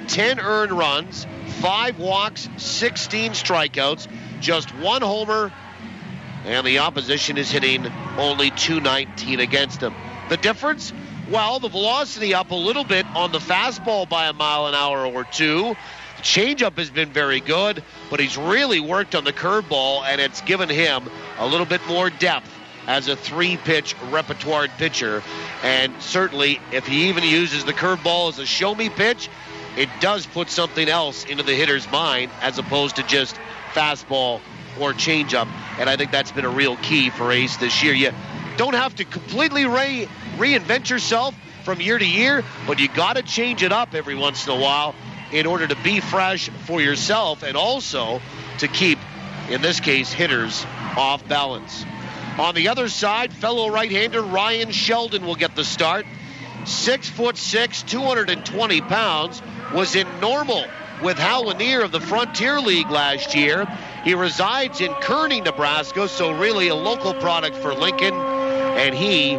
10 earned runs, 5 walks, 16 strikeouts, just 1 homer, and the opposition is hitting only .219 against him. The difference? Well, the velocity up a little bit on the fastball by a mile an hour or 2. The changeup has been very good, but he's really worked on the curveball, and it's given him a little bit more depth as a 3-pitch repertoire pitcher. And certainly, if he even uses the curveball as a show-me pitch, it does put something else into the hitter's mind as opposed to just fastball or changeup. And I think that's been a real key for Ace this year. You don't have to completely reinvent yourself from year to year, but you got to change it up every once in a while in order to be fresh for yourself and also to keep, in this case, hitters off balance. On the other side, fellow right-hander Ryan Sheldon will get the start. 6'6", 220 pounds, was in Normal with Hal Lanier of the Frontier League last year. He resides in Kearney, Nebraska, so really a local product for Lincoln, and he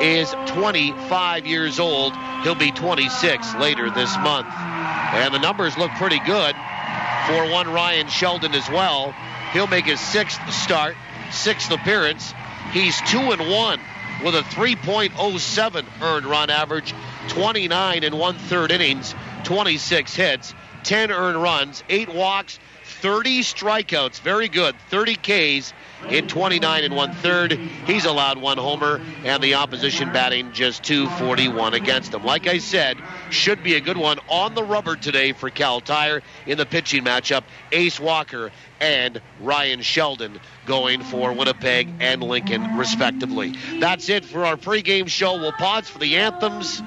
is 25 years old. He'll be 26 later this month. And the numbers look pretty good for one Ryan Sheldon as well. He'll make his 6th start, 6th appearance. He's 2-1 with a 3.07 earned run average, 29 1/3 innings, 26 hits, 10 earned runs, 8 walks, 30 strikeouts. Very good. 30 Ks in 29 1/3. He's allowed 1 homer, and the opposition batting just .241 against him. Like I said, should be a good one on the rubber today for Cal Tire in the pitching matchup. Ace Walker and Ryan Sheldon going for Winnipeg and Lincoln, respectively. That's it for our pregame show. We'll pause for the anthems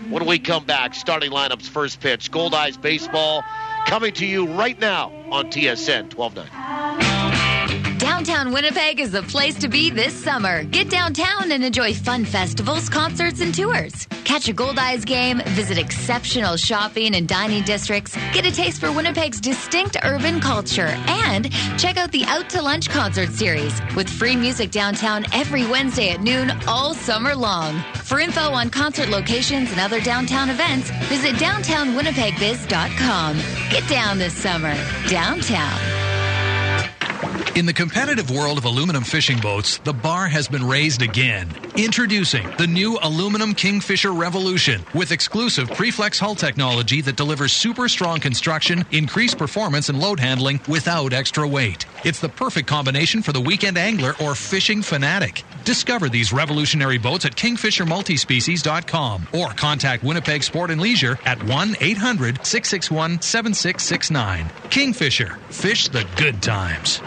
when we come back. Starting lineups, first pitch. Goldeyes baseball coming to you right now on TSN 1290. Downtown Winnipeg is the place to be this summer. Get downtown and enjoy fun festivals, concerts, and tours. Catch a Goldeyes game, visit exceptional shopping and dining districts, get a taste for Winnipeg's distinct urban culture, and check out the Out to Lunch concert series with free music downtown every Wednesday at noon all summer long. For info on concert locations and other downtown events, visit downtownwinnipegbiz.com. Get down this summer. Downtown. In the competitive world of aluminum fishing boats, the bar has been raised again. Introducing the new aluminum Kingfisher Revolution with exclusive Preflex hull technology that delivers super strong construction, increased performance, and load handling without extra weight. It's the perfect combination for the weekend angler or fishing fanatic. Discover these revolutionary boats at kingfishermultispecies.com or contact Winnipeg Sport and Leisure at 1-800-661-7669. Kingfisher. Fish the good times.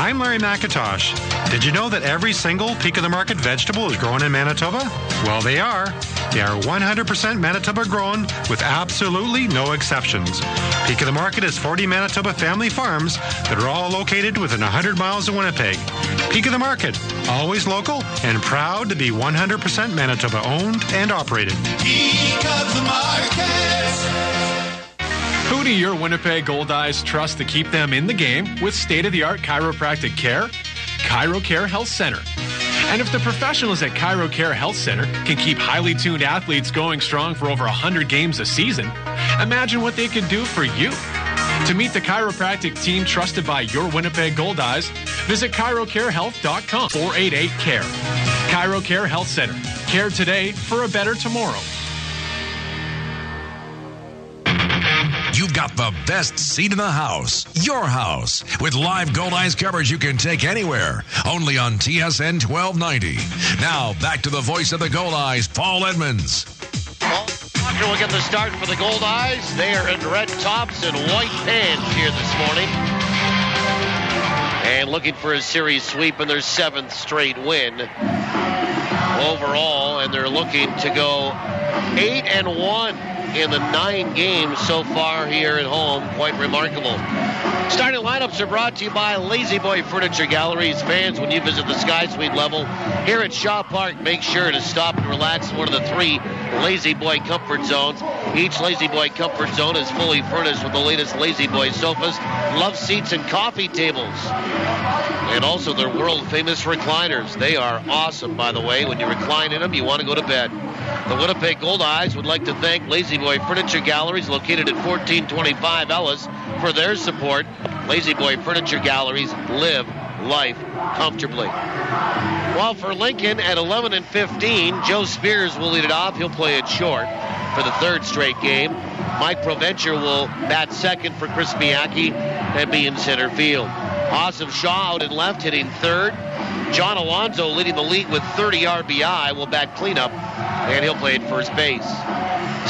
I'm Larry McIntosh. Did you know that every single Peak of the Market vegetable is grown in Manitoba? Well, they are. They are 100% Manitoba grown with absolutely no exceptions. Peak of the Market is 40 Manitoba family farms that are all located within 100 miles of Winnipeg. Peak of the Market, always local and proud to be 100% Manitoba owned and operated. Peak of the Market. Who do your Winnipeg Goldeyes trust to keep them in the game with state-of-the-art chiropractic care? ChiroCare Health Center. And if the professionals at ChiroCare Health Center can keep highly tuned athletes going strong for over 100 games a season, imagine what they could do for you. To meet the chiropractic team trusted by your Winnipeg Goldeyes, visit chirocarehealth.com. 488-CARE. ChiroCare Health Center. Care today for a better tomorrow. You've got the best seat in the house, your house, with live Goldeyes coverage you can take anywhere, only on TSN 1290. Now, back to the voice of the Goldeyes, Paul Edmonds. Paul Walker will get the start for the Goldeyes. They are in red tops and white pants here this morning. And looking for a series sweep in their 7th straight win overall, and they're looking to go 8-1 in the 9 games so far here at home. Quite remarkable. Starting lineups are brought to you by Lazy Boy Furniture Galleries. Fans, when you visit the Sky Suite level here at Shaw Park, make sure to stop and relax in one of the 3 Lazy Boy Comfort Zones. Each Lazy Boy Comfort Zone is fully furnished with the latest Lazy Boy sofas, love seats, and coffee tables. And also their world-famous recliners. They are awesome, by the way. When you recline in them, you want to go to bed. The Winnipeg Goldeyes would like to thank Lazy Boy Furniture Galleries, located at 1425 Ellis, for their support. Lazy Boy Furniture Galleries, live life comfortably. Well, for Lincoln at 11 and 15, Joe Spears will lead it off. He'll play it short for the 3rd straight game. Mike Provencher will bat second for Chris Miyake and be in center field. Awesome Shaw out in left, hitting 3rd. John Alonzo, leading the league with 30 RBI, will bat cleanup, and he'll play at first base.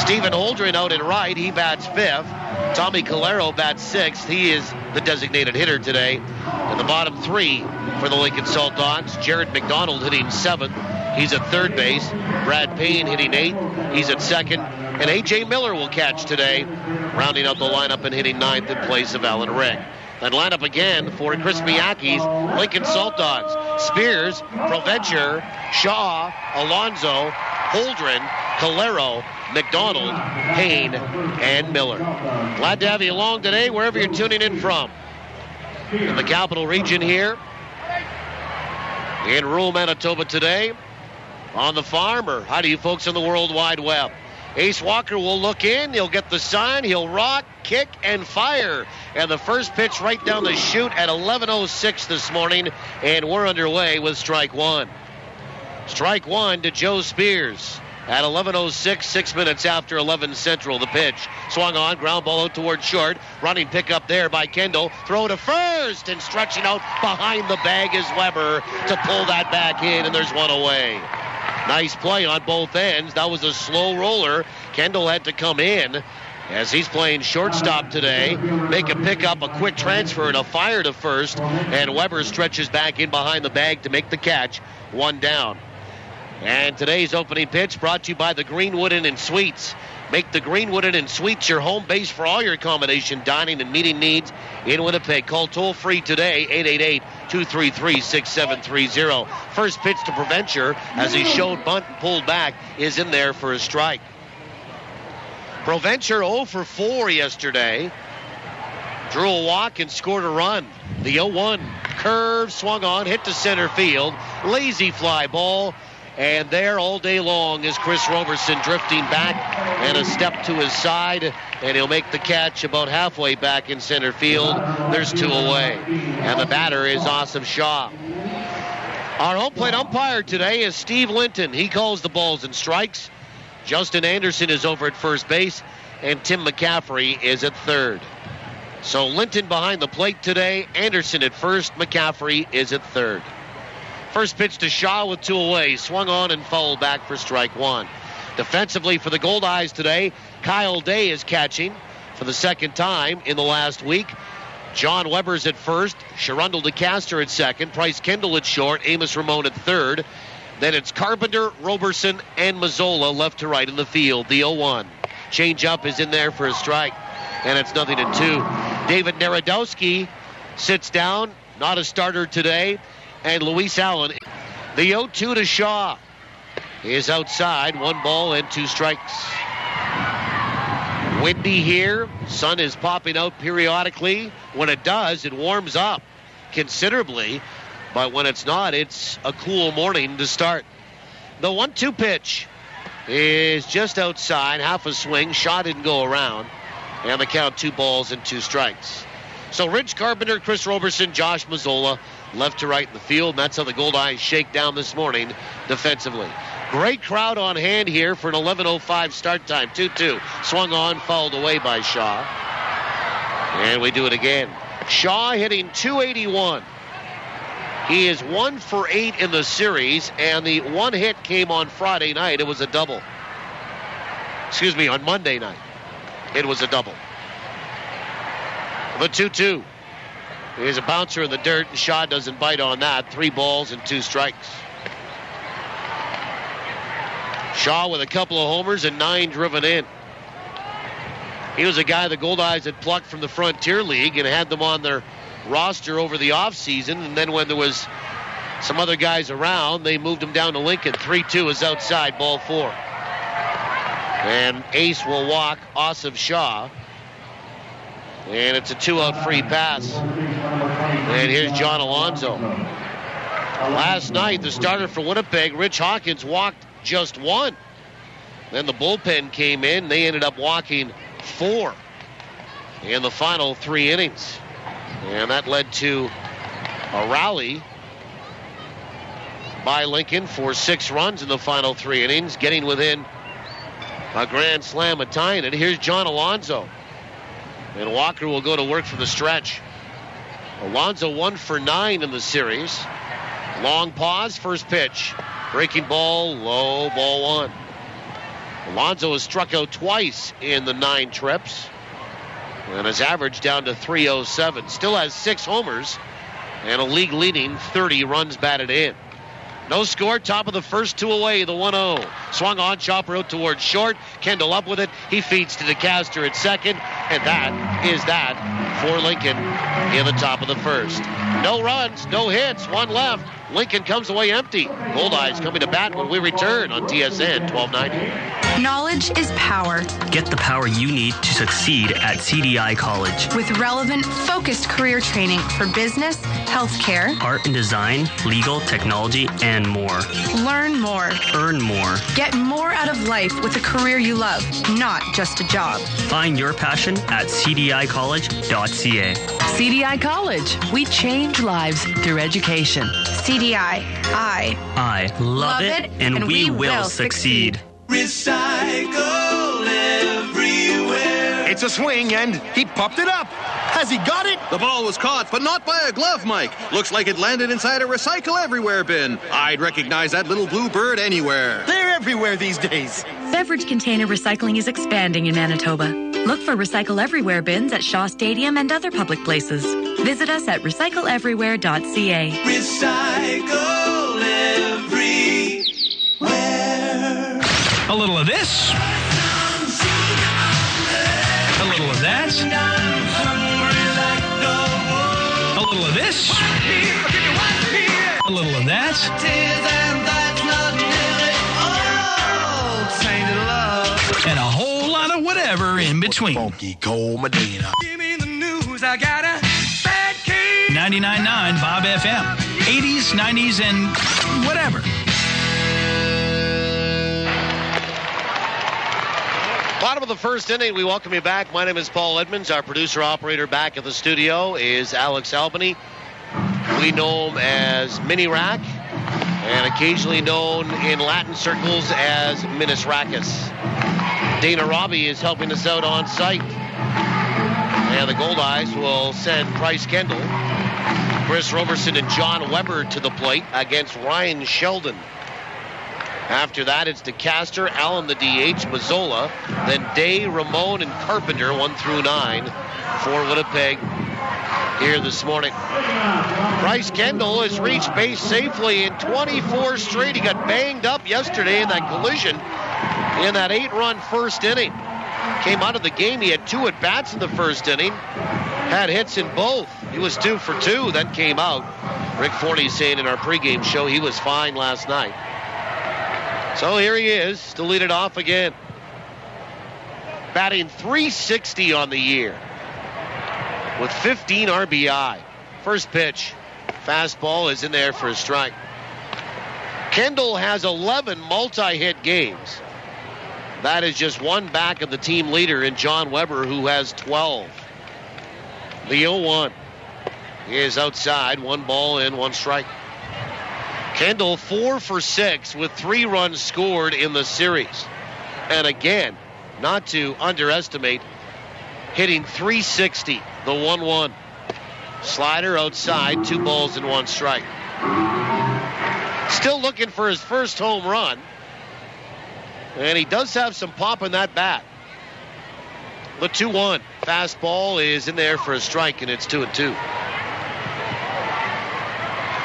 Stephen Holdren out in right, he bats 5th. Tommy Calero bats 6th. He is the designated hitter today. In the bottom 3 for the Lincoln Saltdogs, Jared McDonald hitting 7th. He's at 3rd base. Brad Payne hitting 8th. He's at 2nd. And A.J. Miller will catch today, rounding out the lineup and hitting 9th in place of Alan Rick. That lineup again for Chris Miyake's Lincoln Saltdogs. Spears, Provencher, Shaw, Alonzo, Holdren, Calero, McDonald, Payne, and Miller. Glad to have you along today, wherever you're tuning in from. In the capital region here, in rural Manitoba today, on the farm, or how do you folks on the World Wide Web? Ace Walker will look in, he'll get the sign, he'll rock, kick, and fire. And the first pitch right down the chute at 11:06 this morning, and we're underway with strike 1. Strike 1 to Joe Spears. At 11:06, 6 minutes after 11 Central, the pitch. Swung on, ground ball out towards short. Running pickup there by Kendall. Throw to first, and stretching out behind the bag is Weber to pull that back in, and there's one away. Nice play on both ends. That was a slow roller. Kendall had to come in as he's playing shortstop today. Make a pickup, a quick transfer, and a fire to first. And Weber stretches back in behind the bag to make the catch. 1 down. And today's opening pitch brought to you by the Greenwood Inn and Suites. Make the Greenwood Inn and Suites your home base for all your accommodation, dining, and meeting needs in Winnipeg. Call toll-free today, 888-233-6730. First pitch to Provencher, as he showed bunt and pulled back, is in there for a strike. Provencher 0 for 4 yesterday. Drew a walk and scored a run. The 0-1 curve swung on, hit to center field. Lazy fly ball. And there all day long is Chris Roberson drifting back, and a step to his side, and he'll make the catch about halfway back in center field. There's 2 away. And the batter is Awesome Shaw. Our home plate umpire today is Steve Linton. He calls the balls and strikes. Justin Anderson is over at first base, and Tim McCaffrey is at 3rd. So Linton behind the plate today, Anderson at first, McCaffrey is at 3rd. First pitch to Shaw with 2 away. Swung on and fouled back for strike 1. Defensively for the Goldeyes today, Kyle Day is catching for the 2nd time in the last week. John Weber's at first. Sharundel DeCaster at 2nd. Bryce Kendall at short. Amos Ramon at 3rd. Then it's Carpenter, Roberson, and Mazzola left to right in the field. The 0-1. Change-up is in there for a strike. And it's 0-2. David Narodowski sits down. Not a starter today. And Luis Allen. The 0-2 to Shaw is outside. 1 ball and 2 strikes. Windy here. Sun is popping out periodically. When it does, it warms up considerably. But when it's not, it's a cool morning to start. The 1-2 pitch is just outside. Half a swing. Shaw didn't go around. And the count 2 balls and 2 strikes. So Rich Carpenter, Chris Roberson, Josh Mazzola, left to right in the field. And that's how the Goldeyes shake down this morning defensively. Great crowd on hand here for an 11:05 start time. 2-2. Swung on, fouled away by Shaw. And we do it again. Shaw hitting .281. He is 1 for 8 in the series, and the 1 hit came on Friday night. It was a double. Excuse me, on Monday night. It was a double. The 2-2. Here's a bouncer in the dirt, and Shaw doesn't bite on that. 3 balls and 2 strikes. Shaw with a couple of homers and 9 driven in. He was a guy the Goldeyes had plucked from the Frontier League and had them on their roster over the offseason. And then when there was some other guys around, they moved him down to Lincoln. 3-2 is outside, ball 4. And Ace will walk Asif Shah. And it's a 2-out free pass. And here's John Alonso. Last night, the starter for Winnipeg, Rich Hawkins, walked just 1. Then the bullpen came in. They ended up walking 4 in the final 3 innings. And that led to a rally by Lincoln for 6 runs in the final 3 innings, getting within a grand slam of tying it. Here's John Alonso. And Walker will go to work from the stretch. Alonso 1 for 9 in the series. Long pause, first pitch. Breaking ball, low, ball 1. Alonso has struck out twice in the 9 trips. And has averaged down to .307. Still has 6 homers and a league-leading 30 runs batted in. No score, top of the first, 2 away, the 1-0. Swung on, chopper out towards short. Kendall up with it. He feeds to DeCaster at second. And that is that for Lincoln in the top of the first. No runs, no hits, 1 left. Lincoln comes away empty. Goldeyes coming to bat when we return on TSN 1290. Knowledge is power. Get the power you need to succeed at CDI College. With relevant, focused career training for business, healthcare, art and design, legal, technology, and more. Learn more. Earn more. Get more out of life with a career you love, not just a job. Find your passion at cdicollege.ca. CDI College. We change lives through education. CDI. I love it, and we will succeed. Recycle everywhere. It's a swing, and he popped it up. Has he got it? The ball was caught, but not by a glove, Mike. Looks like it landed inside a Recycle Everywhere bin. I'd recognize that little blue bird anywhere. They're everywhere these days. Beverage container recycling is expanding in Manitoba. Look for Recycle Everywhere bins at Shaw Stadium and other public places. Visit us at recycleeverywhere.ca. Recycle everywhere. A little of this. A little of that. A little of this. A little of that. And a whole lot of whatever in between. Funky cold Medina. Give me the news, I got a bad case. 99.9 Bob FM. 80s, 90s, and whatever. Bottom of the first inning, we welcome you back. My name is Paul Edmonds. Our producer-operator back at the studio is Alex Albany. We know him as Mini Rack, and occasionally known in Latin circles as Minis Rackus. Dana Robbie is helping us out on site. And the Goldeyes will send Bryce Kendall, Chris Roberson, and John Weber to the plate against Ryan Sheldon. After that, it's DeCaster, Allen the DH, Mazzola, then Day, Ramon, and Carpenter, 1 through 9 for Winnipeg here this morning. Bryce Kendall has reached base safely in 24 straight. He got banged up yesterday in that collision in that 8-run first inning. Came out of the game. He had 2 at-bats in the first inning. Had hits in both. He was 2 for 2, then came out. Rick Forney saying in our pregame show he was fine last night. So here he is to lead it off again. Batting .360 on the year with 15 RBI. First pitch. Fastball is in there for a strike. Kendall has 11 multi-hit games. That is just 1 back of the team leader in John Weber, who has 12. The 0-1 is outside. 1 ball in, 1 strike. Kendall 4 for 6 with 3 runs scored in the series. And again, not to underestimate, hitting .360, the 1-1. Slider outside, 2 balls and 1 strike. Still looking for his first home run. And he does have some pop in that bat. The 2-1. Fastball is in there for a strike, and it's 2-2.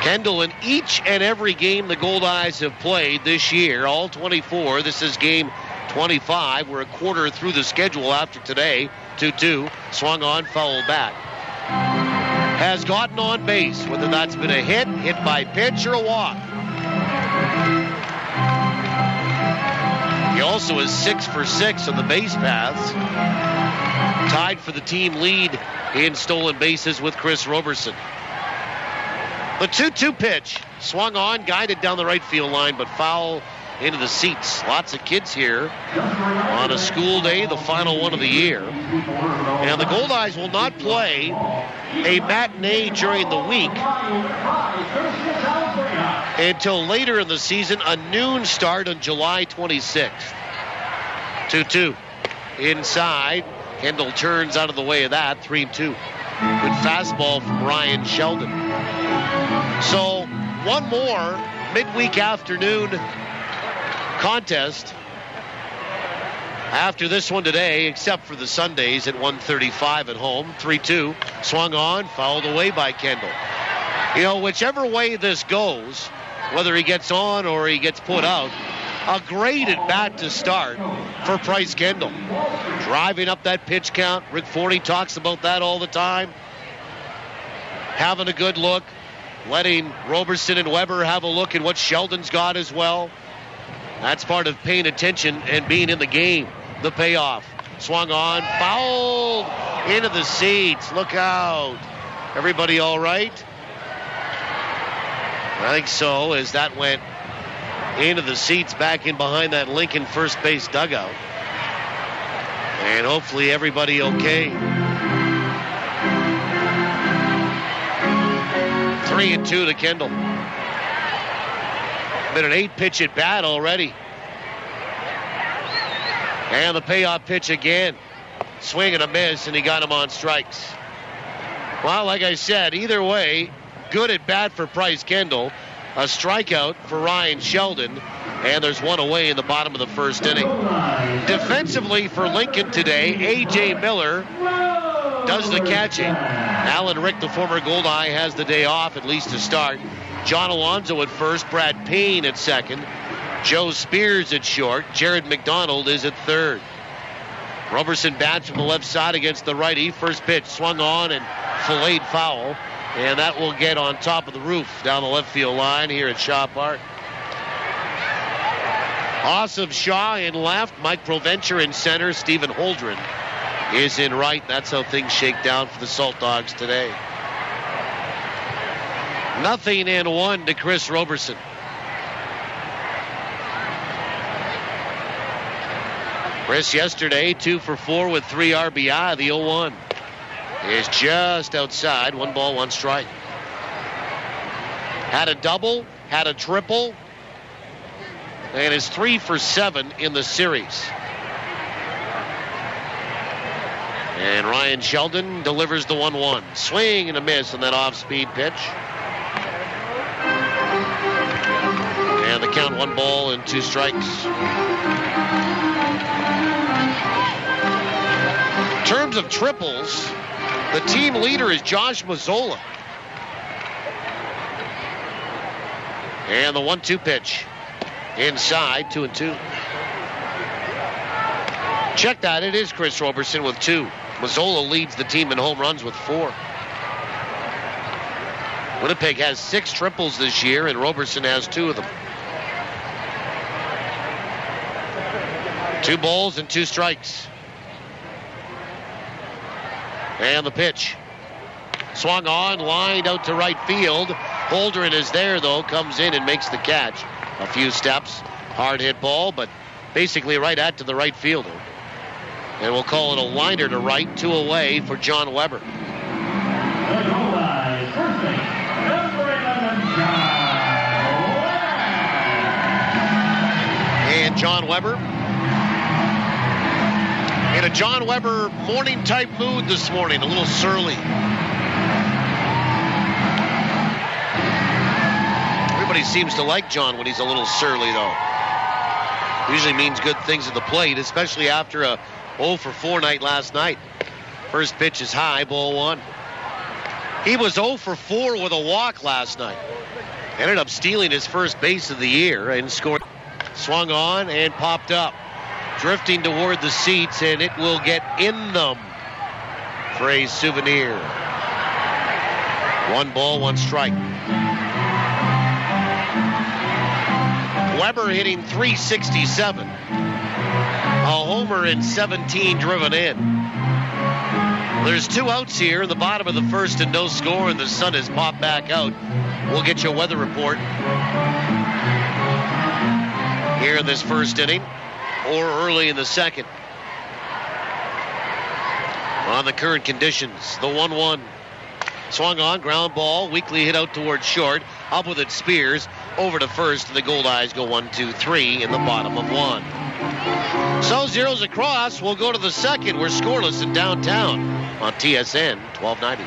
Kendall, in each and every game the Goldeyes have played this year, all 24, this is game 25. We're a quarter through the schedule after today. 2-2. Swung on, fouled back. Has gotten on base, whether that's been a hit by pitch, or a walk. He also is 6 for 6 on the base paths. Tied for the team lead in stolen bases with Chris Roberson. The 2-2 pitch. Swung on, guided down the right field line, but foul into the seats. Lots of kids here on a school day, the final one of the year. And the Goldeyes will not play a matinee during the week until later in the season, a noon start on July 26th. 2-2. Inside. Kendall turns out of the way of that. 3-2. Good fastball from Ryan Sheldon. So, one more midweek afternoon contest after this one today, except for the Sundays at 1:35 at home. 3-2. Swung on, fouled away by Kendall. You know, whichever way this goes, whether he gets on or he gets put out, a great at bat to start for Bryce Kendall. Driving up that pitch count. Rick Forney talks about that all the time. Having a good look. Letting Roberson and Weber have a look at what Sheldon's got as well. That's part of paying attention and being in the game. The payoff. Swung on, fouled into the seats. Look out. Everybody all right? I think so, as that went into the seats back in behind that Lincoln first base dugout. And hopefully everybody okay. 3-2 to Kendall. Been an 8-pitch at bat already. And the payoff pitch again. Swing and a miss, and he got him on strikes. Well, like I said, either way, good at bat for Bryce Kendall. A strikeout for Ryan Sheldon. And there's one away in the bottom of the first inning. Defensively for Lincoln today, A.J. Miller does the catching. Alan Rick, the former Goldeye, has the day off, at least to start. John Alonzo at first, Brad Payne at second, Joe Spears at short, Jared McDonald is at third. Roberson bats from the left side against the righty. First pitch swung on and filleted foul, and that will get on top of the roof down the left field line here at Shaw Park. Awesome Shaw in left, Mike Provencher in center, Stephen Holdren is in right. That's how things shake down for the Saltdogs today. 0-1 to Chris Roberson. Chris yesterday 2 for 4 with 3 RBI. The 0-1 is just outside. 1 ball, 1 strike. Had a double, had a triple, and is 3 for 7 in the series. And Ryan Sheldon delivers the 1-1. Swing and a miss on that off-speed pitch. And the count 1 ball and 2 strikes. In terms of triples, the team leader is Josh Mazzola. And the 1-2 pitch. Inside, 2-2. Check that, it is Chris Roberson with 2. Mazzola leads the team in home runs with 4. Winnipeg has 6 triples this year, and Roberson has 2 of them. 2 balls and 2 strikes. And the pitch. Swung on, lined out to right field. Holdren is there, though, comes in and makes the catch. A few steps, hard hit ball, but basically right at to the right fielder. And we'll call it a liner to right, 2 away for John Weber. And John Weber in a John Weber morning type mood this morning, a little surly. Everybody seems to like John when he's a little surly, though. Usually means good things at the plate, especially after a 0 for 4 night last night. First pitch is high, ball 1. He was 0 for 4 with a walk last night. Ended up stealing his first base of the year and scored. Swung on and popped up. drifting toward the seats, and it will get in them for a souvenir. 1 ball, 1 strike. Weber hitting .367. A homer and 17 driven in. There's 2 outs here in the bottom of the first and no score, and the sun has popped back out. We'll get you a weather report here in this first inning or early in the second. On the current conditions, the 1-1. Swung on, ground ball, weakly hit out towards short. Up with it, Spears, over to first, and the Goldeyes go 1-2-3 in the bottom of 1. So zeros across. We'll go to the second. We're scoreless in downtown on TSN 1290.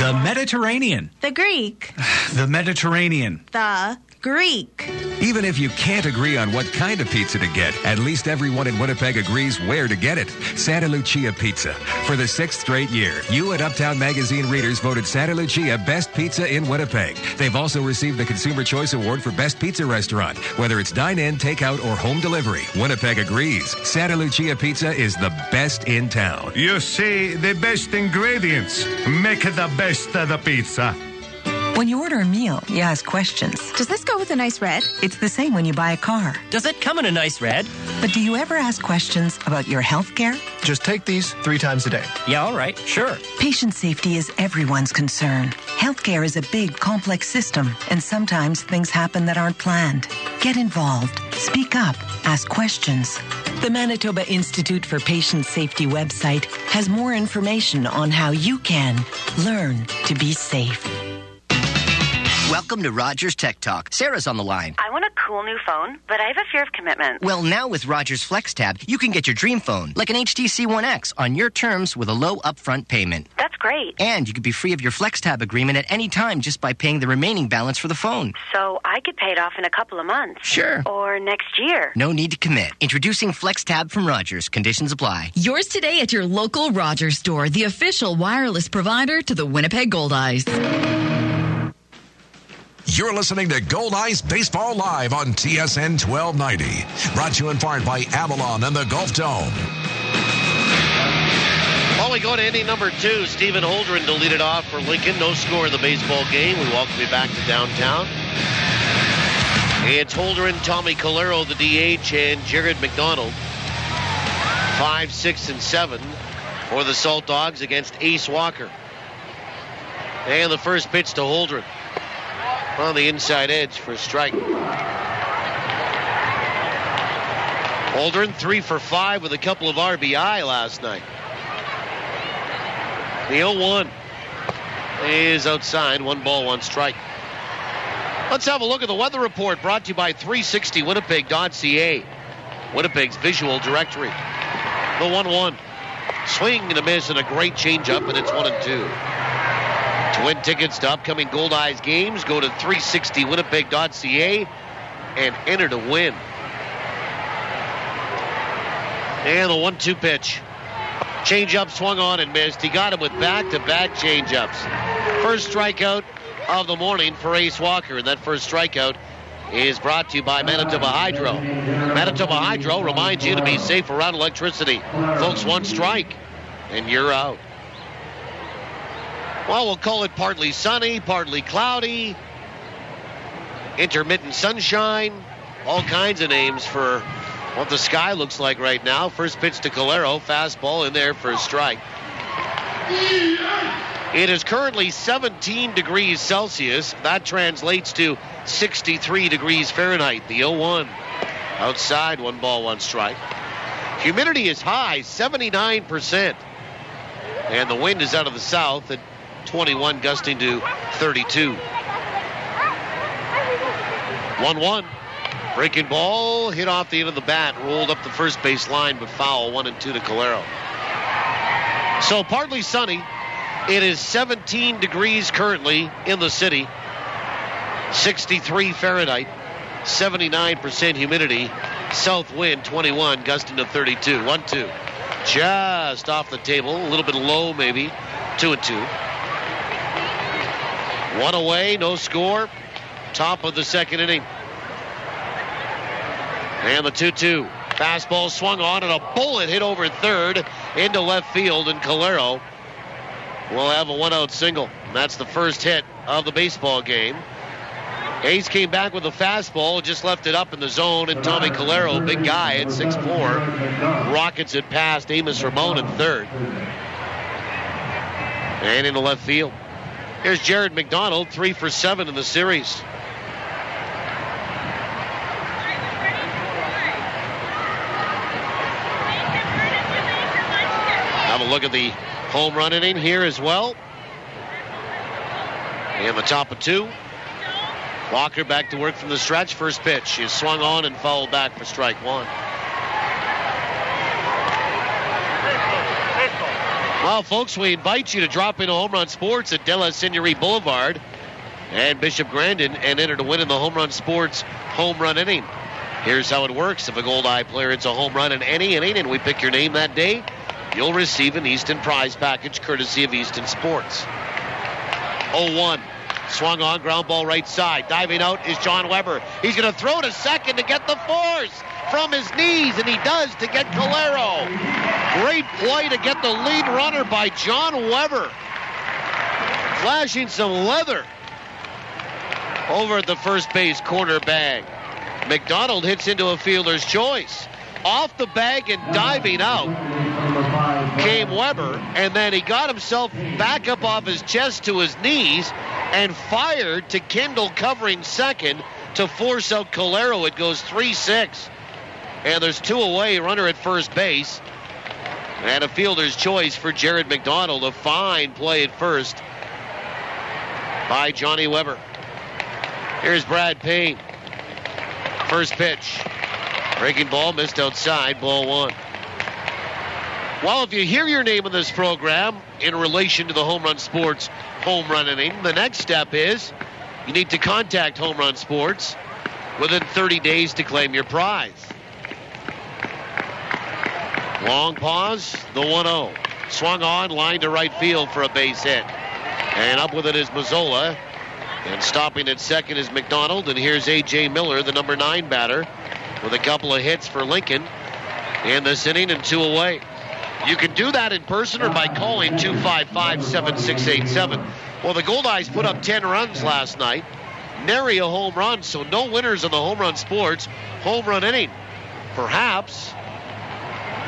The Mediterranean. The Greek. The Mediterranean. The Greek. Even if you can't agree on what kind of pizza to get, at least everyone in Winnipeg agrees where to get it. Santa Lucia Pizza. For the 6th straight year, you at Uptown Magazine readers voted Santa Lucia Best Pizza in Winnipeg. They've also received the Consumer Choice Award for Best Pizza Restaurant. Whether it's dine-in, takeout, or home delivery, Winnipeg agrees. Santa Lucia Pizza is the best in town. You see, the best ingredients make the best of the pizza. When you order a meal, you ask questions. Does this go with a nice red? It's the same when you buy a car. Does it come in a nice red? But do you ever ask questions about your health care? Just take these 3 times a day. Yeah, all right, sure. Patient safety is everyone's concern. Healthcare is a big, complex system, and sometimes things happen that aren't planned. Get involved. Speak up. Ask questions. The Manitoba Institute for Patient Safety website has more information on how you can learn to be safe. Welcome to Rogers Tech Talk. Sarah's on the line. I want a cool new phone, but I have a fear of commitment. Well, now with Rogers FlexTab, you can get your dream phone, like an HTC One X, on your terms with a low upfront payment. That's great. And you could be free of your FlexTab agreement at any time just by paying the remaining balance for the phone. So I could pay it off in a couple of months. Sure. Or next year. No need to commit. Introducing FlexTab from Rogers. Conditions apply. Yours today at your local Rogers store, the official wireless provider to the Winnipeg Goldeyes. You're listening to Goldeyes Baseball Live on TSN 1290. Brought to you in part by Avalon and the Gulf Dome. Well, we go to inning number 2. Stephen Holdren to lead it off for Lincoln. No score in the baseball game. We welcome you back to downtown. It's Holdren, Tommy Calero, the DH, and Jared McDonald. 5, 6, and 7 for the Saltdogs against Ace Walker. And the first pitch to Holdren. On the inside edge for a strike. Holdren 3 for 5 with a couple of RBI last night. The 0-1 is outside. 1 ball, 1 strike. Let's have a look at the weather report brought to you by 360winnipeg.ca. Winnipeg's visual directory. The 1-1. Swing and a miss and a great changeup, and it's 1-2. To win tickets to upcoming Goldeyes games, go to 360winnipeg.ca and enter to win. And the 1-2 pitch. Changeup swung on and missed. He got him with back-to-back changeups. First strikeout of the morning for Ace Walker, and that first strikeout is brought to you by Manitoba Hydro. Manitoba Hydro reminds you to be safe around electricity. Folks, 1 strike, and you're out. Well, we'll call it partly sunny, partly cloudy, intermittent sunshine, all kinds of names for what the sky looks like right now. First pitch to Calero, fastball in there for a strike. It is currently 17 degrees Celsius. That translates to 63 degrees Fahrenheit. The 0-1. Outside, 1 ball, 1 strike. Humidity is high, 79%. And the wind is out of the south at 21, gusting to 32. 1-1. Breaking ball, hit off the end of the bat, rolled up the first base line, but foul. 1-2 to Calero. So partly sunny. It is 17 degrees currently in the city. 63 Fahrenheit. 79% humidity. South wind 21, gusting to 32. 1-2. Just off the table. A little bit low maybe. 2-2. 1 away, no score. Top of the second inning. And the 2-2. Fastball swung on and a bullet hit over third into left field, and Calero will have a one-out single. And that's the first hit of the baseball game. Hayes came back with a fastball, just left it up in the zone, and Tommy Calero, big guy at 6'4", rockets it past Amos Ramon in third. And into left field. Here's Jared McDonald, 3 for 7 in the series. Have a look at the home run inning here as well. And the top of 2. Walker back to work from the stretch. First pitch is swung on and fouled back for strike 1. Well, folks, we invite you to drop into Home Run Sports at De La Seigneurie Boulevard and Bishop Grandin and enter to win in the Home Run Sports home run inning. Here's how it works. If a Goldeye player hits a home run in any inning and we pick your name that day, you'll receive an Easton prize package courtesy of Easton Sports. 0-1. Swung on, ground ball right side. Diving out is John Weber. He's going to throw to second to get the force from his knees, and he does to get Calero. Great play to get the lead runner by John Weber. Flashing some leather over at the first base corner bag. McDonald hits into a fielder's choice. Off the bag and diving out came Weber, and then he got himself back up off his chest to his knees and fired to Kendall covering second to force out Calero. It goes 3-6. And there's 2 away, runner at first base. And a fielder's choice for Jared McDonald. A fine play at first by Johnny Weber. Here's Brad Payne. First pitch. Breaking ball, missed outside, ball 1. Well, if you hear your name in this program in relation to the Home Run Sports home run inning, the next step is you need to contact Home Run Sports within 30 days to claim your prize. Long pause, the 1-0. Swung on, line to right field for a base hit. And up with it is Mazzola. And stopping at second is McDonald. And here's A.J. Miller, the number 9 batter, with a couple of hits for Lincoln in this inning and 2 away. You can do that in person or by calling 255-7687. Well, the Goldeyes put up 10 runs last night. Nary a home run, so no winners in the Home Run Sports home run inning. Perhaps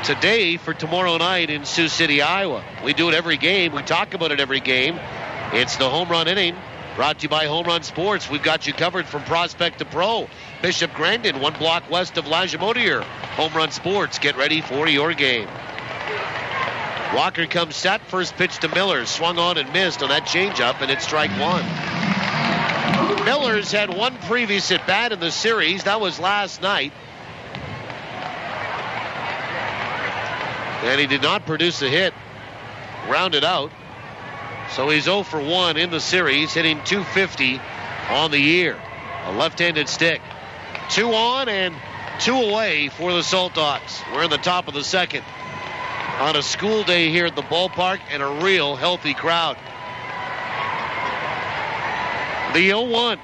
today for tomorrow night in Sioux City, Iowa. We do it every game. We talk about it every game. It's the home run inning, brought to you by Home Run Sports. We've got you covered from prospect to pro. Bishop Grandin, 1 block west of Lagimodiere. Home Run Sports, get ready for your game. Walker comes set. First pitch to Miller. Swung on and missed on that changeup, and it's strike 1. Miller's had 1 previous at bat in the series. That was last night. And he did not produce a hit. Rounded out. So he's 0 for 1 in the series, hitting .250 on the year. A left-handed stick. 2 on and 2 away for the Saltdogs. We're in the top of the second on a school day here at the ballpark and a real healthy crowd. The 0-1.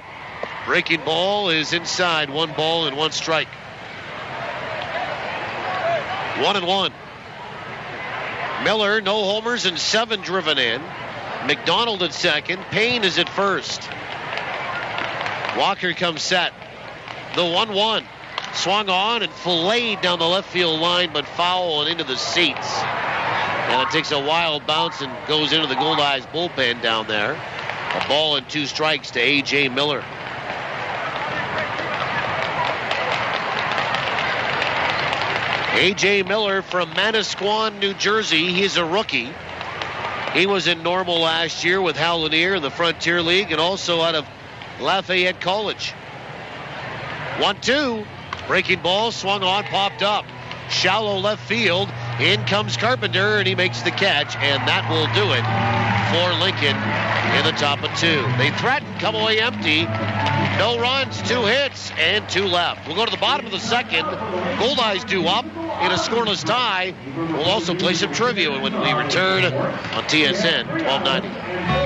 Breaking ball is inside. 1 ball and 1 strike. 1-1. Miller, no homers and 7 driven in. McDonald at second. Payne is at first. Walker comes set. The 1-1. Swung on and filleted down the left field line, but foul and into the seats. And it takes a wild bounce and goes into the Goldeyes bullpen down there. A ball and 2 strikes to A.J. Miller. A.J. Miller from Manasquan, New Jersey. He's a rookie. He was in Normal last year with Hal Lanier in the Frontier League and also out of Lafayette College. 1-2. Breaking ball, swung on, popped up. Shallow left field. In comes Carpenter, and he makes the catch, and that will do it for Lincoln in the top of 2. They threaten, come away empty. No runs, 2 hits, and 2 left. We'll go to the bottom of the second. Goldeyes due up in a scoreless tie. We'll also play some trivia when we return on TSN 1290.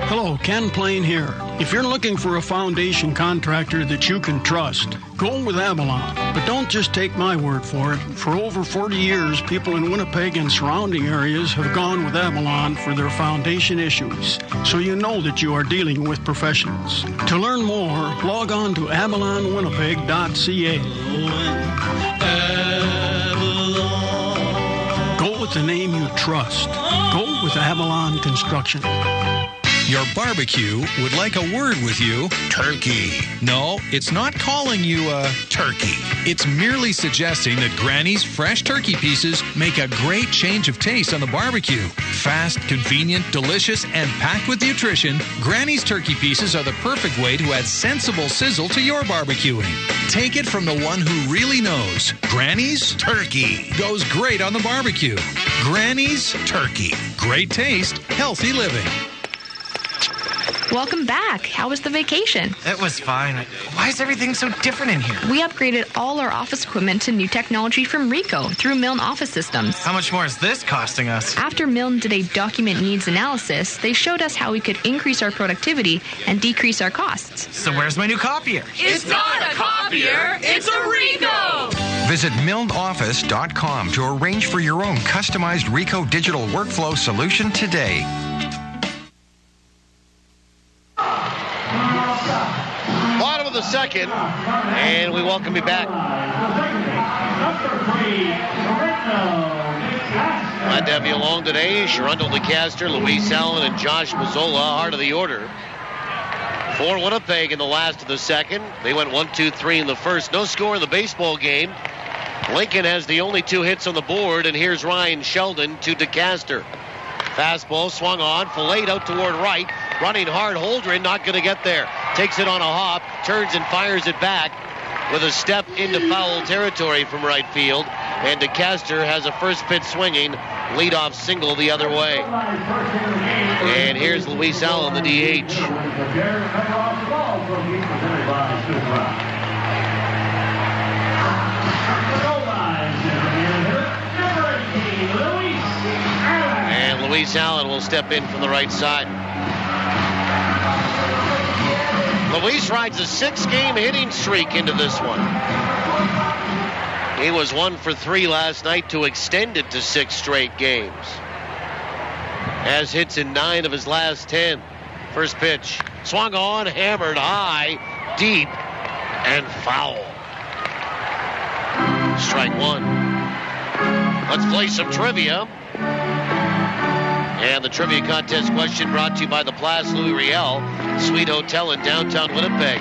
Hello, Ken Plain here. If you're looking for a foundation contractor that you can trust, go with Avalon. But don't just take my word for it. For over 40 years, people in Winnipeg and surrounding areas have gone with Avalon for their foundation issues. So you know that you are dealing with professionals. To learn more, log on to avalonwinnipeg.ca. Go with the name you trust. Go with Avalon Construction. Your barbecue would like a word with you. Turkey. No, it's not calling you a turkey. It's merely suggesting that Granny's fresh turkey pieces make a great change of taste on the barbecue. Fast, convenient, delicious, and packed with nutrition, Granny's turkey pieces are the perfect way to add sensible sizzle to your barbecuing. Take it from the one who really knows. Granny's Turkey goes great on the barbecue. Granny's Turkey. Great taste, healthy living. Welcome back. How was the vacation? It was fine. Why is everything so different in here? We upgraded all our office equipment to new technology from Ricoh through Milne Office Systems. How much more is this costing us? After Milne did a document needs analysis, they showed us how we could increase our productivity and decrease our costs. So where's my new copier? It's not a copier, it's a Ricoh! Visit milneoffice.com to arrange for your own customized Ricoh digital workflow solution today. Bottom of the second, and we welcome you back. Glad to have you along today. Sharundle DeCaster, Luis Allen, and Josh Mazzola, heart of the order. For Winnipeg in the last of the second. They went 1-2-3 in the first. No score in the baseball game. Lincoln has the only 2 hits on the board, and here's Ryan Sheldon to DeCaster. Fastball swung on, filleted out toward right. Running hard, Holdren not going to get there. Takes it on a hop, turns and fires it back with a step into foul territory from right field. And DeCaster has a first pitch swinging, leadoff single the other way. And here's Luis Allen, the DH. And Luis Allen will step in from the right side. Luis rides a 6-game hitting streak into this one. He was 1 for 3 last night to extend it to 6 straight games. Has hits in 9 of his last 10. First pitch. Swung on, hammered high, deep, and foul. Strike 1. Let's play some trivia. And the trivia contest question brought to you by the Place Louis Riel Suite Hotel in downtown Winnipeg.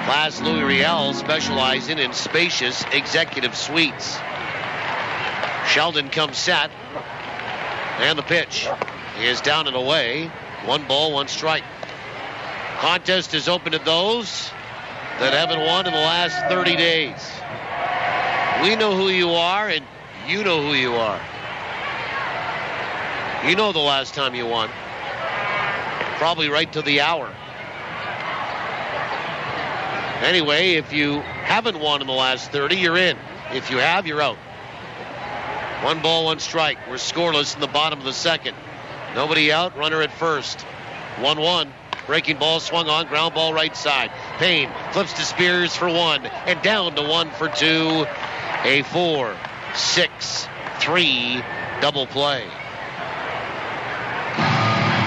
Place Louis Riel specializing in spacious executive suites. Sheldon comes set. And the pitch is down and away. 1 ball, 1 strike. Contest is open to those that haven't won in the last 30 days. We know who you are, and you know who you are. You know the last time you won. Probably right to the hour. Anyway, if you haven't won in the last 30, you're in. If you have, you're out. 1 ball, 1 strike. We're scoreless in the bottom of the second. Nobody out, runner at first. 1-1. Breaking ball swung on, ground ball right side. Payne flips to Spears for 1, and down to 1 for 2. A 4-6-3 double play.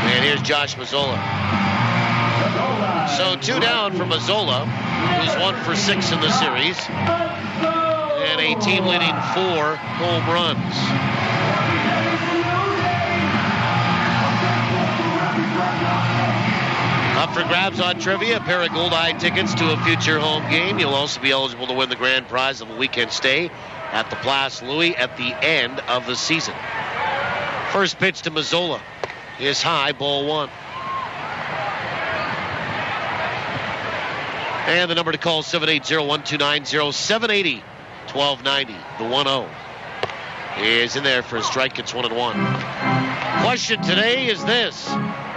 And here's Josh Mazzola. So 2 down for Mazzola, who's 1 for 6 in the series. And a team-leading 4 home runs. Up for grabs on trivia, a pair of Goldeye tickets to a future home game. You'll also be eligible to win the grand prize of a weekend stay at the Place Louis at the end of the season. First pitch to Mazzola is high, ball 1. And the number to call, 780-1290, 780-1290. The 1-0 is in there for a strike. It's 1-1. Question today is this.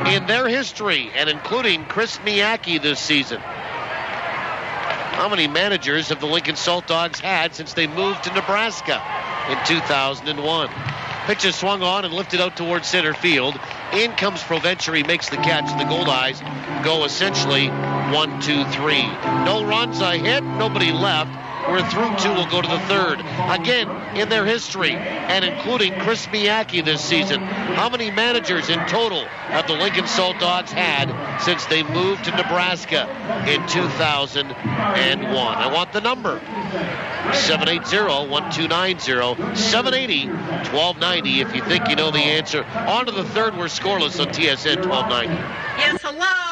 In their history, and including Chris Miyake this season, how many managers have the Lincoln Saltdogs had since they moved to Nebraska in 2001? Pitch is swung on and lifted out towards center field. In comes Provencher. He makes the catch. The Goldeyes go essentially 1-2-3. No runs, a hit, nobody left. We're through 2. We'll go to the third. Again, in their history, and including Chris Miyake this season, how many managers in total have the Lincoln Saltdogs had since they moved to Nebraska in 2001? I want the number. 780-1290, 780-1290 if you think you know the answer. On to the third. We're scoreless on TSN 1290. Yes, hello?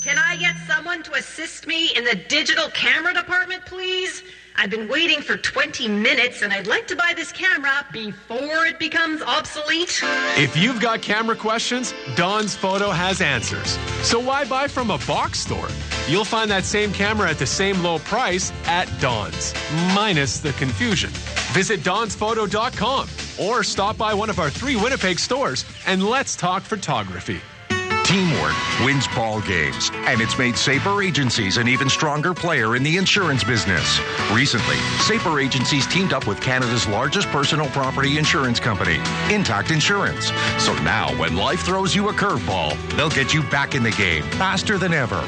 Can I get someone to assist me in the digital camera department, please? I've been waiting for 20 minutes, and I'd like to buy this camera before it becomes obsolete. If you've got camera questions, Don's Photo has answers. So why buy from a box store? You'll find that same camera at the same low price at Don's, minus the confusion. Visit donsphoto.com or stop by one of our 3 Winnipeg stores and let's talk photography. Teamwork wins ball games, and it's made Saper Agencies an even stronger player in the insurance business. Recently, Saper Agencies teamed up with Canada's largest personal property insurance company, Intact Insurance. So now, when life throws you a curveball, they'll get you back in the game faster than ever.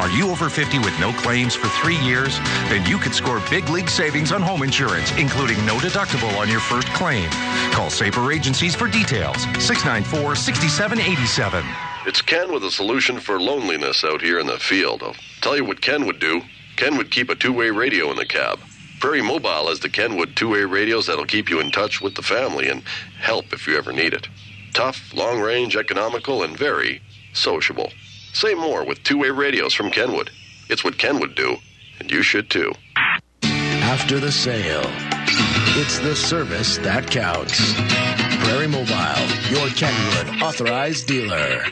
Are you over 50 with no claims for 3 years? Then you could score big league savings on home insurance, including no deductible on your first claim. Call Saper Agencies for details. 694-6787. It's Ken with a solution for loneliness out here in the field. I'll tell you what Ken would do. Ken would keep a two-way radio in the cab. Prairie Mobile has the Kenwood two-way radios that'll keep you in touch with the family and help if you ever need it. Tough, long-range, economical, and very sociable. Say more with two-way radios from Kenwood. It's what Ken would do, and you should too. After the sale, it's the service that counts. Prairie Mobile, your Kenwood authorized dealer.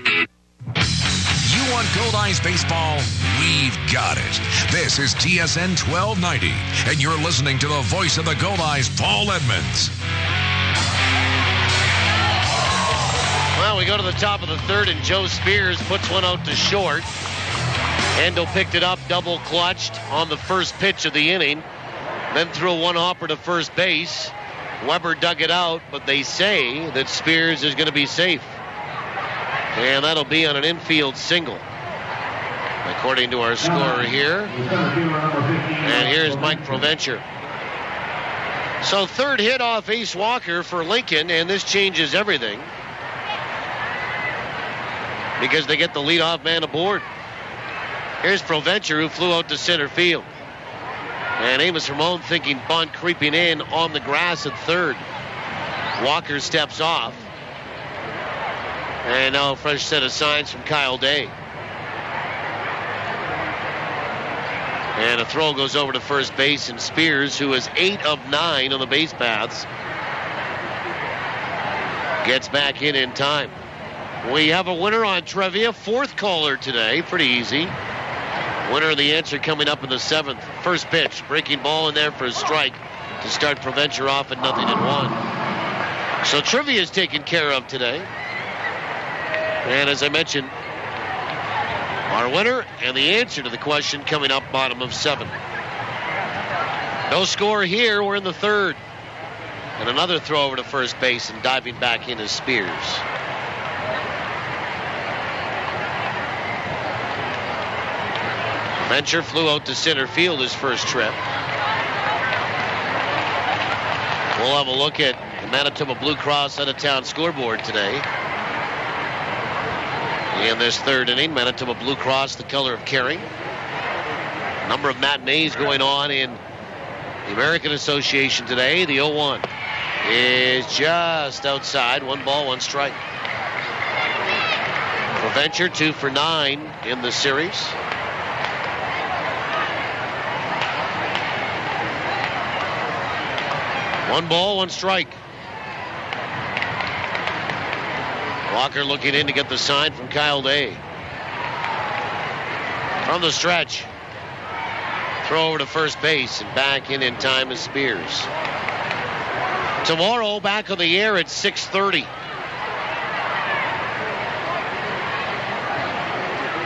You want Goldeyes baseball? We've got it. This is TSN 1290, and you're listening to the voice of the Goldeyes, Paul Edmonds. Well, we go to the top of the third, and Joe Spears puts one out to short. Endo picked it up, double clutched on the first pitch of the inning, then threw a one-hopper to first base. Weber dug it out, but they say that Spears is going to be safe. And that'll be on an infield single, according to our scorer here. And here's Mike Provencher. So third hit off Ace Walker for Lincoln, and this changes everything because they get the leadoff man aboard. Here's Provencher, who flew out to center field. And Amos Ramon thinking bunt creeping in on the grass at third. Walker steps off. And now a fresh set of signs from Kyle Day. And a throw goes over to first base, and Spears, who is 8 of 9 on the base paths, gets back in time. We have a winner on trivia. Fourth caller today. Pretty easy. Winner of the answer coming up in the 7th. First pitch. Breaking ball in there for a strike to start Provencher off at 0-1. So trivia is taken care of today. And as I mentioned, our winner and the answer to the question coming up bottom of 7. No score here. We're in the third. And another throw over to first base, and diving back in is Spears. Venture flew out to center field his first trip. We'll have a look at the Manitoba Blue Cross out-of-town scoreboard today. In this third inning, Manitoba Blue Cross, the color of caring. Number of matinees going on in the American Association today. The 0-1 is just outside. 1 ball, 1 strike. Provencher 2 for 9 in the series. One ball, 1 strike. Walker looking in to get the sign from Kyle Day. From the stretch. Throw over to first base, and back in time is Spears. Tomorrow, back on the air at 6:30.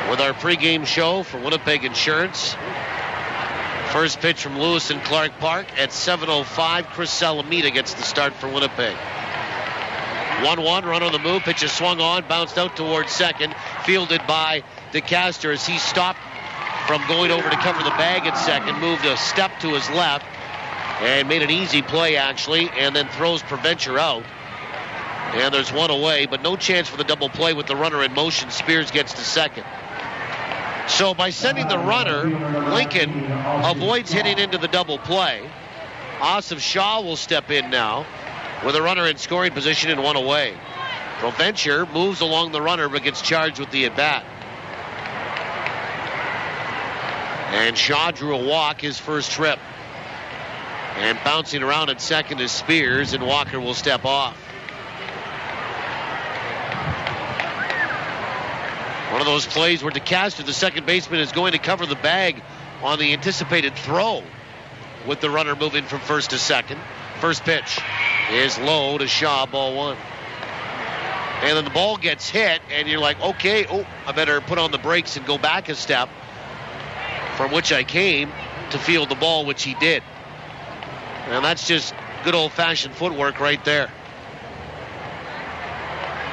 with our pregame show for Winnipeg Insurance. First pitch from Lewis in Clark Park at 7:05. Chris Salamita gets the start for Winnipeg. 1-1, run on the move. Pitch is swung on, bounced out towards second. Fielded by DeCaster as he stopped from going over to cover the bag at second. Moved a step to his left and made an easy play, actually, and then throws Preventure out. And there's one away, but no chance for the double play with the runner in motion. Spears gets to second. So by sending the runner, Lincoln avoids hitting into the double play. Asif Shah will step in now with a runner in scoring position and one away. Preventure moves along the runner but gets charged with the at-bat. And Shaw drew a walk his first trip. And bouncing around at second is Spears, and Walker will step off. One of those plays where DeCaster, the second baseman, is going to cover the bag on the anticipated throw with the runner moving from first to second. First pitch is low to Shaw, ball one. And then the ball gets hit, and you're like, okay, I better put on the brakes and go back a step, from which I came to field the ball, which he did. And that's just good old-fashioned footwork right there.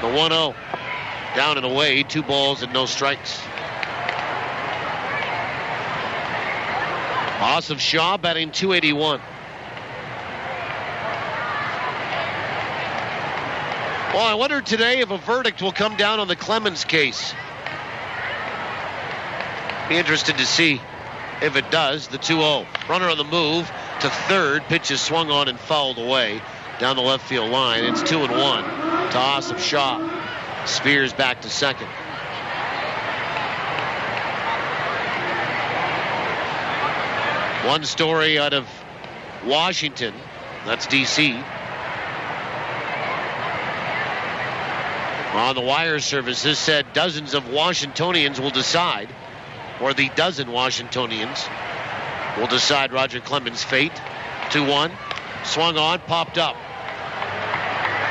The 1-0. Down and away, 2 balls and no strikes. Asif Shah batting .281. Well, I wonder today if a verdict will come down on the Clemens case. Be interested to see if it does. The 2-0. Runner on the move to third. Pitch is swung on and fouled away down the left field line. It's 2-1 to Asif Shah. Spears back to second. One story out of Washington, that's D.C. On the wire services said dozens of Washingtonians will decide, or the dozen Washingtonians will decide Roger Clemens' fate. 2-1, swung on, popped up.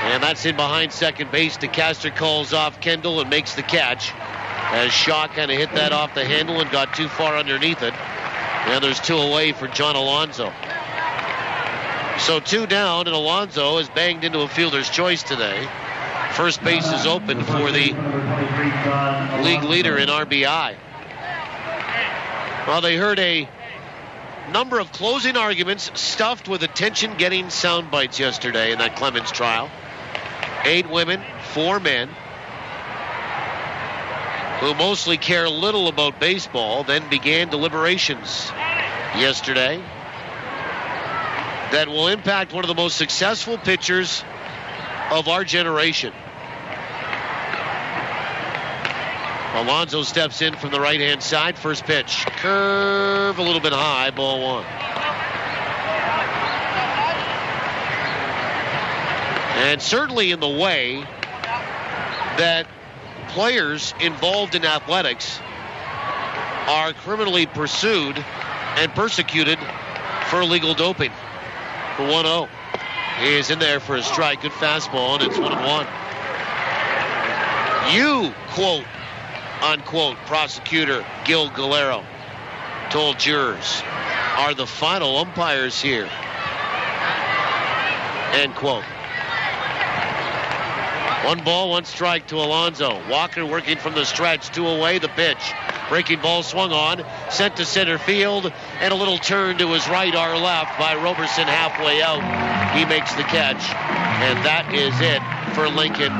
And that's in behind second base. DeCaster calls off Kendall and makes the catch as Shaw kind of hit that off the handle and got too far underneath it. And there's 2 away for John Alonso. So 2 down, and Alonso has banged into a fielder's choice today. First base is open for the league leader in RBI. Well, they heard a number of closing arguments stuffed with attention-getting sound bites yesterday in that Clemens trial. 8 women, 4 men, who mostly care little about baseball, then began deliberations yesterday that will impact one of the most successful pitchers of our generation. Alonso steps in from the right-hand side. First pitch, curve a little bit high, ball one. And certainly in the way that players involved in athletics are criminally pursued and persecuted for illegal doping. The 1-0. He is in there for a strike. Good fastball, and it's 1-1. You, quote, unquote, prosecutor Gil Galero told jurors, are the final umpires here. End quote. 1 ball, 1 strike to Alonso. Walker working from the stretch, 2 away, the pitch. Breaking ball swung on, sent to center field, and a little turn to his right or left by Roberson halfway out. He makes the catch, and that is it for Lincoln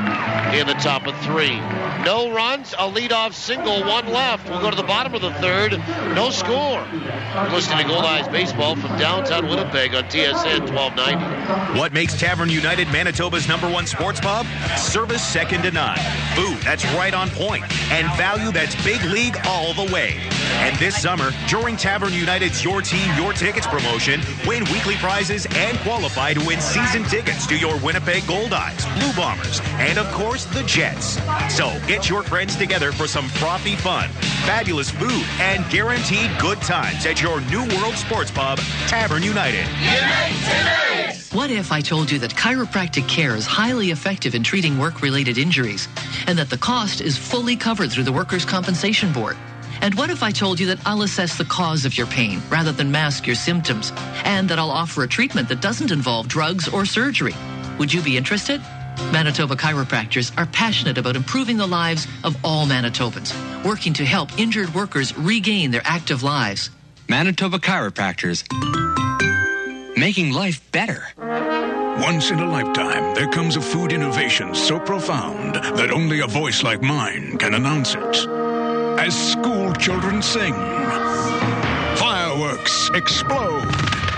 in the top of 3. No runs, a leadoff single, 1 left. We'll go to the bottom of the third. No score. You're listening to Goldeyes Baseball from downtown Winnipeg on TSN 1290. What makes Tavern United Manitoba's #1 sports pub? Service second to none. Food that's right on point. And value that's big league all the way. And this summer, during Tavern United's Your Team, Your Tickets promotion, win weekly prizes and qualify to win season tickets to your Winnipeg Goldeyes, Blue Bombers, and of course, the Jets. So get your friends together for some frothy fun, fabulous food, and guaranteed good times at your New World Sports Pub, Tavern United. Unite today! What if I told you that chiropractic care is highly effective in treating work-related injuries and that the cost is fully covered through the Workers' Compensation Board? And what if I told you that I'll assess the cause of your pain rather than mask your symptoms, and that I'll offer a treatment that doesn't involve drugs or surgery? Would you be interested? Manitoba chiropractors are passionate about improving the lives of all Manitobans, working to help injured workers regain their active lives. Manitoba chiropractors, making life better. Once in a lifetime, there comes a food innovation so profound that only a voice like mine can announce it. As school children sing, fireworks explode,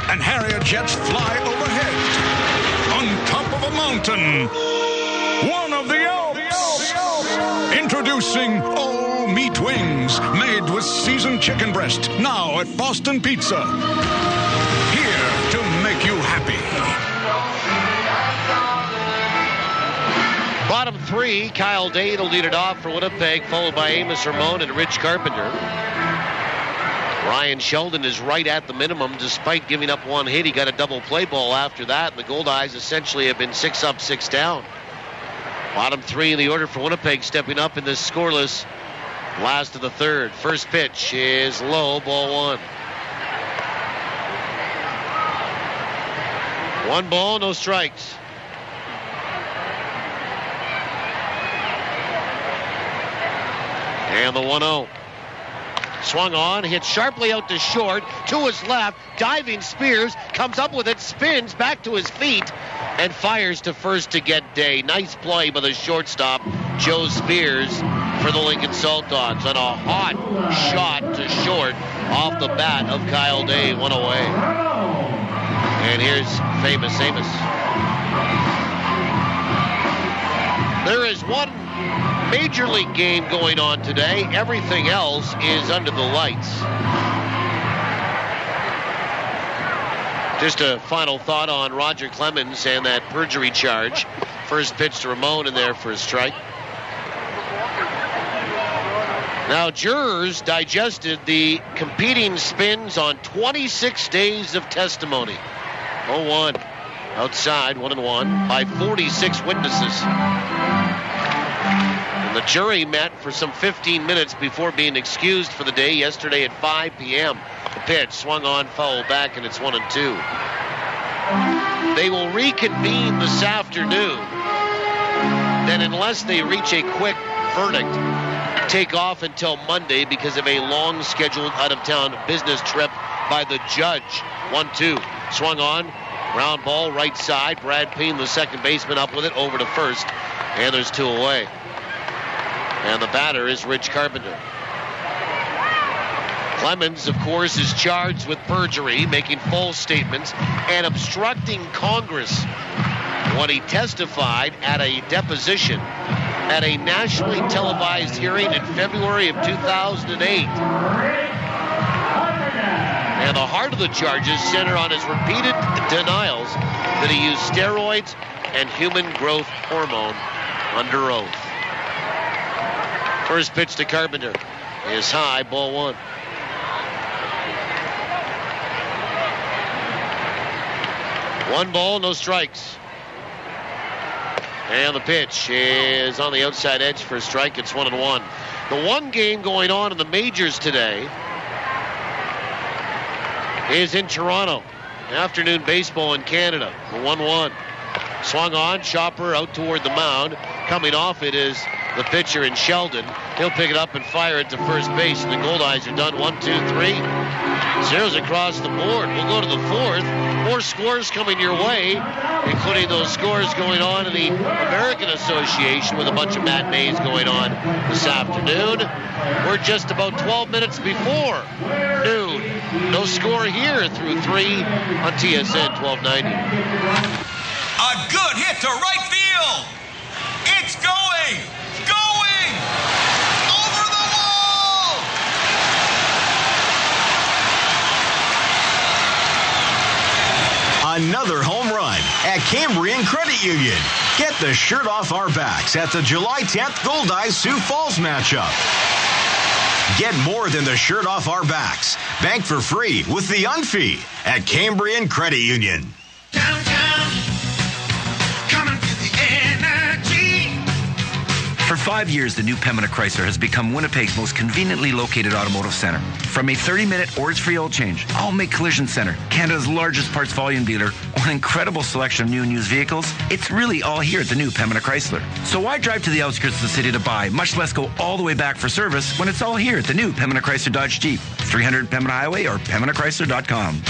and Harrier jets fly overhead. On top of a mountain, one of the Alps. Introducing all meat wings made with seasoned chicken breast, now at Boston Pizza. Here to make you happy. Bottom three, Kyle Day to lead it off for Winnipeg, followed by Amos Ramon and Rich Carpenter. Ryan Sheldon is right at the minimum despite giving up one hit. He got a double play ball after that, and the Goldeyes essentially have been 6 up, 6 down. Bottom three in the order for Winnipeg stepping up in this scoreless last of the third. First pitch is low, ball 1. 1 ball, no strikes. And the 1-0. Swung on, hit sharply out to short, to his left, diving Spears, comes up with it, spins back to his feet, and fires to first to get Day. Nice play by the shortstop, Joe Spears, for the Lincoln Saltdogs on a hot shot to short off the bat of Kyle Day, one away. And here's famous Amos. There is one Major League game going on today. Everything else is under the lights. Just a final thought on Roger Clemens and that perjury charge. First pitch to Ramon in there for a strike. Now, jurors digested the competing spins on 26 days of testimony. 0-1. Outside, 1-1 by 46 witnesses. The jury met for some 15 minutes before being excused for the day yesterday at 5 p.m. The pitch swung on, foul back, and it's 1-2. They will reconvene this afternoon. Then, unless they reach a quick verdict, take off until Monday because of a long scheduled out-of-town business trip by the judge. 1-2. Swung on, ground ball right side. Brad Payne, the second baseman, up with it over to first, and there's 2 away. And the batter is Rich Carpenter. Clemens, of course, is charged with perjury, making false statements, and obstructing Congress when he testified at a deposition at a nationally televised hearing in February of 2008. And the heart of the charges center on his repeated denials that he used steroids and human growth hormone under oath. First pitch to Carpenter is high, ball 1. One ball, no strikes. And the pitch is on the outside edge for a strike. It's 1-1. The one game going on in the majors today is in Toronto. Afternoon baseball in Canada. The 1-1. Swung on, chopper out toward the mound. Coming off it is the pitcher in Sheldon. He'll pick it up and fire it to first base, and the Goldeyes are done. 1, 2, 3. Zeros across the board. We'll go to the fourth. More scores coming your way, including those scores going on in the American Association with a bunch of matinees going on this afternoon. We're just about 12 minutes before noon. No score here through 3 on TSN 1290. A good hit to right field. It's going. Over the wall. Another home run at Cambrian Credit Union. Get the shirt off our backs at the July 10th Goldeyes Sioux Falls matchup. Get more than the shirt off our backs. Bank for free with the Unfee at Cambrian Credit Union. Downtown 5 years, the new Pembina Chrysler has become Winnipeg's most conveniently located automotive center. From a 30-minute orders-free oil change, All Make Collision Center, Canada's largest parts volume dealer, or an incredible selection of new and used vehicles, it's really all here at the new Pembina Chrysler. So why drive to the outskirts of the city to buy, much less go all the way back for service, when it's all here at the new Pembina Chrysler Dodge Jeep, 300 Pembina Highway or PembinaChrysler.com.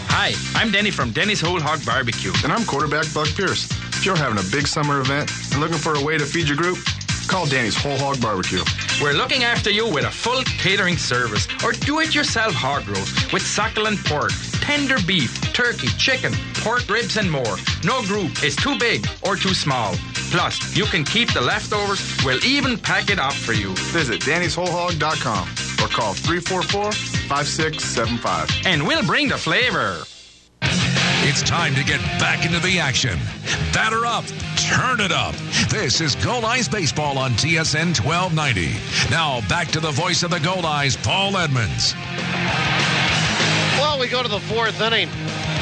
Hi, I'm Denny from Denny's Whole Hog Barbecue. And I'm quarterback Buck Pierce. If you're having a big summer event and looking for a way to feed your group, call Danny's Whole Hog Barbecue. We're looking after you with a full catering service or do-it-yourself hog roast with succulent pork, tender beef, turkey, chicken, pork ribs and more. No group is too big or too small. Plus, you can keep the leftovers. We'll even pack it up for you. Visit Danny'sWholeHog.com or call 344-5675. And we'll bring the flavor. It's time to get back into the action. Batter up, turn it up. This is Goldeyes Baseball on TSN 1290. Now back to the voice of the Goldeyes, Paul Edmonds. Well, we go to the fourth inning,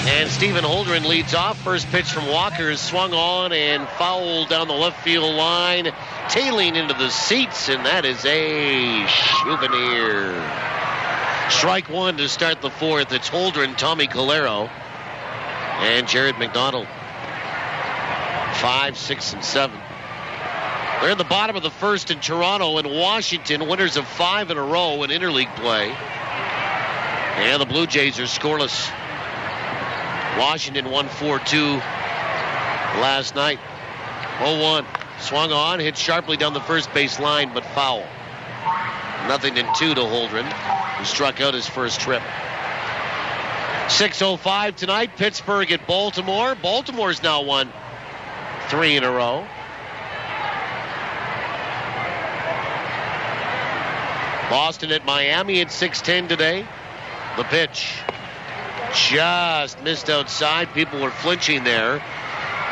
and Stephen Holdren leads off. First pitch from Walker is swung on and fouled down the left field line, tailing into the seats, and that is a souvenir. Strike one to start the fourth. It's Holdren, Tommy Calero, and Jared McDonald. 5, 6, and 7. They're in the bottom of the first in Toronto and Washington, winners of 5 in a row in interleague play. And the Blue Jays are scoreless. Washington won 4-2 last night. 0-1. Swung on, hit sharply down the first base line, but foul. 0-2 to Holdren, who struck out his first trip. 6:05 tonight, Pittsburgh at Baltimore. Baltimore's now won 3 in a row. Boston at Miami at 6:10 today. The pitch just missed outside. People were flinching there.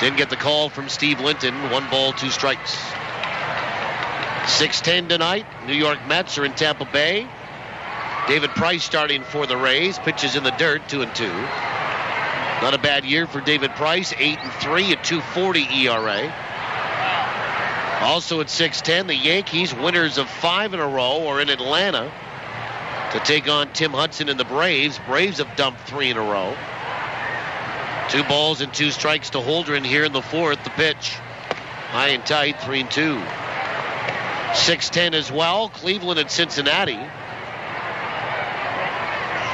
Didn't get the call from Steve Linton. 1 ball, 2 strikes. 6:10 tonight. New York Mets are in Tampa Bay. David Price starting for the Rays. Pitches in the dirt, 2-2. Not a bad year for David Price. 8-3 at 2.40 ERA. Also at 6:10, the Yankees, winners of 5 in a row, are in Atlanta to take on Tim Hudson and the Braves. Braves have dumped 3 in a row. 2 balls and 2 strikes to Holdren here in the fourth. The pitch, high and tight, 3-2. 6:10 as well. Cleveland at Cincinnati.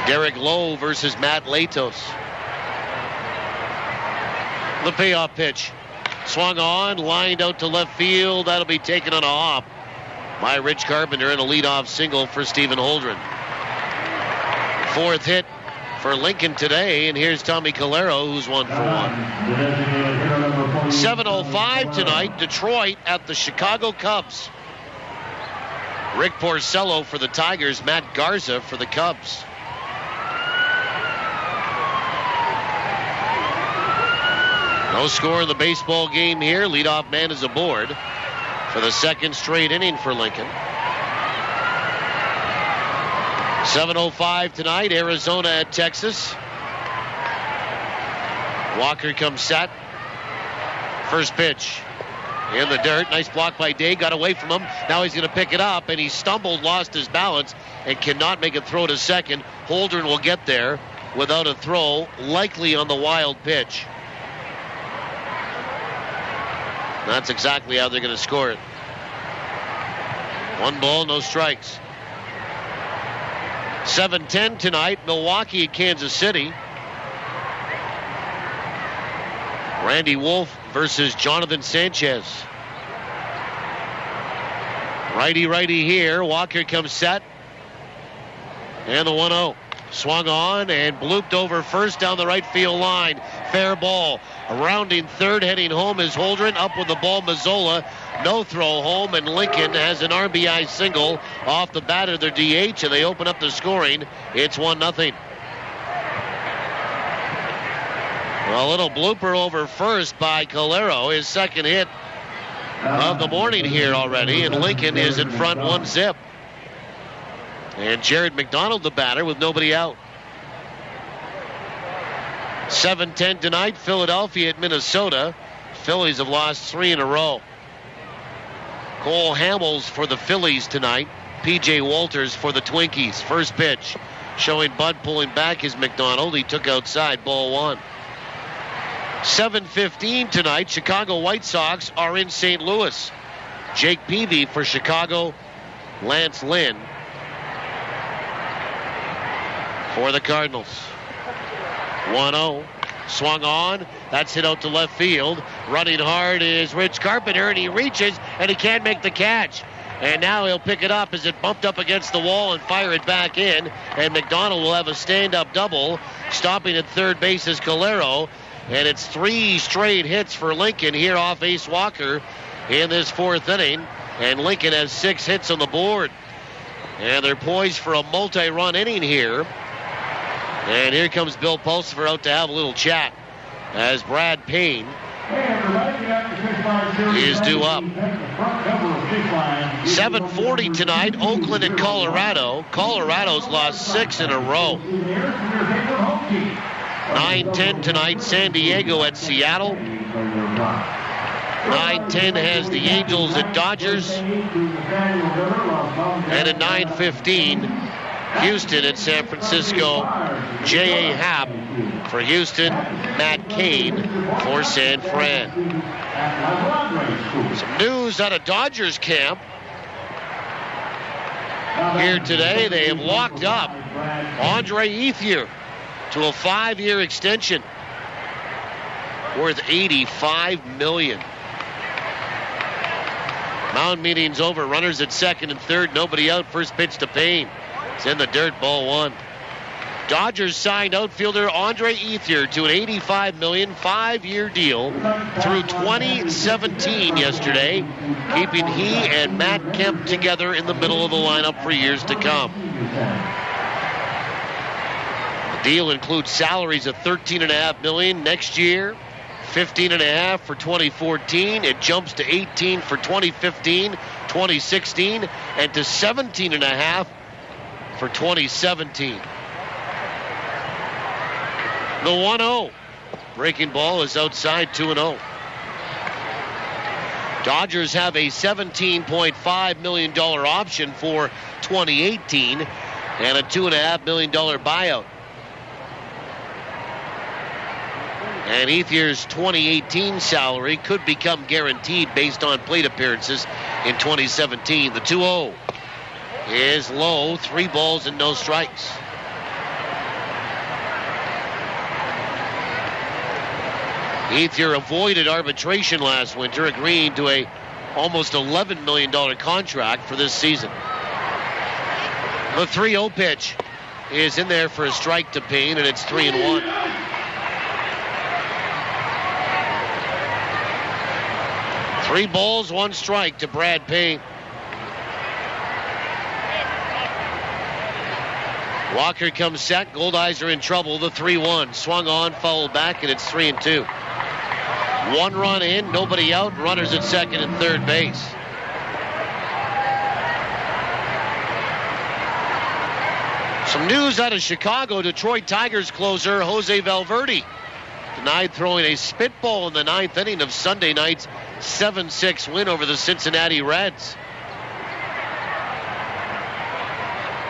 Derek Lowe versus Matt Latos. The payoff pitch. Swung on, lined out to left field. That'll be taken on a hop by Rich Carpenter and a leadoff single for Stephen Holdren. Fourth hit for Lincoln today, and here's Tommy Calero, who's 1 for 1. 7:05 tonight, Detroit at the Chicago Cubs. Rick Porcello for the Tigers, Matt Garza for the Cubs. No score in the baseball game here. Leadoff man is aboard for the second straight inning for Lincoln. 7:05 tonight, Arizona at Texas. Walker comes set. First pitch in the dirt. Nice block by Day. Got away from him. Now he's going to pick it up, and he stumbled, lost his balance, and cannot make a throw to second. Holdren will get there without a throw, likely on the wild pitch. That's exactly how they're going to score it. 1 ball, no strikes. 7:10 tonight, Milwaukee at Kansas City. Randy Wolf versus Jonathan Sanchez. Righty here. Walker comes set. And the 1-0. Swung on and blooped over first down the right field line. Fair ball. A rounding third, heading home is Holdren. Up with the ball, Mazzola. No throw home, and Lincoln has an RBI single off the bat of their DH, and they open up the scoring. It's 1-0. Well, a little blooper over first by Calero, his second hit of the morning here already, and Lincoln is in front 1-0. And Jared McDonald, the batter, with nobody out. 7:10 tonight, Philadelphia at Minnesota. Phillies have lost 3 in a row. Cole Hamels for the Phillies tonight. P.J. Walters for the Twinkies. First pitch showing Bud pulling back is McDonald. He took outside, ball one. 7:15 tonight. Chicago White Sox are in St. Louis. Jake Peavy for Chicago. Lance Lynn for the Cardinals. 1-0. Swung on. That's hit out to left field. Running hard is Rich Carpenter, and he reaches, and he can't make the catch. And now he'll pick it up as it bumped up against the wall and fire it back in. And McDonald will have a stand-up double. Stopping at third base is Calero. And it's 3 straight hits for Lincoln here off Ace Walker in this 4th inning. And Lincoln has 6 hits on the board. And they're poised for a multi-run inning here. And here comes Bill Pulsifer out to have a little chat as Brad Payne is due up. 7:40 tonight, Oakland and Colorado. Colorado's lost 6 in a row. 9:10 tonight, San Diego at Seattle. 9:10 has the Angels at Dodgers. And at 9:15, Houston at San Francisco. J.A. Happ for Houston. Matt Cain for San Fran. Some news out of Dodgers camp. Here today, they have locked up Andre Ethier to a 5-year extension worth $85 million. Mound meeting's over. Runners at second and third. Nobody out. First pitch to Payne. It's in the dirt, ball one. Dodgers signed outfielder Andre Ethier to an $85 million 5-year deal through 2017 yesterday, keeping he and Matt Kemp together in the middle of the lineup for years to come. The deal includes salaries of $13.5 million next year, $15.5 for 2014. It jumps to $18 for 2015, 2016, and to $17.5 for 2017. The 1-0. Breaking ball is outside, 2-0. Dodgers have a $17.5 million option for 2018 and a $2.5 million buyout. And Ethier's 2018 salary could become guaranteed based on plate appearances in 2017. The 2-0 is low, 3 balls and no strikes. Ethier avoided arbitration last winter, agreeing to a almost $11 million contract for this season. The 3-0 pitch is in there for a strike to Payne, and it's 3-1. Three balls, 1 strike to Brad Payne. Walker comes set. Goldeyes are in trouble. The 3-1. Swung on, fouled back, and it's 3-2. 1 run in, nobody out. Runners at second and third base. Some news out of Chicago. Detroit Tigers closer Jose Valverde denied throwing a spitball in the 9th inning of Sunday night's 7-6 win over the Cincinnati Reds.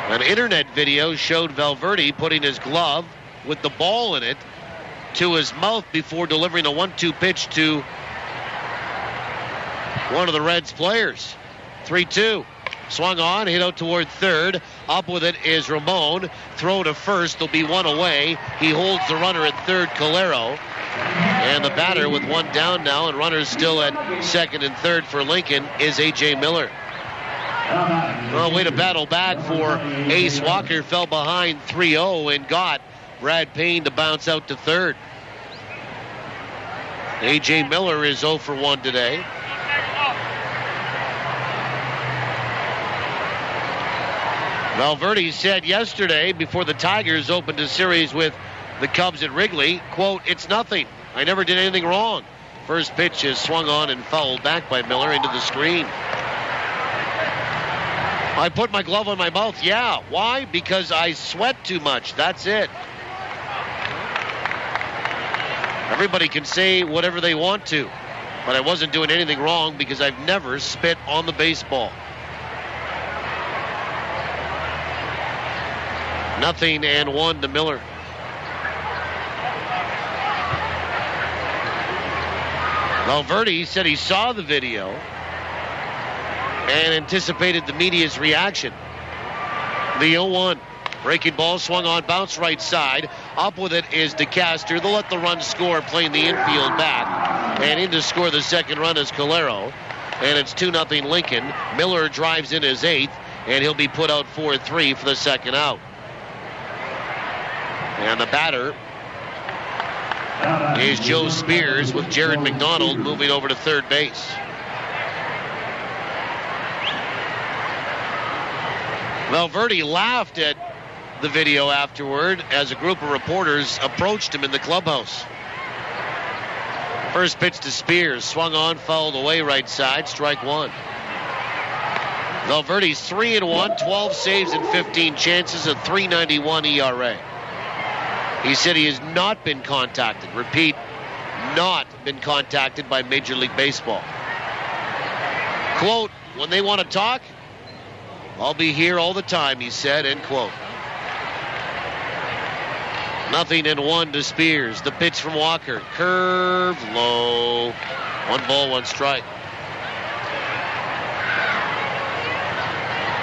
An internet video showed Valverde putting his glove with the ball in it to his mouth before delivering a 1-2 pitch to one of the Reds players. 3-2. Swung on, hit out toward third. Up with it is Ramon. Throw to first. There'll be 1 away. He holds the runner at third, Calero. And the batter with 1 down now and runners still at second and third for Lincoln is A.J. Miller. Well, way to battle back for Ace Walker. Fell behind 3-0 and got Brad Payne to bounce out to third. A.J. Miller is 0 for 1 today. Valverde said yesterday before the Tigers opened a series with the Cubs at Wrigley, quote, "It's nothing. I never did anything wrong." First pitch is swung on and fouled back by Miller into the screen. I put my glove on my mouth. Yeah. Why? Because I sweat too much. That's it. Everybody can say whatever they want to. but I wasn't doing anything wrong because I've never spit on the baseball. 0-1 to Miller. Valverde said he saw the video and anticipated the media's reaction. The 0-1. Breaking ball swung on, bounce right side. Up with it is DeCaster. They'll let the run score, playing the infield back. And in to score the second run is Calero. And it's 2-0 Lincoln. Miller drives in his 8th, and he'll be put out 4-3 for the second out. And the batter is Joe Spears, with Jared McDonald moving over to third base. Valverde laughed at the video afterward as a group of reporters approached him in the clubhouse. First pitch to Spears, swung on, fouled away right side, strike one. Valverde's 3-1, 12 saves and 15 chances, a 3.91 ERA. He said he has not been contacted. Repeat, not been contacted by Major League Baseball. Quote, when they want to talk, I'll be here all the time, he said, end quote. 0-1 to Spears. The pitch from Walker. Curve low. 1 strike.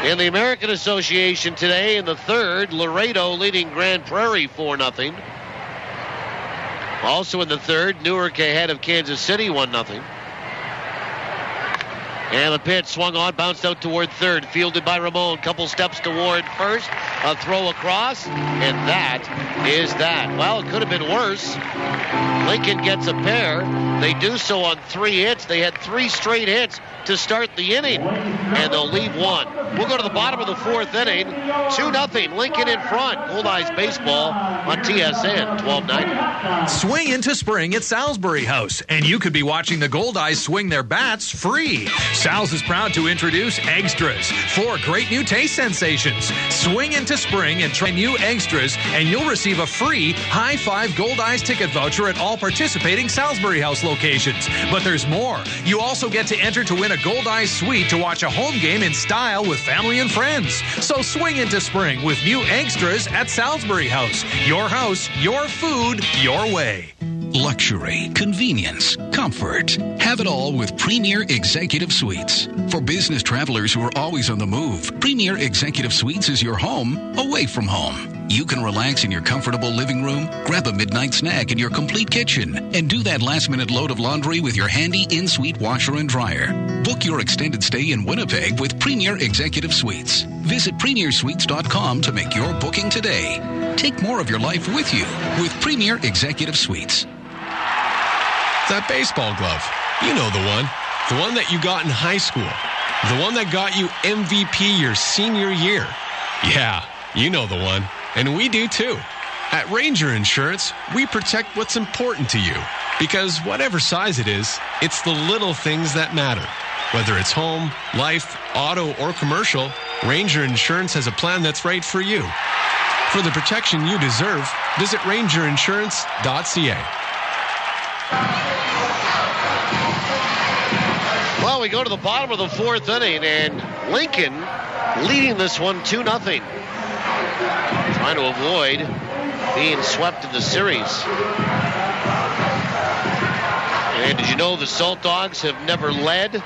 In the American Association today, in the third, Laredo leading Grand Prairie 4-0. Also in the third, Newark ahead of Kansas City 1-0. And the pitch swung on, bounced out toward third, fielded by Ramon. Couple steps toward first, a throw across, and that is that. Well, it could have been worse. Lincoln gets a pair. They do so on 3 hits. They had 3 straight hits to start the inning, and they'll leave one. We'll go to the bottom of the fourth inning. 2-0, Lincoln in front. Goldeyes baseball on TSN 1290. Swing into spring at Salisbury House, and you could be watching the Goldeyes swing their bats free. Sal's is proud to introduce Extras, 4 great new taste sensations. Swing into spring and try new Extras, and you'll receive a free High Five Goldeyes ticket voucher at all participating Salisbury House locations. But there's more. You also get to enter to win a Goldeyes suite to watch a home game in style with family and friends. So swing into spring with new Extras at Salisbury House. Your house, your food, your way. Luxury, convenience, comfort. Have it all with Premier Executive Suites. For business travelers who are always on the move, Premier Executive Suites is your home away from home. You can relax in your comfortable living room, grab a midnight snack in your complete kitchen, and do that last-minute load of laundry with your handy in-suite washer and dryer. Book your extended stay in Winnipeg with Premier Executive Suites. Visit premiersuites.com to make your booking today. Take more of your life with you with Premier Executive Suites. That baseball glove. You know the one. The one that you got in high school. The one that got you MVP your senior year. Yeah, you know the one. And we do too. At Ranger Insurance, we protect what's important to you. Because whatever size it is, it's the little things that matter. Whether it's home, life, auto, or commercial, Ranger Insurance has a plan that's right for you. For the protection you deserve, visit rangerinsurance.ca. Well, we go to the bottom of the fourth inning, and Lincoln leading this one 2-0. Trying to avoid being swept in the series. And did you know the Saltdogs have never led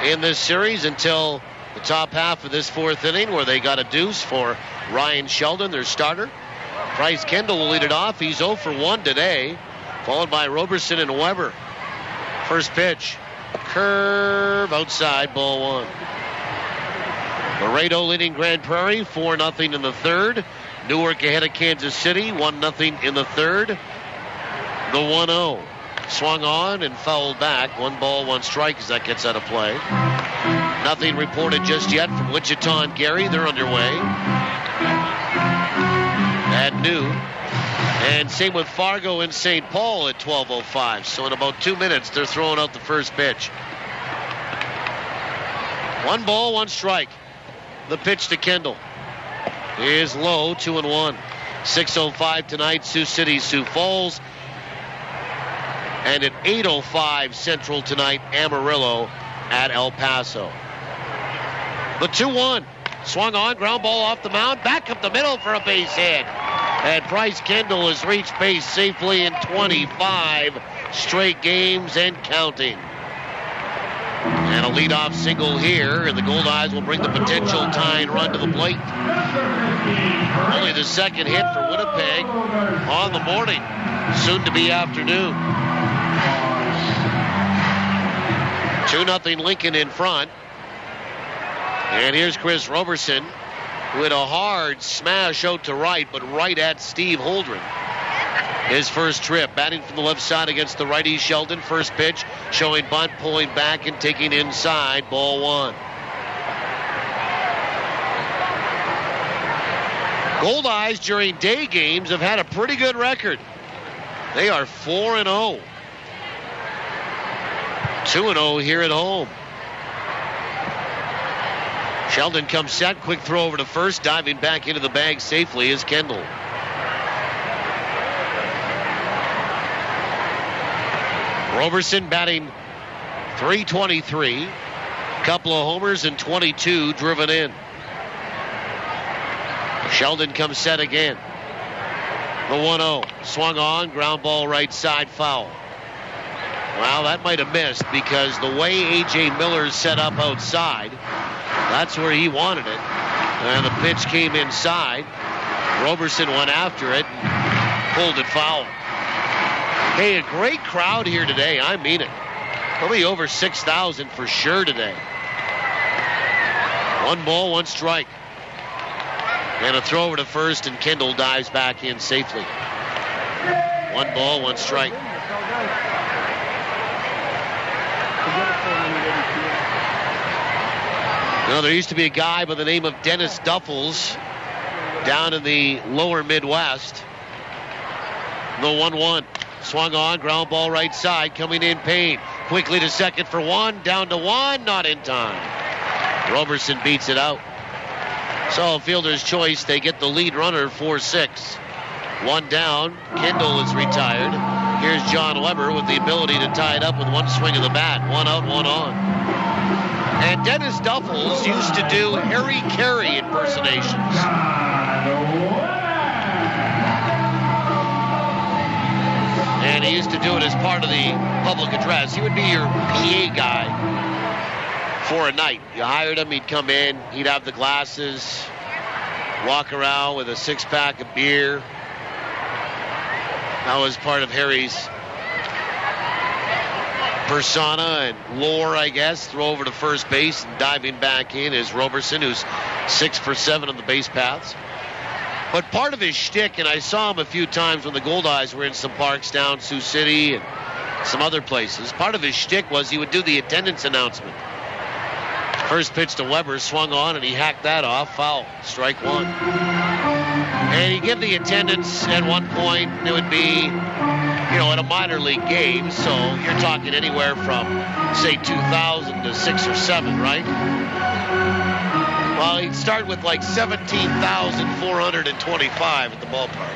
in this series until the top half of this fourth inning, where they got a deuce for Ryan Sheldon, their starter. Bryce Kendall will lead it off. He's 0 for 1 today, followed by Roberson and Weber. First pitch, curve outside, ball 1. Laredo leading Grand Prairie 4-0 in the third. Newark ahead of Kansas City 1-0 in the third. The 1-0 swung on and fouled back. 1 strike as that gets out of play. Nothing reported just yet from Wichita and Gary. They're underway at noon. And same with Fargo and St. Paul at 12:05. So in about 2 minutes, they're throwing out the first pitch. 1 strike. The pitch to Kendall is low, 2-1. 6:05 tonight, Sioux City, Sioux Falls. And at 8:05 Central tonight, Amarillo at El Paso. The 2-1. Swung on, ground ball off the mound, back up the middle for a base hit. And Bryce Kendall has reached base safely in 25 straight games and counting. And a leadoff single here, and the Goldeyes will bring the potential tying run to the plate. Only the second hit for Winnipeg on the morning, soon to be afternoon. 2-0 Lincoln in front. And here's Chris Roberson with a hard smash out to right, but right at Steve Holdren. His first trip, batting from the left side against the righty Sheldon. First pitch, showing bunt, pulling back and taking inside, ball one. Goldeyes during day games have had a pretty good record. They are 4-0. 2-0 here at home. Sheldon comes set, quick throw over to first, diving back into the bag safely is Kendall. Roberson batting .323, couple of homers and 22 driven in. Sheldon comes set again. The 1-0, swung on, ground ball right side, foul. Well, that might have missed because the way A.J. Miller's set up outside, that's where he wanted it. And the pitch came inside. Roberson went after it and pulled it foul. Hey, a great crowd here today. I mean it. Probably over 6,000 for sure today. 1 ball, 1 strike. And a throw over to first, and Kendall dives back in safely. 1 ball, 1 strike. You know, there used to be a guy by the name of Dennis Duffels down in the lower Midwest. The 1-1. Swung on, ground ball right side, coming in Payne. Quickly to second for 1, down to 1, not in time. Roberson beats it out. So fielder's choice, they get the lead runner 4-6. 1 down, Kendall is retired. Here's John Weber with the ability to tie it up with 1 swing of the bat. 1 out, 1 on. And Dennis Duffels used to do Harry Carey impersonations. And he used to do it as part of the public address. He would be your PA guy for a night. You hired him, he'd come in, he'd have the glasses, walk around with a 6-pack of beer. That was part of Harry's persona and lore, I guess. Throw over to first base and diving back in is Roberson, who's 6 for 7 on the base paths. But part of his shtick, and I saw him a few times when the Goldeyes were in some parks down Sioux City and some other places, part of his shtick was he would do the attendance announcement. First pitch to Weber, swung on, and he hacked that off. Foul. Strike 1. And he'd give the attendance at one point. It would be, at a minor league game, so you're talking anywhere from, say, 2,000 to 6 or 7, right? Well, he'd start with like 17,425 at the ballpark.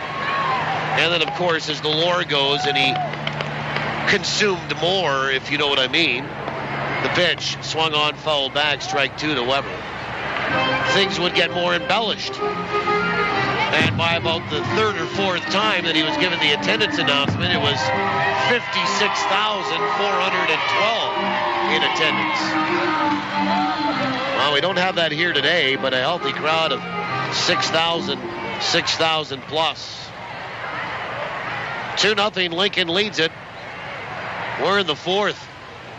And then, of course, as the lore goes, and he consumed more, if you know what I mean. The pitch, swung on, foul back, strike 2 to Weber. Things would get more embellished. And by about the 3rd or 4th time that he was given the attendance announcement, it was 56,412 in attendance. Well, we don't have that here today, but a healthy crowd of 6,000 plus. 2-0 Lincoln leads it. We're in the 4th.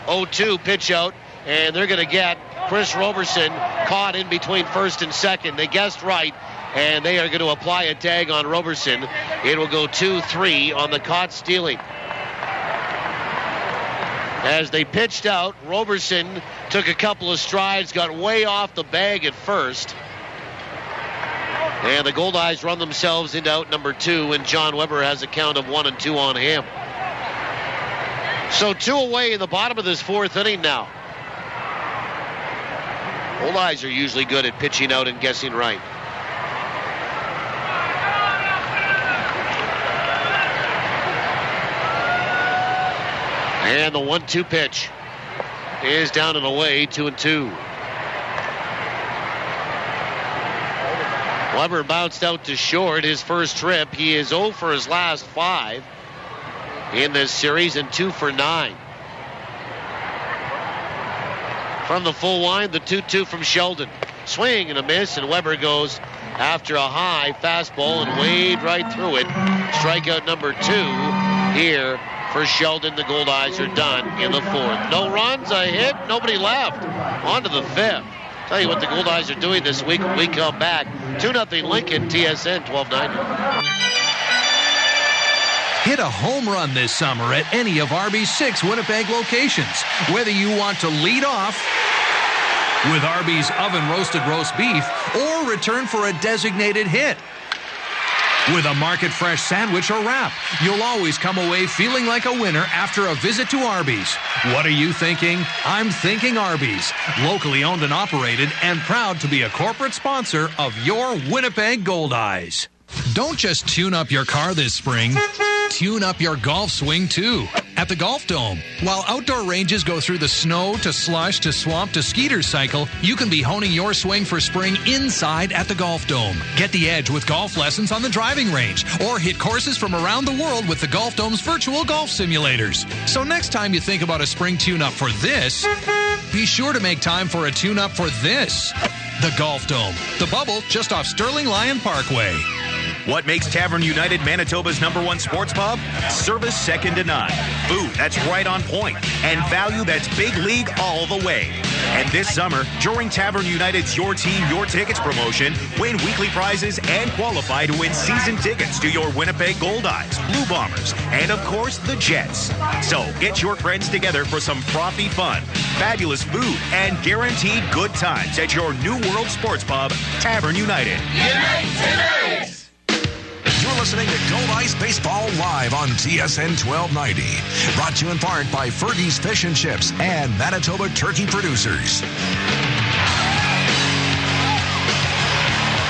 0-2 pitch out, and they're going to get Chris Roberson caught in between first and second. They guessed right, and they are going to apply a tag on Roberson. It will go 2-3 on the caught stealing. As they pitched out, Roberson took a couple of strides, got way off the bag at first. And the Goldeyes run themselves into out number 2, and John Weber has a count of 1-2 on him. So 2 away in the bottom of this 4th inning now. Goldeyes are usually good at pitching out and guessing right. And the 1-2 pitch is down and away, 2-2. Weber bounced out to short his first trip. He is 0 for his last 5 in this series and 2 for 9. From the full line, the 2-2 from Sheldon. Swing and a miss, and Weber goes after a high fastball and waved right through it. Strikeout number 2 here for Sheldon. The Goldeyes are done in the 4th. No runs, a hit, nobody left. On to the 5th. Tell you what the Goldeyes are doing this week when we come back. 2-0 Lincoln, TSN 1290. Hit a home run this summer at any of Arby's 6 Winnipeg locations. Whether you want to lead off with Arby's oven-roasted roast beef or return for a designated hit with a market-fresh sandwich or wrap, you'll always come away feeling like a winner after a visit to Arby's. What are you thinking? I'm thinking Arby's. Locally owned and operated and proud to be a corporate sponsor of your Winnipeg Goldeyes. Don't just tune up your car this spring. Tune up your golf swing, too, at the Golf Dome. While outdoor ranges go through the snow to slush to swamp to skeeter cycle, you can be honing your swing for spring inside at the Golf Dome. Get the edge with golf lessons on the driving range, or hit courses from around the world with the Golf Dome's virtual golf simulators. So next time you think about a spring tune-up for this, be sure to make time for a tune-up for this. The Golf Dome. The Bubble, just off Sterling Lyon Parkway. What makes Tavern United Manitoba's #1 sports pub? Service second to none. Food that's right on point. And value that's big league all the way. And this summer, during Tavern United's Your Team, Your Tickets promotion, win weekly prizes and qualify to win season tickets to your Winnipeg Goldeyes, Blue Bombers, and of course, the Jets. So get your friends together for some frothy fun, fabulous food, and guaranteed good times at your New World Sports Pub, Tavern United. You're listening to Goldeyes Baseball live on TSN 1290. Brought to you in part by Fergie's Fish and Chips and Manitoba Turkey Producers.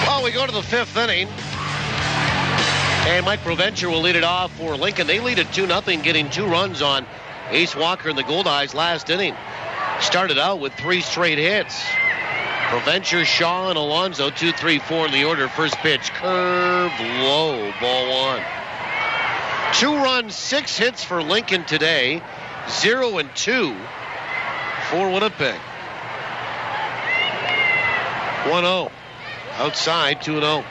Well, we go to the 5th inning. And Mike Provencher will lead it off for Lincoln. They lead at 2-0, getting 2 runs on Ace Walker and the Goldeyes last inning. Started out with 3 straight hits. Provencher, Shaw, and Alonzo, 2, 3, 4 in the order. First pitch, curve, low, ball 1. 2 runs, 6 hits for Lincoln today. 0 and 2 for Winnipeg. 1-0. Outside, 2-0.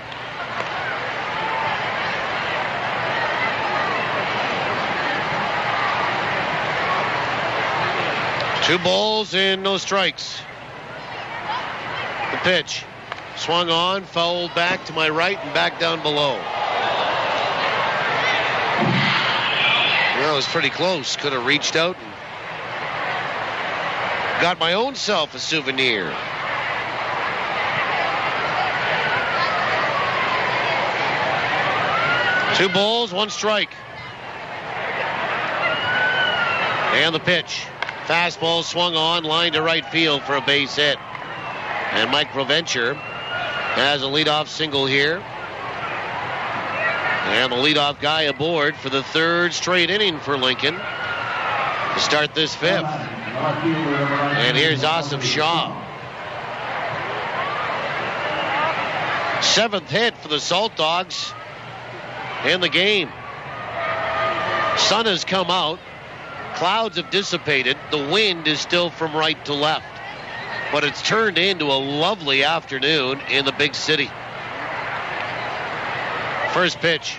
Two balls and no strikes. The pitch. Swung on, fouled back to my right and back down below. Well, it was pretty close. Could have reached out and got my own self a souvenir. Two balls, 1 strike. And the pitch. Fastball swung on, line to right field for a base hit. And Mike Provencher has a leadoff single here. And the leadoff guy aboard for the 3rd straight inning for Lincoln to start this 5th. And here's Asif Shah. 7th hit for the Saltdogs in the game. Sun has come out. Clouds have dissipated. The wind is still from right to left. But it's turned into a lovely afternoon in the big city. First pitch.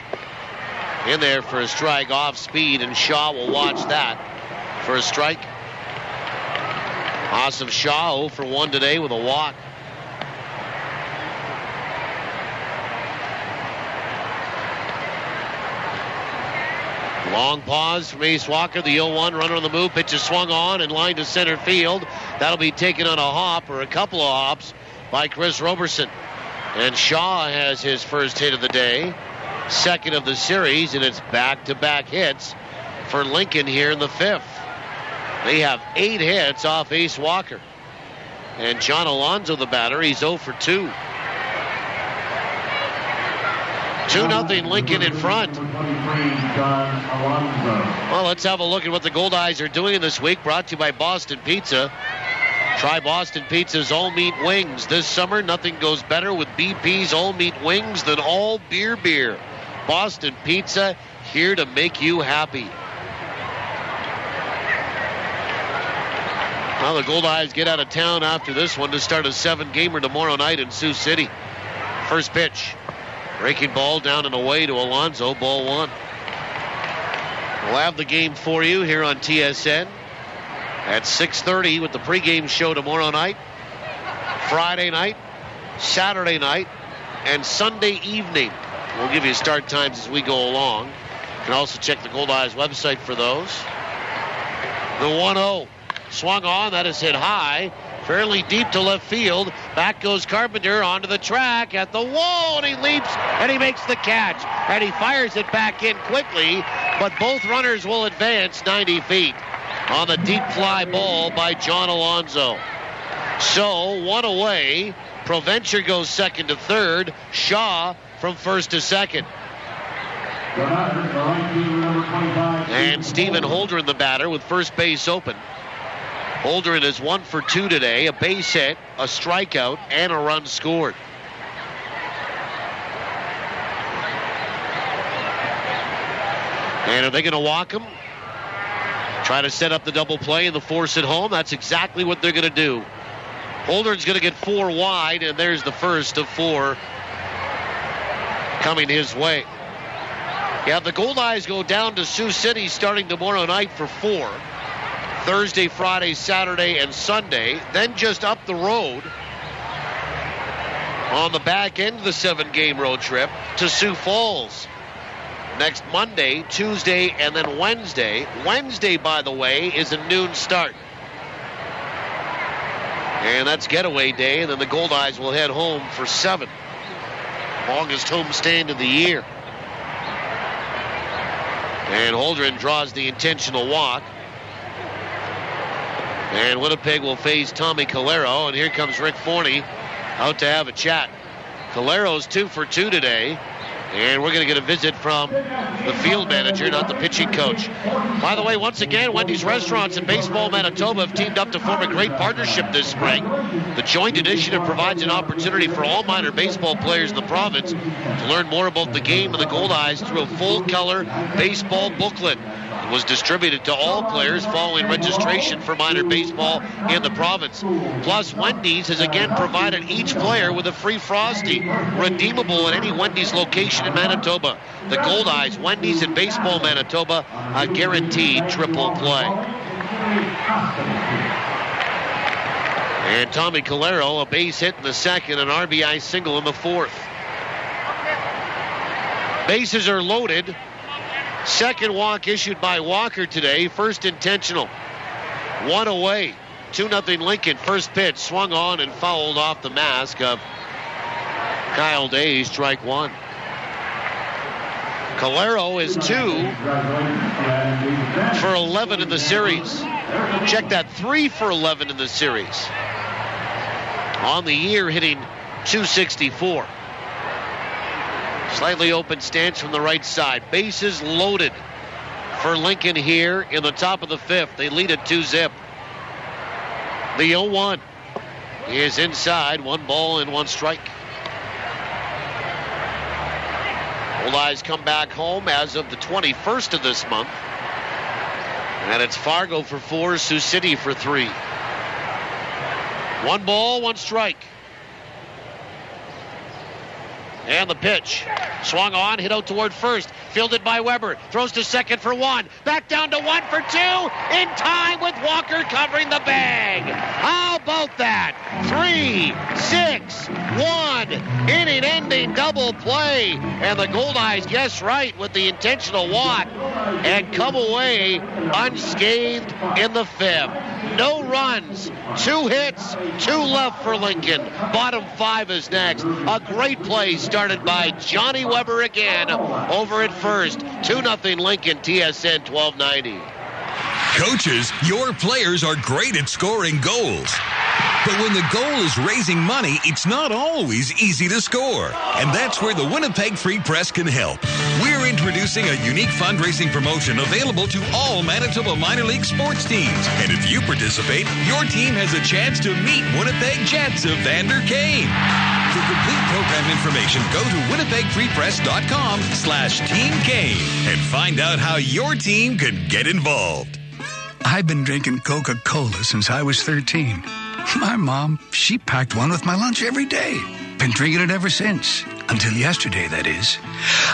In there for a strike, off speed, and Shaw will watch that for a strike. Asif Shah 0 for 1 today with a walk. Long pause from Ace Walker, the 0-1 runner on the move. Pitch is swung on and lined to center field. That'll be taken on a hop or a couple of hops by Chris Roberson. And Shaw has his first hit of the day, 2nd of the series, and it's back-to-back hits for Lincoln here in the 5th. They have 8 hits off Ace Walker. And John Alonzo, the batter, he's 0 for 2. 2-0 Lincoln in front. Well, let's have a look at what the Goldeyes are doing this week. Brought to you by Boston Pizza. Try Boston Pizza's all-meat wings. This summer, nothing goes better with BP's all-meat wings than all beer. Boston Pizza, here to make you happy. Well, the Goldeyes get out of town after this one to start a 7-gamer tomorrow night in Sioux City. First pitch. Breaking ball down and away to Alonso. Ball 1. We'll have the game for you here on TSN at 6:30 with the pregame show tomorrow night, Friday night, Saturday night, and Sunday evening. We'll give you start times as we go along. You can also check the Goldeyes website for those. The 1-0. Swung on. That is hit high. Fairly deep to left field. Back goes Carpenter onto the track at the wall, and he leaps, and he makes the catch. And he fires it back in quickly, but both runners will advance 90 feet on the deep fly ball by John Alonso. So, 1 away. Provencher goes second to third. Shaw from first to second. And Stephen Holdren, the batter, with first base open. Holdren is 1 for 2 today, a base hit, a strikeout, and a run scored. And are they going to walk him? Try to set up the double play and the force it home? That's exactly what they're going to do. Holdren's going to get 4 wide, and there's the first of 4 coming his way. Yeah, the Goldeyes go down to Sioux City starting tomorrow night for 4. Thursday, Friday, Saturday, and Sunday. Then just up the road on the back end of the 7-game road trip to Sioux Falls. Next Monday, Tuesday, and then Wednesday. Wednesday, by the way, is a noon start. And that's getaway day, and then the Goldeyes will head home for 7. Longest homestand of the year. And Holdren draws the intentional walk. And Winnipeg will face Tommy Calero, and here comes Rick Forney out to have a chat. Calero's 2 for 2 today, and we're going to get a visit from the field manager, not the pitching coach. By the way, once again, Wendy's Restaurants and Baseball Manitoba have teamed up to form a great partnership this spring. The joint initiative provides an opportunity for all minor baseball players in the province to learn more about the game and the Goldeyes through a full-color baseball booklet. It was distributed to all players following registration for minor baseball in the province. Plus, Wendy's has again provided each player with a free Frosty, redeemable at any Wendy's location in Manitoba. The Goldeyes, Wendy's, and Baseball Manitoba, a guaranteed triple play. And Tommy Calero, a base hit in the second, an RBI single in the fourth. Bases are loaded. Second walk issued by Walker today. First intentional. 1 away. 2-0 Lincoln. First pitch swung on and fouled off the mask of Kyle Day. Strike 1. Calero is 2 for 11 in the series. Check that, 3 for 11 in the series. On the year, hitting .264. Slightly open stance from the right side. Bases loaded for Lincoln here in the top of the 5th. They lead at 2-0. The 0-1 is inside. 1 ball and 1 strike. Goldeyes come back home as of the 21st of this month. And it's Fargo for 4, Sioux City for 3. 1 ball, 1 strike. And the pitch. Swung on, hit out toward first. Fielded by Weber. Throws to second for 1. Back down to 1 for 2. In time with Walker covering the bag. How about that? 3, 6, 1. Inning-ending double play. And the Goldeyes guess right with the intentional walk. And come away unscathed in the 5th. No runs. 2 hits. 2 left for Lincoln. Bottom 5 is next. A great play started by Johnny Weber again over at first. 2-0 Lincoln, TSN 1290. Coaches, your players are great at scoring goals. But when the goal is raising money, it's not always easy to score. And that's where the Winnipeg Free Press can help. We're introducing a unique fundraising promotion available to all Manitoba minor league sports teams. And if you participate, your team has a chance to meet Winnipeg Jets of Vander Kane. For complete program information, go to winnipegfreepress.com/Team Kane and find out how your team can get involved. I've been drinking Coca-Cola since I was 13. My mom, she packed one with my lunch every day. Been drinking it ever since. Until yesterday, that is.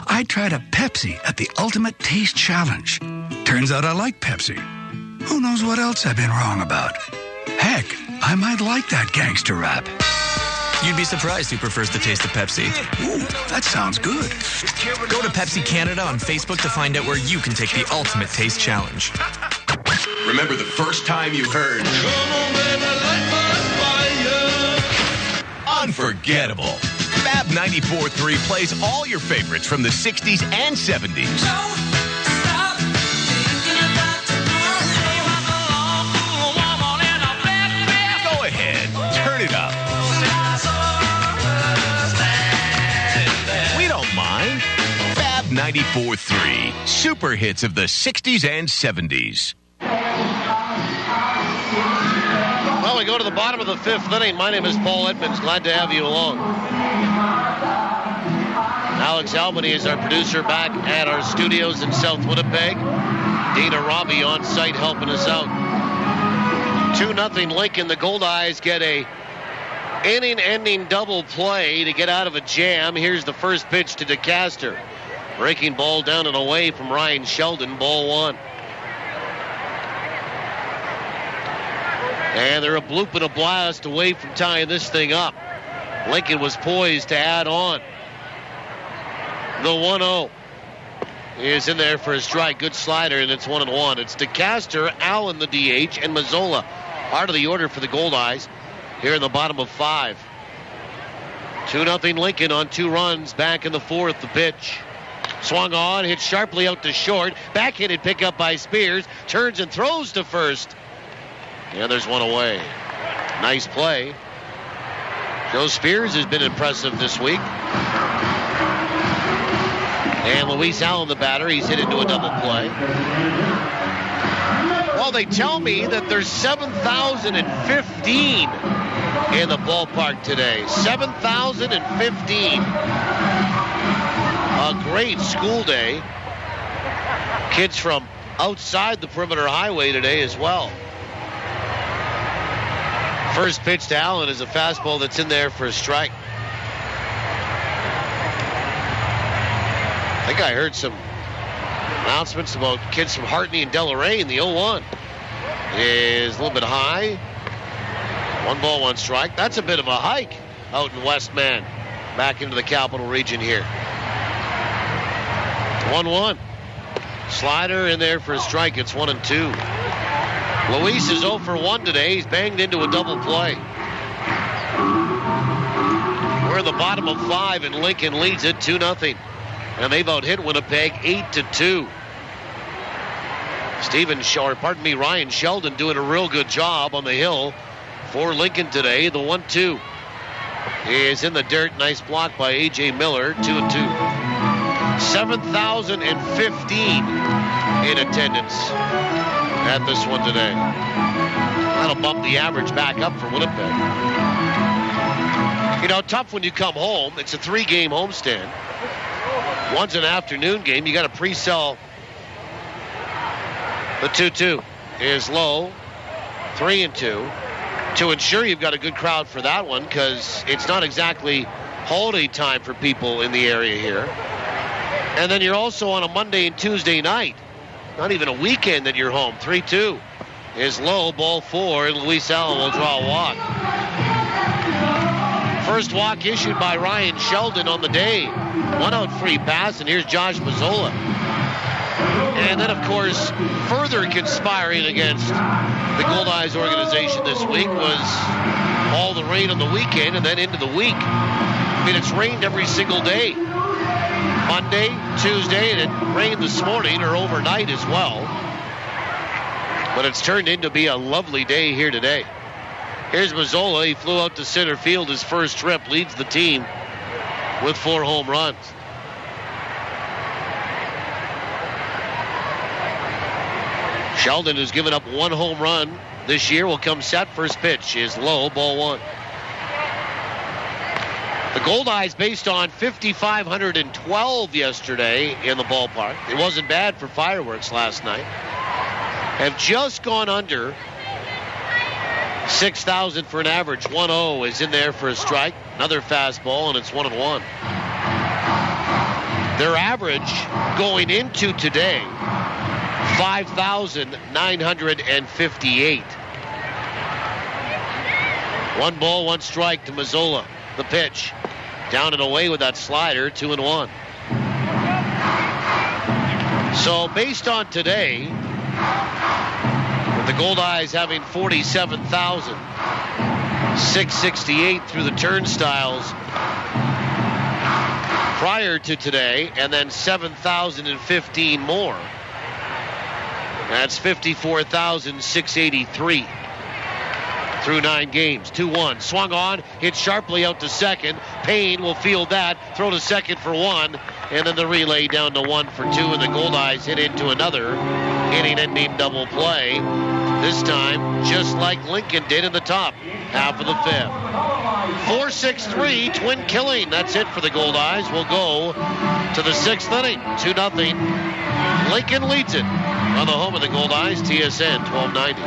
I tried a Pepsi at the Ultimate Taste Challenge. Turns out I like Pepsi. Who knows what else I've been wrong about? Heck, I might like that gangster rap. You'd be surprised who prefers the taste of Pepsi. Ooh, that sounds good. Go to Pepsi Canada on Facebook to find out where you can take the Ultimate Taste Challenge. Remember the first time you heard Unforgettable. Fab 94.3 plays all your favorites from the 60s and 70s. Go ahead, turn it up. We don't mind. Fab 94.3. Super hits of the 60s and 70s. Well, we go to the bottom of the fifth inning. My name is Paul Edmonds. Glad to have you along. Alex Albany is our producer back at our studios in South Winnipeg. Dana Robbie on site helping us out. 2-0 Lincoln. The Goldeyes get a inning-ending double play to get out of a jam. Here's the first pitch to DeCaster. Breaking ball down and away from Ryan Sheldon. Ball one. And they're a bloop and a blast away from tying this thing up. Lincoln was poised to add on. The 1-0 is in there for a strike. Good slider, and it's 1-1. It's DeCaster, Allen, the DH, and Mazzola. Part of the order for the Goldeyes here in the bottom of 5. 2-0 Lincoln on 2 runs. Back in the 4th, the pitch. Swung on, hit sharply out to short. Back-handed pickup by Spears. Turns and throws to first. Yeah, there's one away. Nice play. Joe Spears has been impressive this week. And Luis Allen, the batter, he's hit into a double play. Well, they tell me that there's 7,015 in the ballpark today. 7,015. A great school day. Kids from outside the perimeter highway today as well. First pitch to Allen is a fastball that's in there for a strike. I think I heard some announcements about kids from Hartney and Deloraine. The 0-1 is a little bit high. 1 ball, 1 strike. That's a bit of a hike out in Westman. Back into the capital region here. 1-1. Slider in there for a strike. It's 1-2. Luis is 0 for 1 today. He's banged into a double play. We're in the bottom of 5, and Lincoln leads it 2-0. And they've out-hit Winnipeg 8-2. Ryan Sheldon doing a real good job on the hill for Lincoln today. The 1-2 is in the dirt. Nice block by A.J. Miller. 2-2. 7,015 in attendance at this one today. That'll bump the average back up for Winnipeg. You know, tough when you come home. It's a 3-game homestand. One's an afternoon game. You got to pre-sell. The 2-2 is low. 3-2. To ensure you've got a good crowd for that one, because it's not exactly holiday time for people in the area here. And then you're also on a Monday and Tuesday night. Not even a weekend that you're home. 3-2 is low. Ball 4, and Luis Allen will draw a walk. First walk issued by Ryan Sheldon on the day. 1-out free pass, and here's Josh Mazzola. And then, of course, further conspiring against the Goldeyes organization this week was all the rain on the weekend and then into the week. I mean, it's rained every single day. Monday, Tuesday, and it rained this morning or overnight as well. But it's turned into be a lovely day here today. Here's Mazzola. He flew out to center field his first trip, leads the team with 4 home runs. Sheldon, who's given up 1 home run this year, will come set. First pitch is low, ball 1. The Goldeyes, based on 5,512 yesterday in the ballpark. It wasn't bad for fireworks last night. Have just gone under 6,000 for an average. 1-0 is in there for a strike. Another fastball, and it's 1-1. Their average going into today, 5,958. 1 ball, 1 strike to Mazzola. The pitch. Down and away with that slider, 2-1. So based on today, with the Goldeyes having 47,668 through the turnstiles prior to today, and then 7,015 more. That's 54,683 through 9 games. 2-1. Swung on, hit sharply out to second. Payne will field that, throw to second for 1, and then the relay down to 1 for 2, and the Goldeyes hit into another inning-ending double play. This time, just like Lincoln did in the top half of the 5th. 4-6-3, twin killing. That's it for the Goldeyes. We'll go to the 6th inning. 2-0. Lincoln leads it on the home of the Goldeyes, TSN 1290.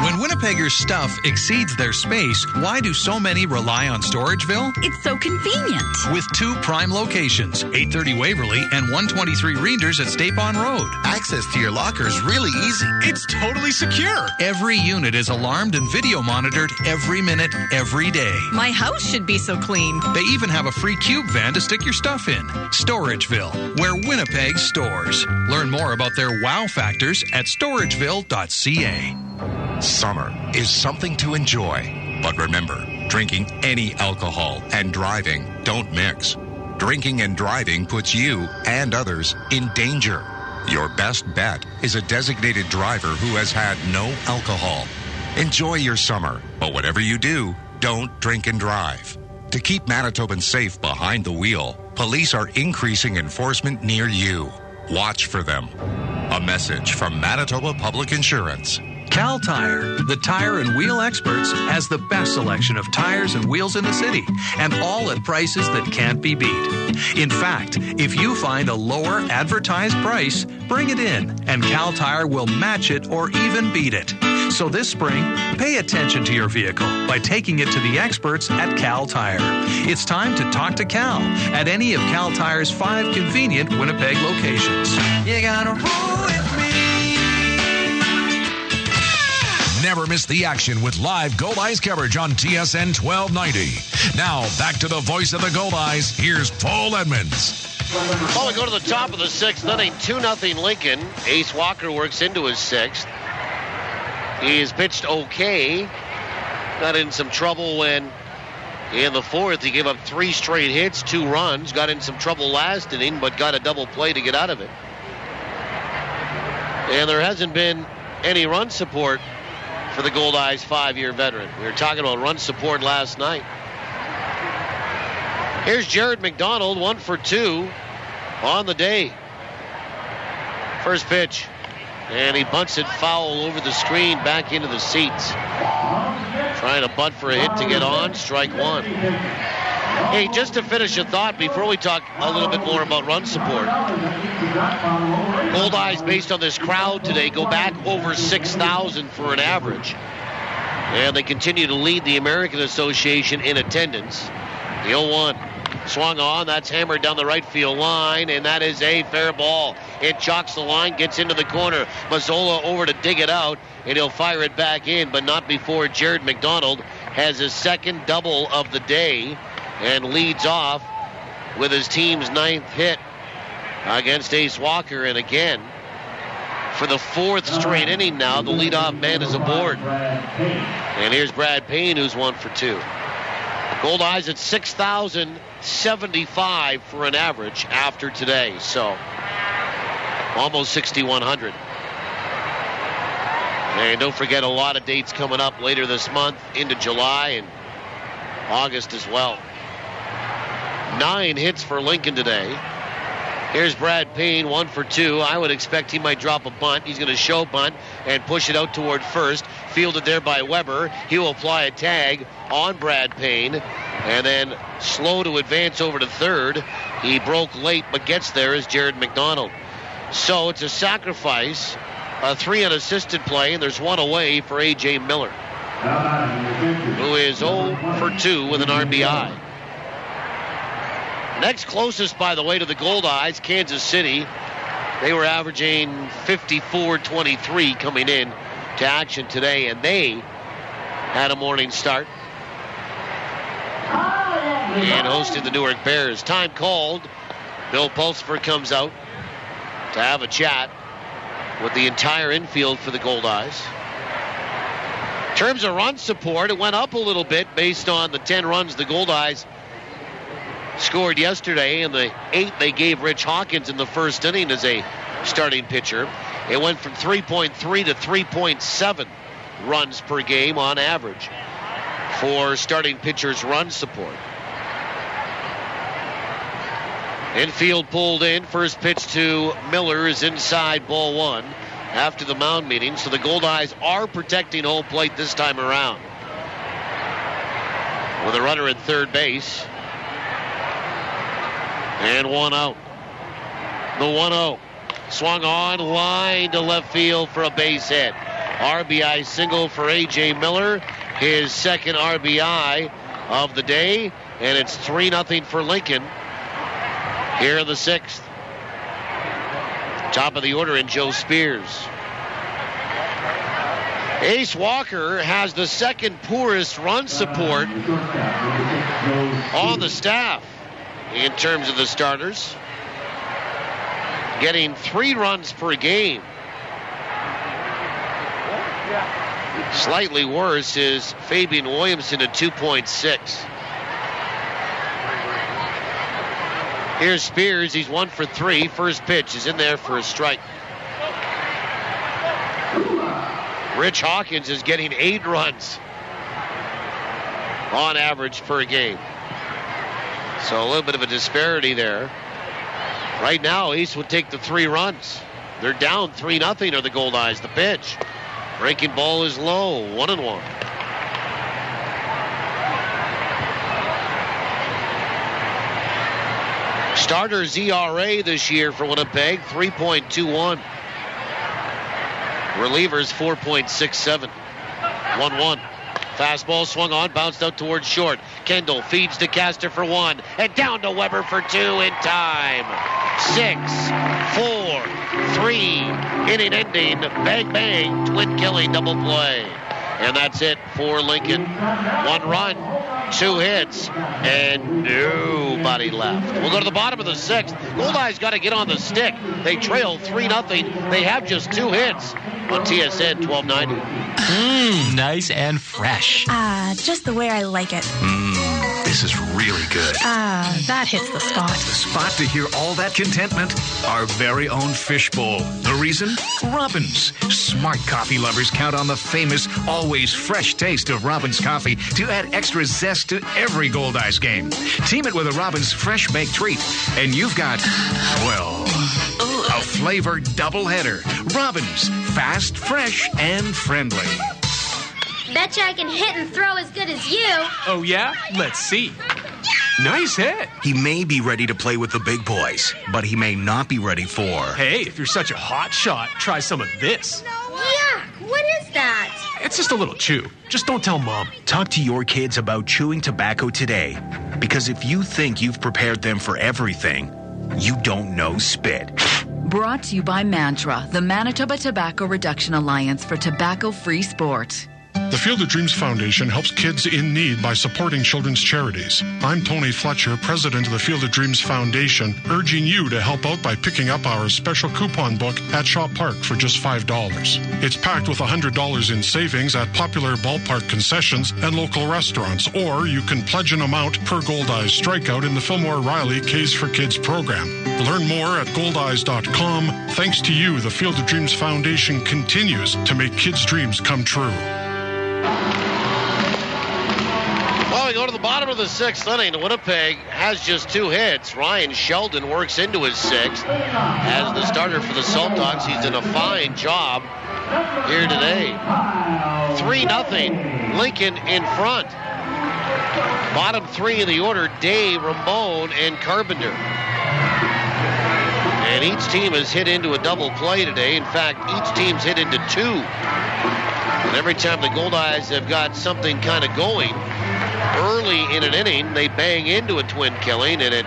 When Winnipeggers' stuff exceeds their space, why do so many rely on Storageville? It's so convenient. With 2 prime locations, 830 Waverly and 123 Reinders at Stapon Road. Access to your locker is really easy. It's totally secure. Every unit is alarmed and video monitored every minute, every day. My house should be so clean. They even have a free cube van to stick your stuff in. Storageville, where Winnipeg stores. Learn more about their wow factors at storageville.ca. Summer is something to enjoy. But remember, drinking any alcohol and driving don't mix. Drinking and driving puts you and others in danger. Your best bet is a designated driver who has had no alcohol. Enjoy your summer, but whatever you do, don't drink and drive. To keep Manitobans safe behind the wheel, police are increasing enforcement near you. Watch for them. A message from Manitoba Public Insurance. Cal Tire, the tire and wheel experts, has the best selection of tires and wheels in the city, and all at prices that can't be beat. In fact, if you find a lower advertised price, bring it in, and Cal Tire will match it or even beat it. So this spring, pay attention to your vehicle by taking it to the experts at Cal Tire. It's time to talk to Cal at any of Cal Tire's 5 convenient Winnipeg locations. You gotta roll with me. Never miss the action with live Goldeyes coverage on TSN 1290. Now, back to the voice of the Goldeyes. Here's Paul Edmonds. Well, we go to the top of the 6th inning. 2-0 Lincoln. Ace Walker works into his 6th. He has pitched okay. Got in some trouble when in the 4th he gave up 3 straight hits, 2 runs. Got in some trouble last inning, but got a double play to get out of it. And there hasn't been any run support for the Goldeyes 5-year veteran. We were talking about run support last night. Here's Jared McDonald, 1 for 2 on the day. First pitch. And he bunts it foul over the screen back into the seats. Trying to bunt for a hit to get on. Strike 1. Hey, just to finish a thought before we talk a little bit more about run support. Goldeyes, based on this crowd today, go back over 6,000 for an average. And they continue to lead the American Association in attendance. The 0-1. Swung on, that's hammered down the right field line, and that is a fair ball. It chalks the line, gets into the corner. Mazzola over to dig it out, and he'll fire it back in, but not before Jared McDonald has his 2nd double of the day and leads off with his team's 9th hit against Ace Walker. And again, for the 4th straight inning now, the leadoff man is aboard. And here's Brad Payne, who's 1 for 2. Goldeyes at 6,075 for an average after today, so almost 6,100. And don't forget a lot of dates coming up later this month into July and August as well. 9 hits for Lincoln today. Here's Brad Payne, 1 for 2. I would expect he might drop a bunt. He's going to show bunt and push it out toward first. Fielded there by Weber. He will apply a tag on Brad Payne and then slow to advance over to third. He broke late but gets there is Jared McDonald. So it's a sacrifice, a 3 unassisted play, and there's 1 away for A.J. Miller, who is 0 for 2 with an RBI. Next closest, by the way, to the Goldeyes, Kansas City. They were averaging 54-23 coming in to action today, and they had a morning start and hosted the Newark Bears. Time called. Bill Pulsford comes out to have a chat with the entire infield for the Goldeyes. In terms of run support, it went up a little bit based on the 10 runs the Goldeyes scored yesterday and the 8 they gave Rich Hawkins in the first inning as a starting pitcher. It went from 3.3 to 3.7 runs per game on average for starting pitchers' run support. Infield pulled in. First pitch to Miller is inside, ball 1 after the mound meeting. So the Goldeyes are protecting home plate this time around with a runner at third base. And 1 out. The 1-0. Swung on, line to left field for a base hit. RBI single for A.J. Miller. His second RBI of the day. And it's 3-0 for Lincoln here in the 6th. Top of the order in Joe Spears. Ace Walker has the second poorest run support on the staff in terms of the starters, getting 3 runs per game. Slightly worse is Fabian Williamson at 2.6. Here's Spears. He's 1 for 3. First pitch is in there for a strike. Rich Hawkins is getting 8 runs on average per game. So a little bit of a disparity there. Right now, East would take the 3 runs. They're down 3-0 are the Goldeyes. The pitch. Breaking ball is low. 1-1. Starters ERA this year for Winnipeg, 3.21. Relievers, 4.67. 1-1. Fastball swung on, bounced out towards short. Kendall feeds to Castor for 1, and down to Weber for 2 in time. 6, 4, 3, inning ending, bang bang, twin killing double play. And that's it for Lincoln. 1 run, 2 hits, and nobody left. We'll go to the bottom of the 6th. Goldeyes got to get on the stick. They trail 3-0. They have just 2 hits on TSN 1290. Nice and fresh. Just the way I like it. This is really good. That hits the spot. The spot to hear all that contentment? Our very own fishbowl. The reason? Robins. Smart coffee lovers count on the famous, always fresh taste of Robins coffee to add extra zest to every Goldeyes game. Team it with a Robins fresh baked treat, and you've got, well, a flavored doubleheader. Robins. Fast, fresh, and friendly. Betcha I can hit and throw as good as you. Oh, yeah? Let's see. Nice hit. He may be ready to play with the big boys, but he may not be ready for... Hey, if you're such a hot shot, try some of this. Yuck, what is that? It's just a little chew. Just don't tell Mom. Talk to your kids about chewing tobacco today, because if you think you've prepared them for everything, you don't know spit. Brought to you by Mantra, the Manitoba Tobacco Reduction Alliance for Tobacco-Free Sport. The Field of Dreams Foundation helps kids in need by supporting children's charities. I'm Tony Fletcher, president of the Field of Dreams Foundation, urging you to help out by picking up our special coupon book at Shaw Park for just $5. It's packed with $100 in savings at popular ballpark concessions and local restaurants, or you can pledge an amount per Goldeyes strikeout in the Fillmore Riley K's for Kids program. Learn more at goldeyes.com. Thanks to you, the Field of Dreams Foundation continues to make kids' dreams come true. Well, we go to the bottom of the sixth inning. Winnipeg has just 2 hits. Ryan Sheldon works into his sixth as the starter for the Saltdogs. He's done a fine job here today. 3-0, Lincoln in front. Bottom 3 in the order, Day, Ramon, and Carpenter. And each team has hit into a double play today. In fact, each team's hit into 2. And every time the Goldeyes have got something kind of going, early in an inning, they bang into a twin killing, and it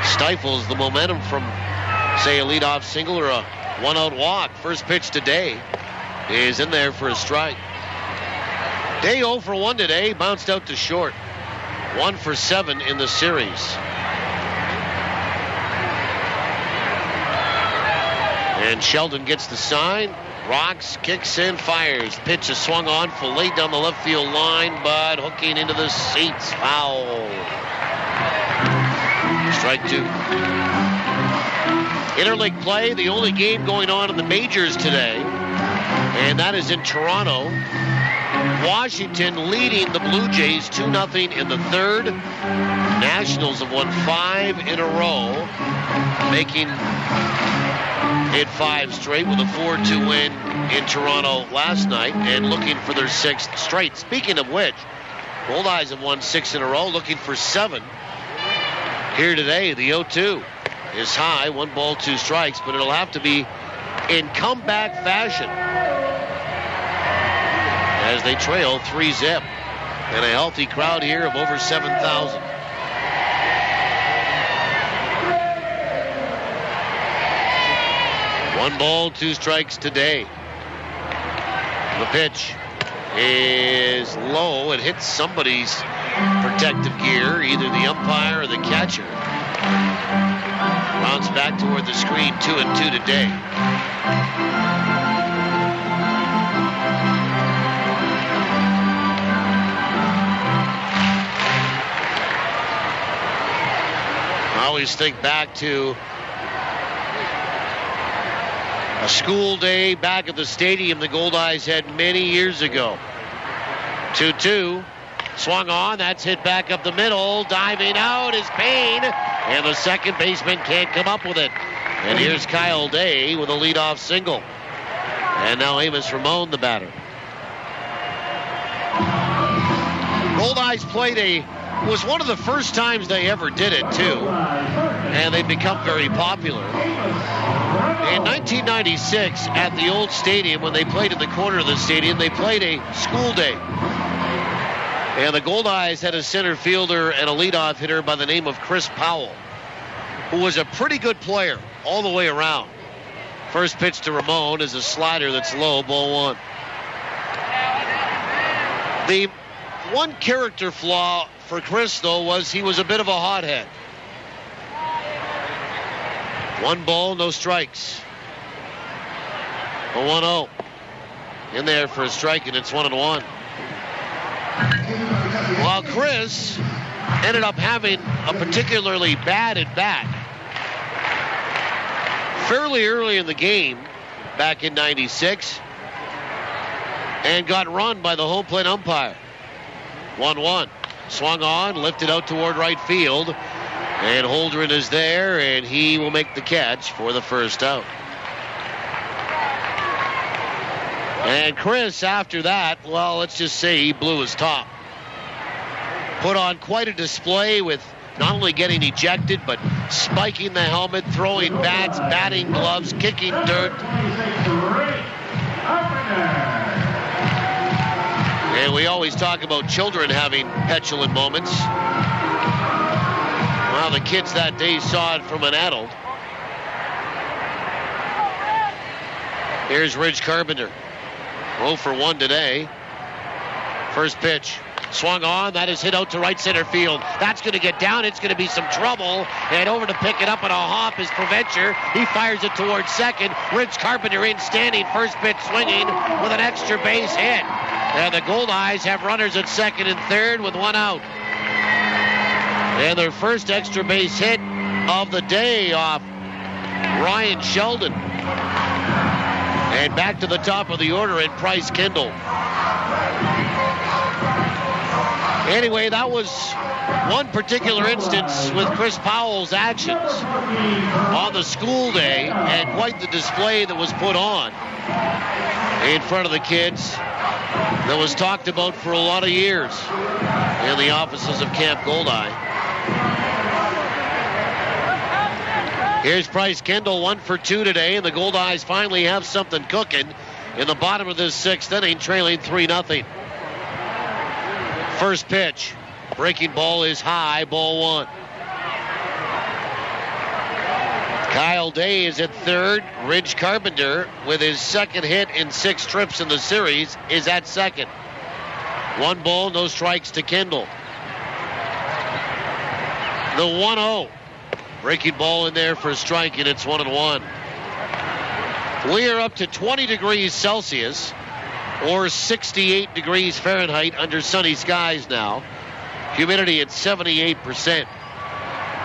stifles the momentum from, say, a leadoff single or a one-out walk. First pitch today is in there for a strike. Day 0 for 1 today, bounced out to short. 1 for 7 in the series. And Sheldon gets the sign. Rocks, kicks in, fires. Pitch is swung on, filleted down the left field line, but hooking into the seats. Foul. Strike 2. Interleague play, the only game going on in the majors today, and that is in Toronto. Washington leading the Blue Jays 2-0 in the third. Nationals have won 5 in a row, making it 5 straight with a 4-2 win in Toronto last night and looking for their 6th straight. Speaking of which, Goldeyes have won 6 in a row, looking for 7 here today. The 0-2 is high, 1 ball, 2 strikes, but it'll have to be in comeback fashion as they trail 3-0 and a healthy crowd here of over 7,000. One ball, 2 strikes today. The pitch is low. It hits somebody's protective gear, either the umpire or the catcher. Rounds back toward the screen, 2-2 today. I always think back to a school day back at the stadium the Goldeyes had many years ago. 2-2. Swung on. That's hit back up the middle. Diving out is Payne. And the second baseman can't come up with it. And here's Kyle Day with a leadoff single. And now Amos Ramon, the batter. Goldeyes played was one of the first times they ever did it, too. And they've become very popular. In 1996, at the old stadium, when they played in the corner of the stadium, they played a school day. And the Goldeyes had a center fielder and a leadoff hitter by the name of Chris Powell, who was a pretty good player all the way around. First pitch to Ramon is a slider that's low, ball 1. The one character flaw for Chris, though, was he was a bit of a hothead. 1 ball, no strikes. A 1-0. In there for a strike, and it's 1-1. While Chris ended up having a particularly bad at-bat fairly early in the game back in 96 and got run by the home plate umpire. 1-1. Swung on, lifted out toward right field. And Holdren is there, and he will make the catch for the first out. And Chris, after that, well, let's just say he blew his top. Put on quite a display with not only getting ejected, but spiking the helmet, throwing bats, batting gloves, kicking dirt. And we always talk about children having petulant moments. Well, the kids that day saw it from an adult. Here's Ridge Carpenter. 0 for 1 today. First pitch. Swung on. That is hit out to right center field. That's going to get down. It's going to be some trouble. And over to pick it up on a hop is Provencher. He fires it towards second. Rich Carpenter in standing. First pitch swinging with an extra base hit. And the Goldeyes have runners at second and third with one out. And their first extra base hit of the day off Ryan Sheldon. And back to the top of the order in Bryce Kendall. Anyway, that was one particular instance with Chris Powell's actions on the school day, and quite the display that was put on in front of the kids that was talked about for a lot of years in the offices of Camp Goldeye. Here's Bryce Kendall, 1 for 2 today, and the Goldeyes finally have something cooking in the bottom of this sixth inning, trailing 3-0. First pitch. Breaking ball is high, ball one. Kyle Day is at third. Ridge Carpenter, with his second hit in 6 trips in the series, is at second. 1 ball, no strikes to Kendall. The 1-0. Breaking ball in there for a strike, and it's 1-1. We are up to 20 degrees Celsius, or 68 degrees Fahrenheit under sunny skies now. Humidity at 78%.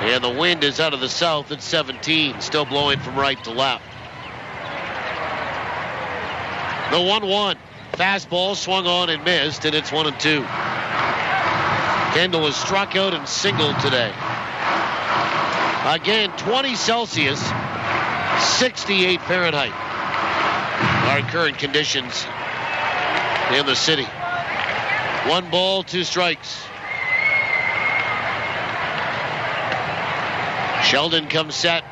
And the wind is out of the south at 17, still blowing from right to left. The 1-1. Fastball swung on and missed, and it's 1-2. Kendall was struck out and singled today. Again, 20 Celsius, 68 Fahrenheit. Our current conditions in the city. 1 ball, 2 strikes. Sheldon comes set.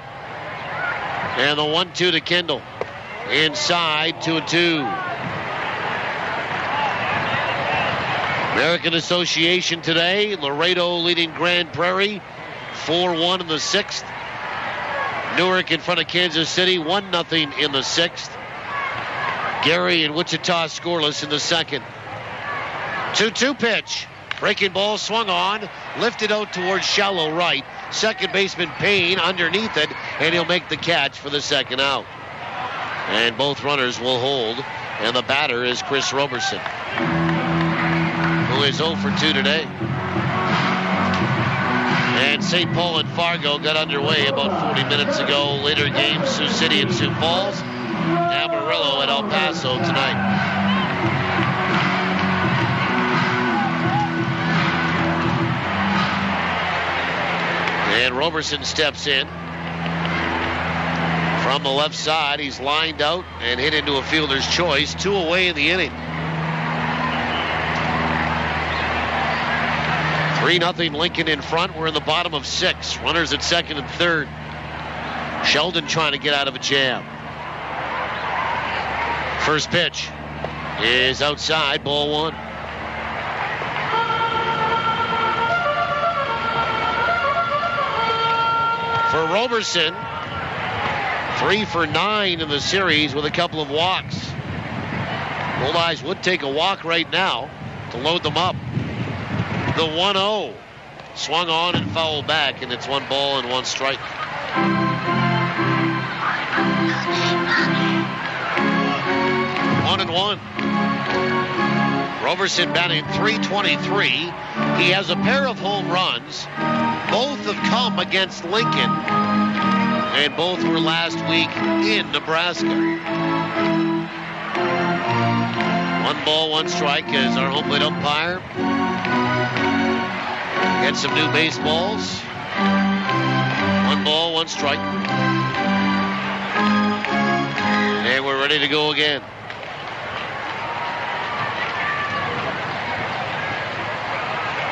And the 1-2 to Kendall. Inside, 2-2. American Association today. Laredo leading Grand Prairie 4-1 in the 6th. Newark in front of Kansas City 1-0 in the 6th. Gary and Wichita scoreless in the 2nd. 2-2 pitch. Breaking ball swung on, lifted out towards shallow right. Second baseman Payne underneath it, and he'll make the catch for the 2nd out. And both runners will hold, and the batter is Chris Roberson, who is 0 for 2 today. And St. Paul and Fargo got underway about 40 minutes ago. Later games, Sioux City and Sioux Falls. Amarillo at El Paso tonight. And Roberson steps in from the left side. He's lined out and hit into a fielder's choice. 2 away in the inning. 3-0 Lincoln in front. We're in the bottom of 6. Runners at second and third. Sheldon trying to get out of a jam. First pitch is outside, ball 1. For Roberson, 3 for 9 in the series with a couple of walks. Goldeyes would take a walk right now to load them up. The 1-0 swung on and fouled back, and it's 1 ball and 1 strike. One and 1. Roberson batting .323. He has a pair of home runs. Both have come against Lincoln, and both were last week in Nebraska. 1 ball, 1 strike as our home plate umpire gets some new baseballs. 1 ball, 1 strike. And we're ready to go again.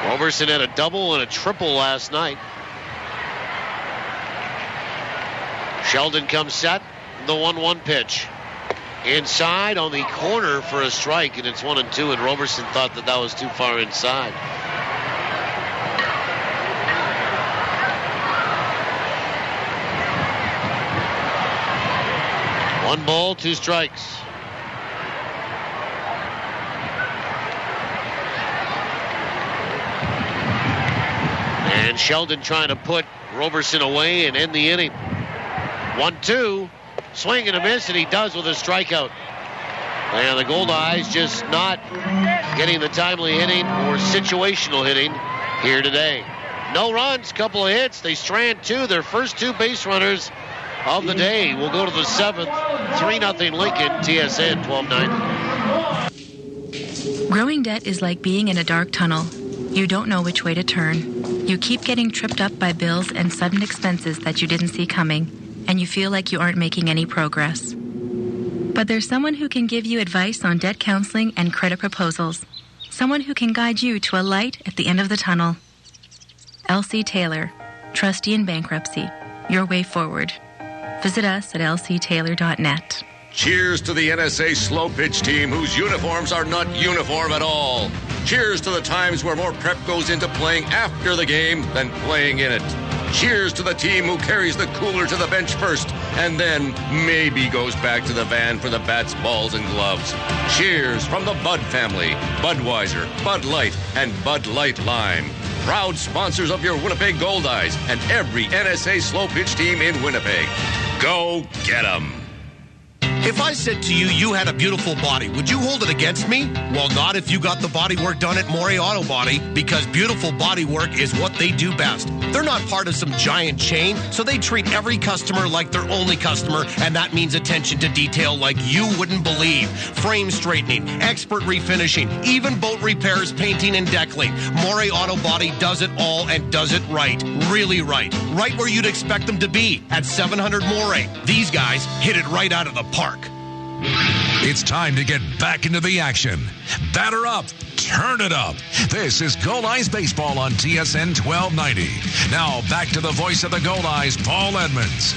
Roberson had a double and a triple last night. Sheldon comes set. The 1-1 pitch. Inside on the corner for a strike, and it's 1-2, and Roberson thought that was too far inside. One ball, 2 strikes. And Sheldon trying to put Roberson away and end the inning. 1-2. Swing and a miss, and he does with a strikeout. And the Goldeyes just not getting the timely hitting or situational hitting here today. No runs, couple of hits. They strand 2, their first 2 base runners of the day. We'll go to the 7th. 3-0 Lincoln, TSN 1290. Growing debt is like being in a dark tunnel. You don't know which way to turn. You keep getting tripped up by bills and sudden expenses that you didn't see coming, and you feel like you aren't making any progress. But there's someone who can give you advice on debt counseling and credit proposals. Someone who can guide you to a light at the end of the tunnel. Elsie Taylor, trustee in bankruptcy. Your way forward. Visit us at lctaylor.net. Cheers to the NSA slow pitch team whose uniforms are not uniform at all. Cheers to the times where more prep goes into playing after the game than playing in it. Cheers to the team who carries the cooler to the bench first and then maybe goes back to the van for the bats, balls, and gloves. Cheers from the Bud family, Budweiser, Bud Light, and Bud Light Lime. Proud sponsors of your Winnipeg Goldeyes and every NSA slow pitch team in Winnipeg. Go get 'em. If I said to you, you had a beautiful body, would you hold it against me? Well, not if you got the body work done at Morey Auto Body, because beautiful body work is what they do best. They're not part of some giant chain, so they treat every customer like their only customer, and that means attention to detail like you wouldn't believe. Frame straightening, expert refinishing, even boat repairs, painting, and deckling. Morey Auto Body does it all and does it right. Really right. Right where you'd expect them to be, at 700 Morey. These guys hit it right out of the park. It's time to get back into the action. Batter up, turn it up. This is Goldeyes Baseball on TSN 1290. Now back to the voice of the Goldeyes, Paul Edmonds.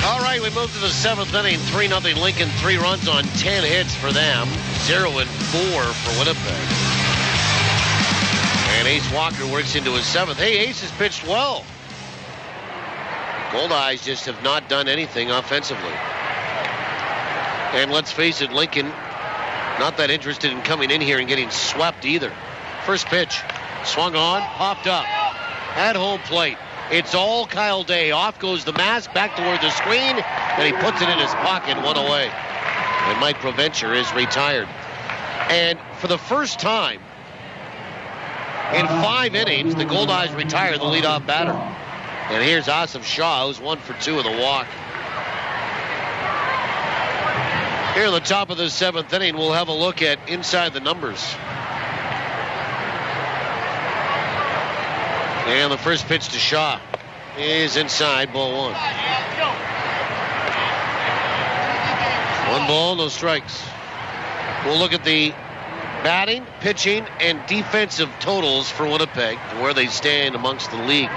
All right, we move to the 7th inning. 3-0 Lincoln, 3 runs on 10 hits for them. 0-4 for Winnipeg. And Ace Walker works into his 7th. Hey, Ace has pitched well. Goldeyes just have not done anything offensively. And let's face it, Lincoln not that interested in coming in here and getting swept either. First pitch, swung on, popped up. At home plate, it's all Kyle Day. Off goes the mask, back toward the screen, and he puts it in his pocket, 1 away. And Mike Provencher is retired. And for the first time in 5 innings, the Goldeyes retire the leadoff batter. And here's Asif Shah, who's 1 for 2 in the walk. Here at the top of the 7th inning, we'll have a look at inside the numbers. And the first pitch to Shaw is inside, ball 1. 1 ball, no strikes. We'll look at the batting, pitching, and defensive totals for Winnipeg, where they stand amongst the league.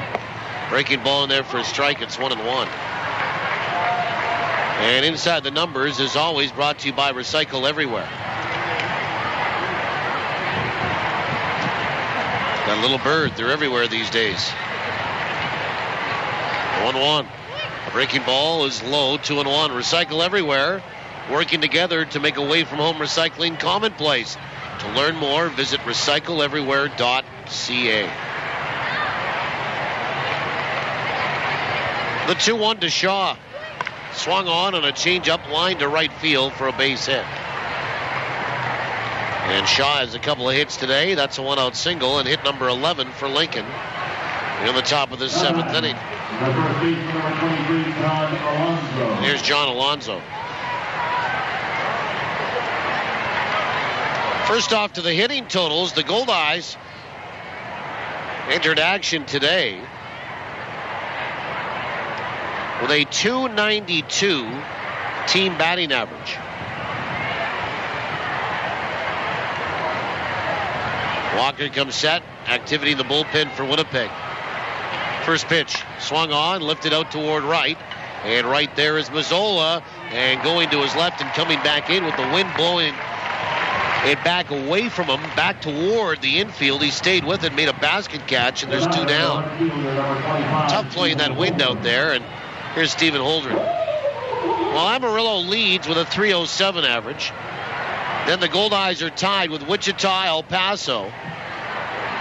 Breaking ball in there for a strike, it's 1-1. And inside the numbers is always brought to you by Recycle Everywhere. That little bird, they're everywhere these days. 1-1. A breaking ball is low, 2-1. Recycle Everywhere, working together to make away from home recycling commonplace. To learn more, visit recycleeverywhere.ca. The 2-1 to Shaw. Swung on a change-up line to right field for a base hit. And Shaw has a couple of hits today. That's a 1-out single and hit number 11 for Lincoln in the top of the 7th inning. Here's John Alonso. First off to the hitting totals, the Goldeyes entered action today with a .292 team batting average. Walker comes set. Activity in the bullpen for Winnipeg. First pitch, swung on, lifted out toward right. And right there is Mazzola. And going to his left and coming back in with the wind blowing it back away from him, back toward the infield. He stayed with it, made a basket catch, and there's 2 down. Tough playing that wind out there. And here's Stephen Holdren. Well, Amarillo leads with a .307 average. Then the Goldeyes are tied with Wichita, El Paso,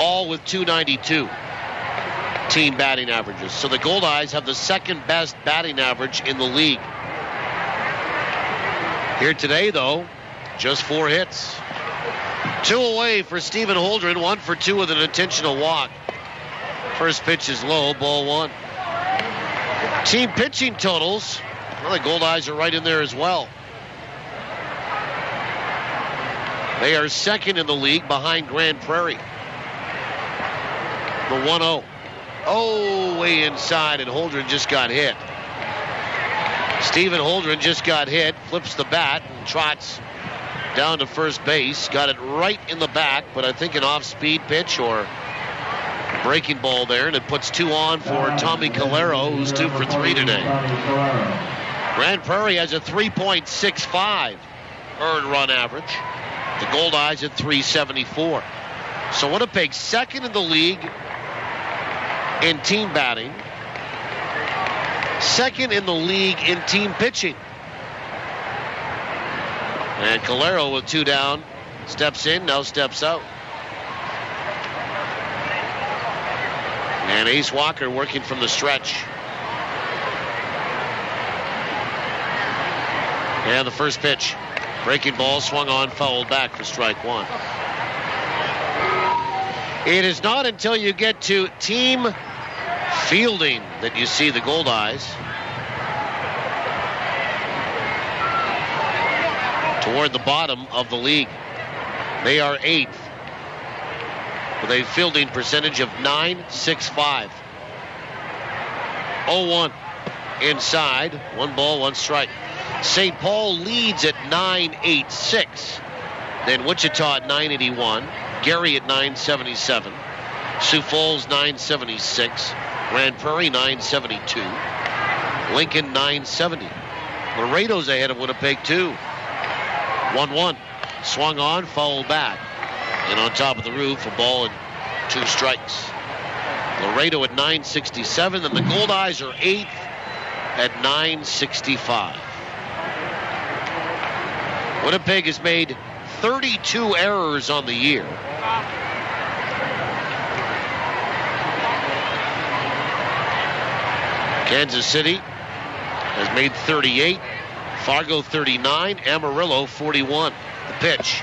all with .292. team batting averages. So the Goldeyes have the second best batting average in the league. Here today, though, just 4 hits. 2 away for Stephen Holdren, 1 for 2 with an intentional walk. First pitch is low, ball 1. Team pitching totals, well, the Goldeyes are right in there as well. They are second in the league behind Grand Prairie. The 1-0. Oh, way inside, and Holdren just got hit. Stephen Holdren just got hit, flips the bat, and trots down to first base. Got it right in the back, but I think an off-speed pitch or breaking ball there, and it puts 2 on for Tommy Calero, who's 2 for 3 today. Grand Prairie has a 3.65 earned run average. The Goldeyes at 374. So Winnipeg second in the league in team batting. Second in the league in team pitching. And Calero with 2 down. Steps in, now steps out. And Ace Walker working from the stretch. And the first pitch. Breaking ball swung on, fouled back for strike 1. It is not until you get to team fielding that you see the Goldeyes. Toward the bottom of the league. They are 8th with a fielding percentage of .965. 0-1 inside. 1 ball, 1 strike. St. Paul leads at 986. Then Wichita at 981. Gary at 977. Sioux Falls 976. Grand Prairie 972. Lincoln 970. Laredo's ahead of Winnipeg too. 1-1. Swung on, fouled back. And on top of the roof, a ball and 2 strikes. Laredo at 967, and the Goldeyes are 8th at 965. Winnipeg has made 32 errors on the year. Kansas City has made 38. Fargo 39. Amarillo 41. The pitch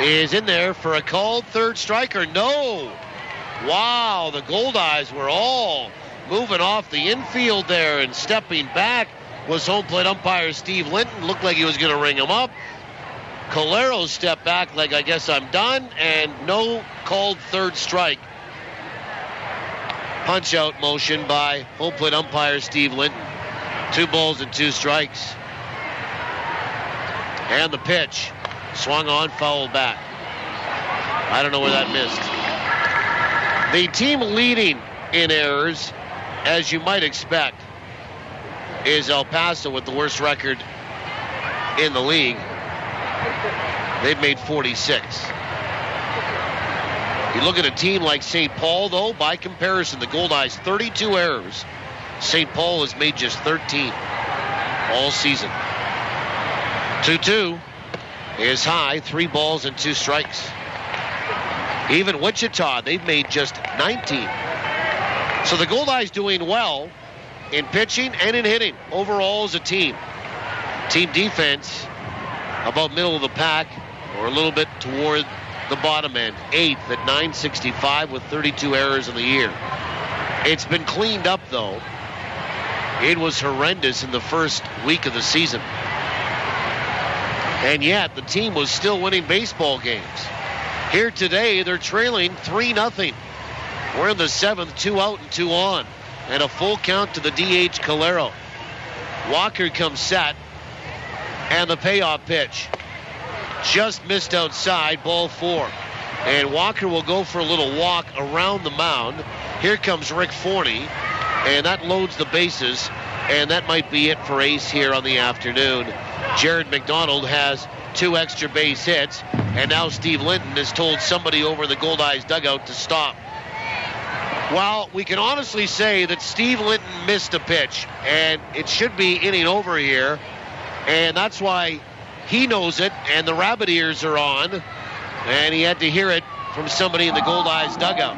is in there for a called third striker. No. Wow, the Goldeyes were all moving off the infield there, and stepping back was home plate umpire Steve Linton. Looked like he was going to ring him up. Calero stepped back like, I guess I'm done, and no called third strike. Punch out motion by home plate umpire Steve Linton. 2 balls and 2 strikes. And the pitch swung on, fouled back. I don't know where that missed. The team leading in errors, as you might expect, is El Paso with the worst record in the league. They've made 46. You look at a team like St. Paul, though, by comparison, the Goldeyes 32 errors. St. Paul has made just 13 all season. 2-2 is high, 3 balls and 2 strikes. Even Wichita, they've made just 19. So the Goldeyes doing well in pitching and in hitting overall as a team. Team defense about middle of the pack or a little bit toward the bottom end. 8th at 965 with 32 errors in the year. It's been cleaned up, though. It was horrendous in the first week of the season. And yet the team was still winning baseball games. Here today, they're trailing 3-0. We're in the 7th, 2 out and 2 on. And a full count to the DH Calero. Walker comes set. And the payoff pitch. Just missed outside, ball 4. And Walker will go for a little walk around the mound. Here comes Rick Forney. And that loads the bases. And that might be it for Ace here on the afternoon. Jared McDonald has 2 extra base hits. And now Steve Linton has told somebody over in the Goldeyes dugout to stop. Well, we can honestly say that Steve Linton missed a pitch. And it should be inning over here. And that's why he knows it. And the rabbit ears are on. And he had to hear it from somebody in the Goldeyes dugout.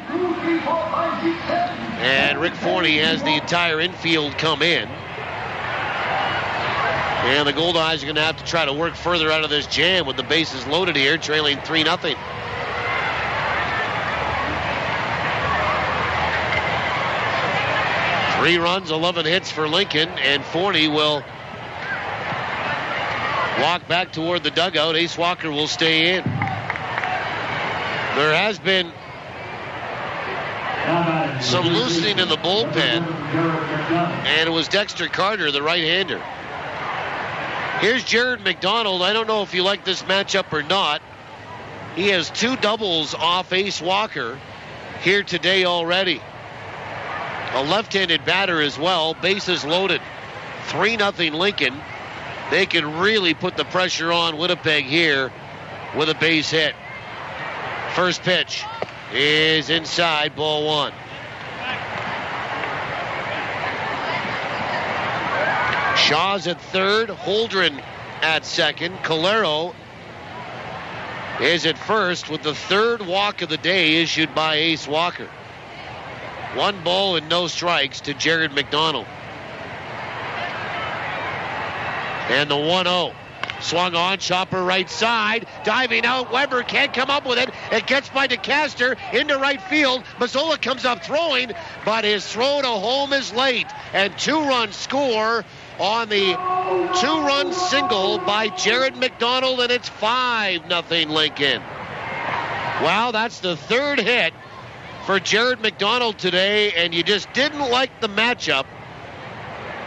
And Rick Forney has the entire infield come in. And the Goldeyes are going to have to try to work further out of this jam with the bases loaded here, trailing 3-0. Three runs, 11 hits for Lincoln, and Forney will walk back toward the dugout. Ace Walker will stay in. There has been some loosening in the bullpen, and it was Dexter Carter, the right-hander. Here's Jared McDonald. I don't know if you like this matchup or not. He has 2 doubles off Ace Walker here today already. A left-handed batter as well. Bases loaded. 3-0 Lincoln. They can really put the pressure on Winnipeg here with a base hit. First pitch is inside, ball 1. Shaw's at third, Holdren at second. Calero is at first with the third walk of the day issued by Ace Walker. 1 ball and no strikes to Jared McDonald. And the 1-0. Swung on, chopper right side, diving out, Weber can't come up with it. It gets by DeCaster into right field. Mazzola comes up throwing, but his throw to home is late. And 2-run score on the 2-run single by Jared McDonald, and it's 5-0 Lincoln. Wow, that's the 3rd hit for Jared McDonald today, and you just didn't like the matchup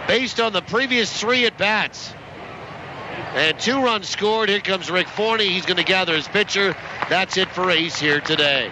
based on the previous 3 at-bats. And 2 runs scored. Here comes Rick Forney. He's going to gather his pitcher. That's it for Ace here today.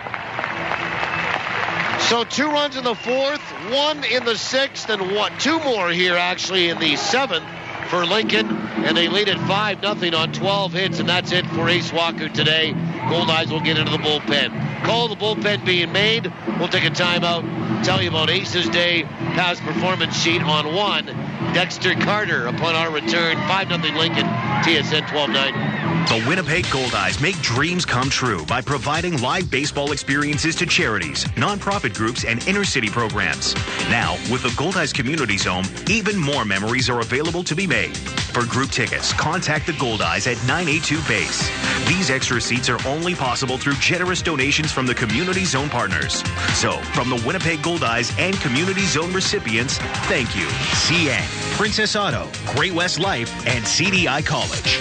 So 2 runs in the 4th, 1 in the 6th, and 2 more here actually in the 7th for Lincoln. And they lead at 5-0 on 12 hits, and that's it for Ace Walker today. Goldeyes will get into the bullpen. Call the bullpen being made. We'll take a timeout. Tell you about Ace's day past performance sheet on 1. Dexter Carter upon our return. 5-0 Lincoln. TSN 1290. The Winnipeg Goldeyes make dreams come true by providing live baseball experiences to charities, nonprofit groups, and inner-city programs. Now, with the Goldeyes Community Zone, even more memories are available to be made. For group tickets, contact the Goldeyes at 982 Base. These extra seats are only possible through generous donations from the Community Zone partners. So, from the Winnipeg Goldeyes and Community Zone recipients, thank you. CN, Princess Auto, Great West Life, and CDI College.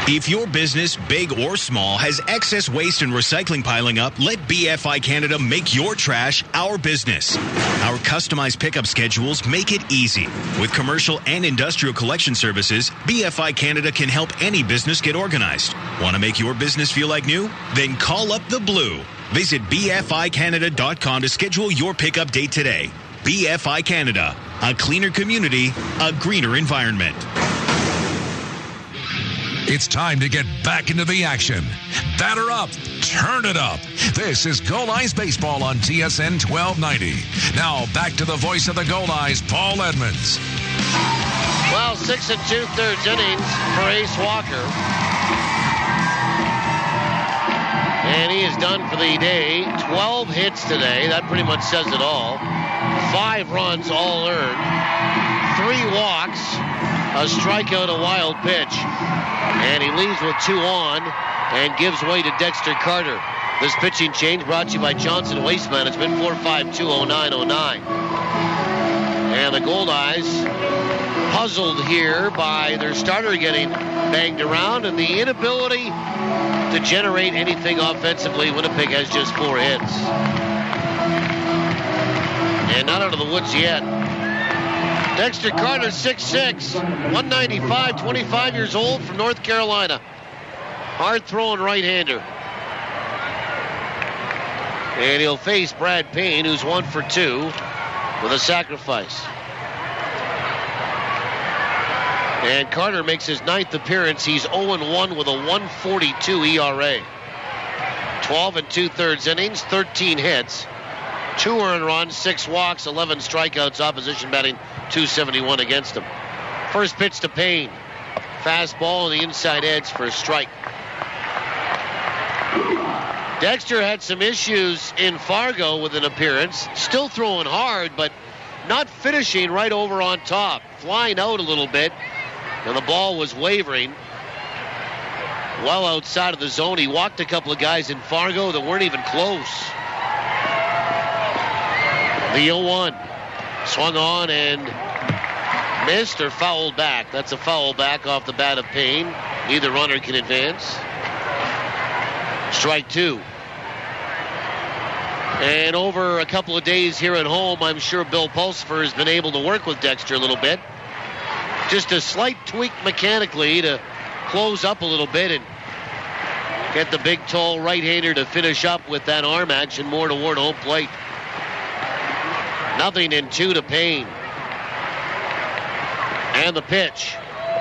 If your business, big or small, has excess waste and recycling piling up, let BFI Canada make your trash our business. Our customized pickup schedules make it easy. With commercial and industrial collection services, BFI Canada can help any business get organized. Want to make your business feel like new? Then call up the Blue. Visit BFICanada.com to schedule your pickup date today. BFI Canada, a cleaner community, a greener environment. It's time to get back into the action. Batter up, turn it up. This is Goldeyes Baseball on TSN 1290. Now back to the voice of the Goldeyes, Paul Edmonds. Well, 6 2/3 innings for Ace Walker. And he is done for the day. 12 hits today. That pretty much says it all. 5 runs, all earned. 3 walks, a strikeout, a wild pitch. And he leaves with 2 on and gives way to Dexter Carter. This pitching change brought to you by Johnson Waste Management, 4520909. And the Goldeyes puzzled here by their starter getting banged around and the inability to generate anything offensively. Winnipeg has just 4 hits. And not out of the woods yet. Dexter Carter, 6'6", 195, 25 years old, from North Carolina. Hard-throwing right-hander. And he'll face Brad Payne, who's 1 for 2 with a sacrifice. And Carter makes his 9th appearance. He's 0-1 with a 1.42 ERA. 12 2/3 innings, 13 hits. 2 earned runs, 6 walks, 11 strikeouts. Opposition batting .271 against him. First pitch to Payne. Fastball on the inside edge for a strike. Dexter had some issues in Fargo with an appearance. Still throwing hard, but not finishing right over on top. Flying out a little bit, and the ball was wavering. Well outside of the zone. He walked a couple of guys in Fargo that weren't even close. The 0-1. Swung on and missed or fouled back. That's a foul back off the bat of Payne. Neither runner can advance. Strike 2. And over a couple of days here at home, I'm sure Bill Pulsifer has been able to work with Dexter a little bit. Just a slight tweak mechanically to close up a little bit and get the big, tall right-hander to finish up with that arm action more toward home plate. 0-2 to Payne. And the pitch.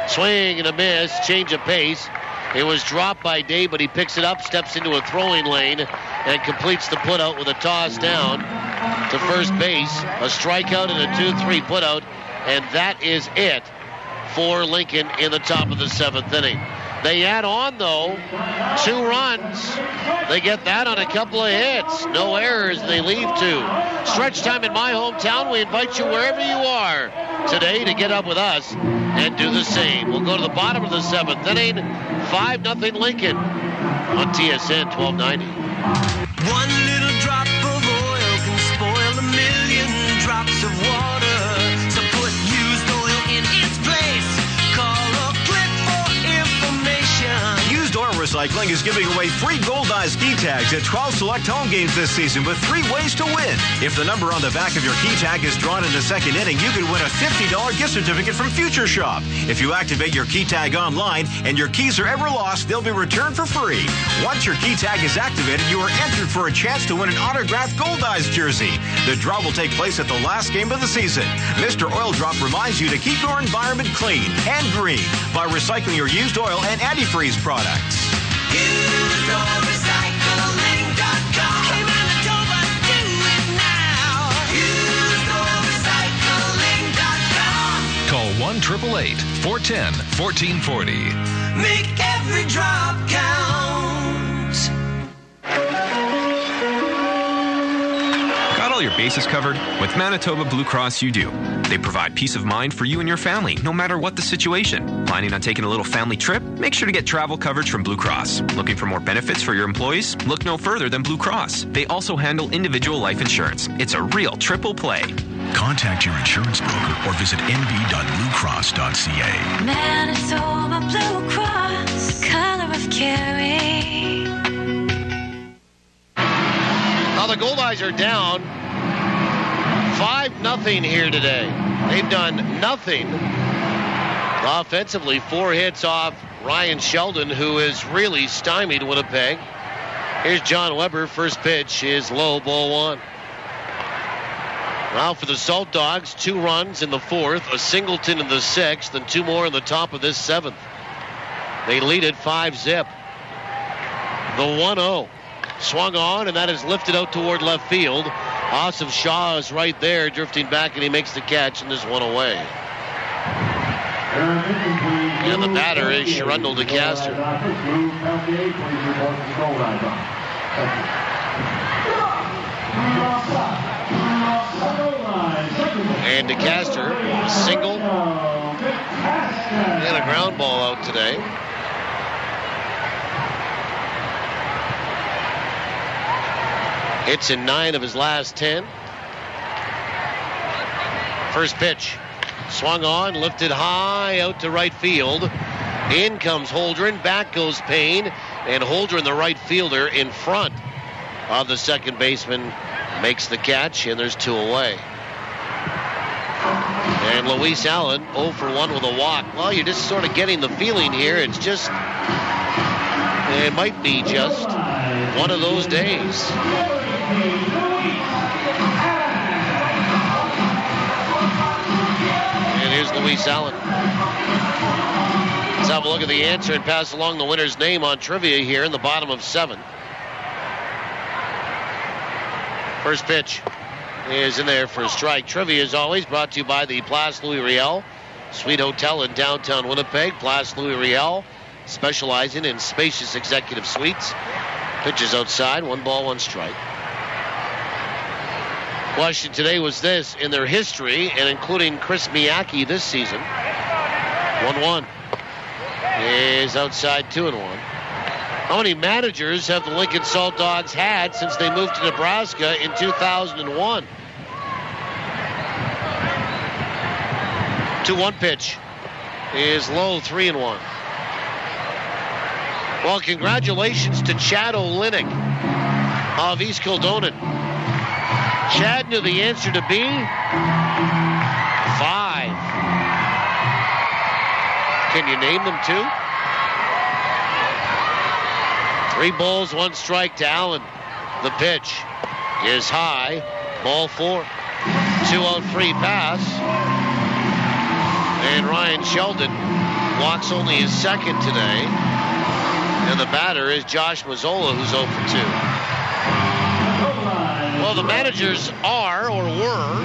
Swing and a miss, change of pace. It was dropped by Day, but he picks it up, steps into a throwing lane, and completes the putout with a toss down to first base. A strikeout and a 2-3 putout, and that is it for Lincoln in the top of the 7th inning. They add on, though, 2 runs. They get that on a couple of hits. No errors. They leave 2. Stretch time in my hometown. We invite you wherever you are today to get up with us and do the same. We'll go to the bottom of the 7th inning. 5-0 Lincoln on TSN 1290. One little drop of oil can spoil a million drops of water. So put used oil in its place. Call or click for information. Used Oil Recycling is giving away free Goldeyes key tags at 12 select home games this season with 3 ways to win. If the number on the back of your key tag is drawn in the 2nd inning, you can win a $50 gift certificate from Future Shop. If you activate your key tag online and your keys are ever lost, they'll be returned for free. Once your key tag is activated, you are entered for a chance to win an autographed Goldeyes jersey. The draw will take place at the last game of the season. Mr. Oil Drop reminds you to keep your environment clean and green by recycling your used oil and antifreeze products. UseOilRecycling.com. Hey, Manitoba, do it now. UseOilRecycling.com. Call 1-888-410-1440. Make every drop count. Got all your bases covered? With Manitoba Blue Cross, you do. They provide peace of mind for you and your family, no matter what the situation. Planning on taking a little family trip? Make sure to get travel coverage from Blue Cross. Looking for more benefits for your employees? Look no further than Blue Cross. They also handle individual life insurance. It's a real triple play. Contact your insurance broker or visit nb.bluecross.ca. Manitoba Blue Cross, color of caring. Now the Goldeyes are down 5-0 here today. They've done nothing offensively. 4 hits off Ryan Sheldon, who is really stymied Winnipeg. Here's John Weber. First pitch is low, ball 1. Now for the Saltdogs, 2 runs in the 4th, a singleton in the 6th, and 2 more in the top of this 7th. They lead it 5-0. The 1-0. Swung on, and that is lifted out toward left field. Asif Shah is right there, drifting back, and he makes the catch, and there's 1 away. And the batter is Sharundle DeCaster. And DeCaster, a single, and a ground ball out today. Hits in 9 of his last 10. First pitch. Swung on, lifted high out to right field. In comes Holdren, back goes Payne, and Holdren, the right fielder, in front of the second baseman, makes the catch, and there's 2 away. And Luis Allen 0 for 1 with a walk. Well, you're just sort of getting the feeling here. It might be just one of those days. And here's Luis Allen. Let's have a look at the answer and pass along the winner's name on trivia here in the bottom of 7. First pitch is in there for a strike. Trivia, as always, brought to you by the Place Louis Riel Suite Hotel in downtown Winnipeg. Place Louis Riel, specializing in spacious executive suites. Pitch is outside. 1 ball, 1 strike. Question today was this: in their history, and including Chris Miyake this season, 1-1 is outside, 2-1. How many managers have the Lincoln Saltdogs had since they moved to Nebraska in 2001? 2-1 pitch is low, 3-1. Well, congratulations to Chad Olenek of East Kildonan. Chad knew the answer to be 5. Can you name them too? 3 balls, 1 strike to Allen. The pitch is high. Ball 4. 2-out free pass. And Ryan Sheldon walks only his second today. And the batter is Josh Mazzola, who's 0 for 2. Well, the managers are, or were,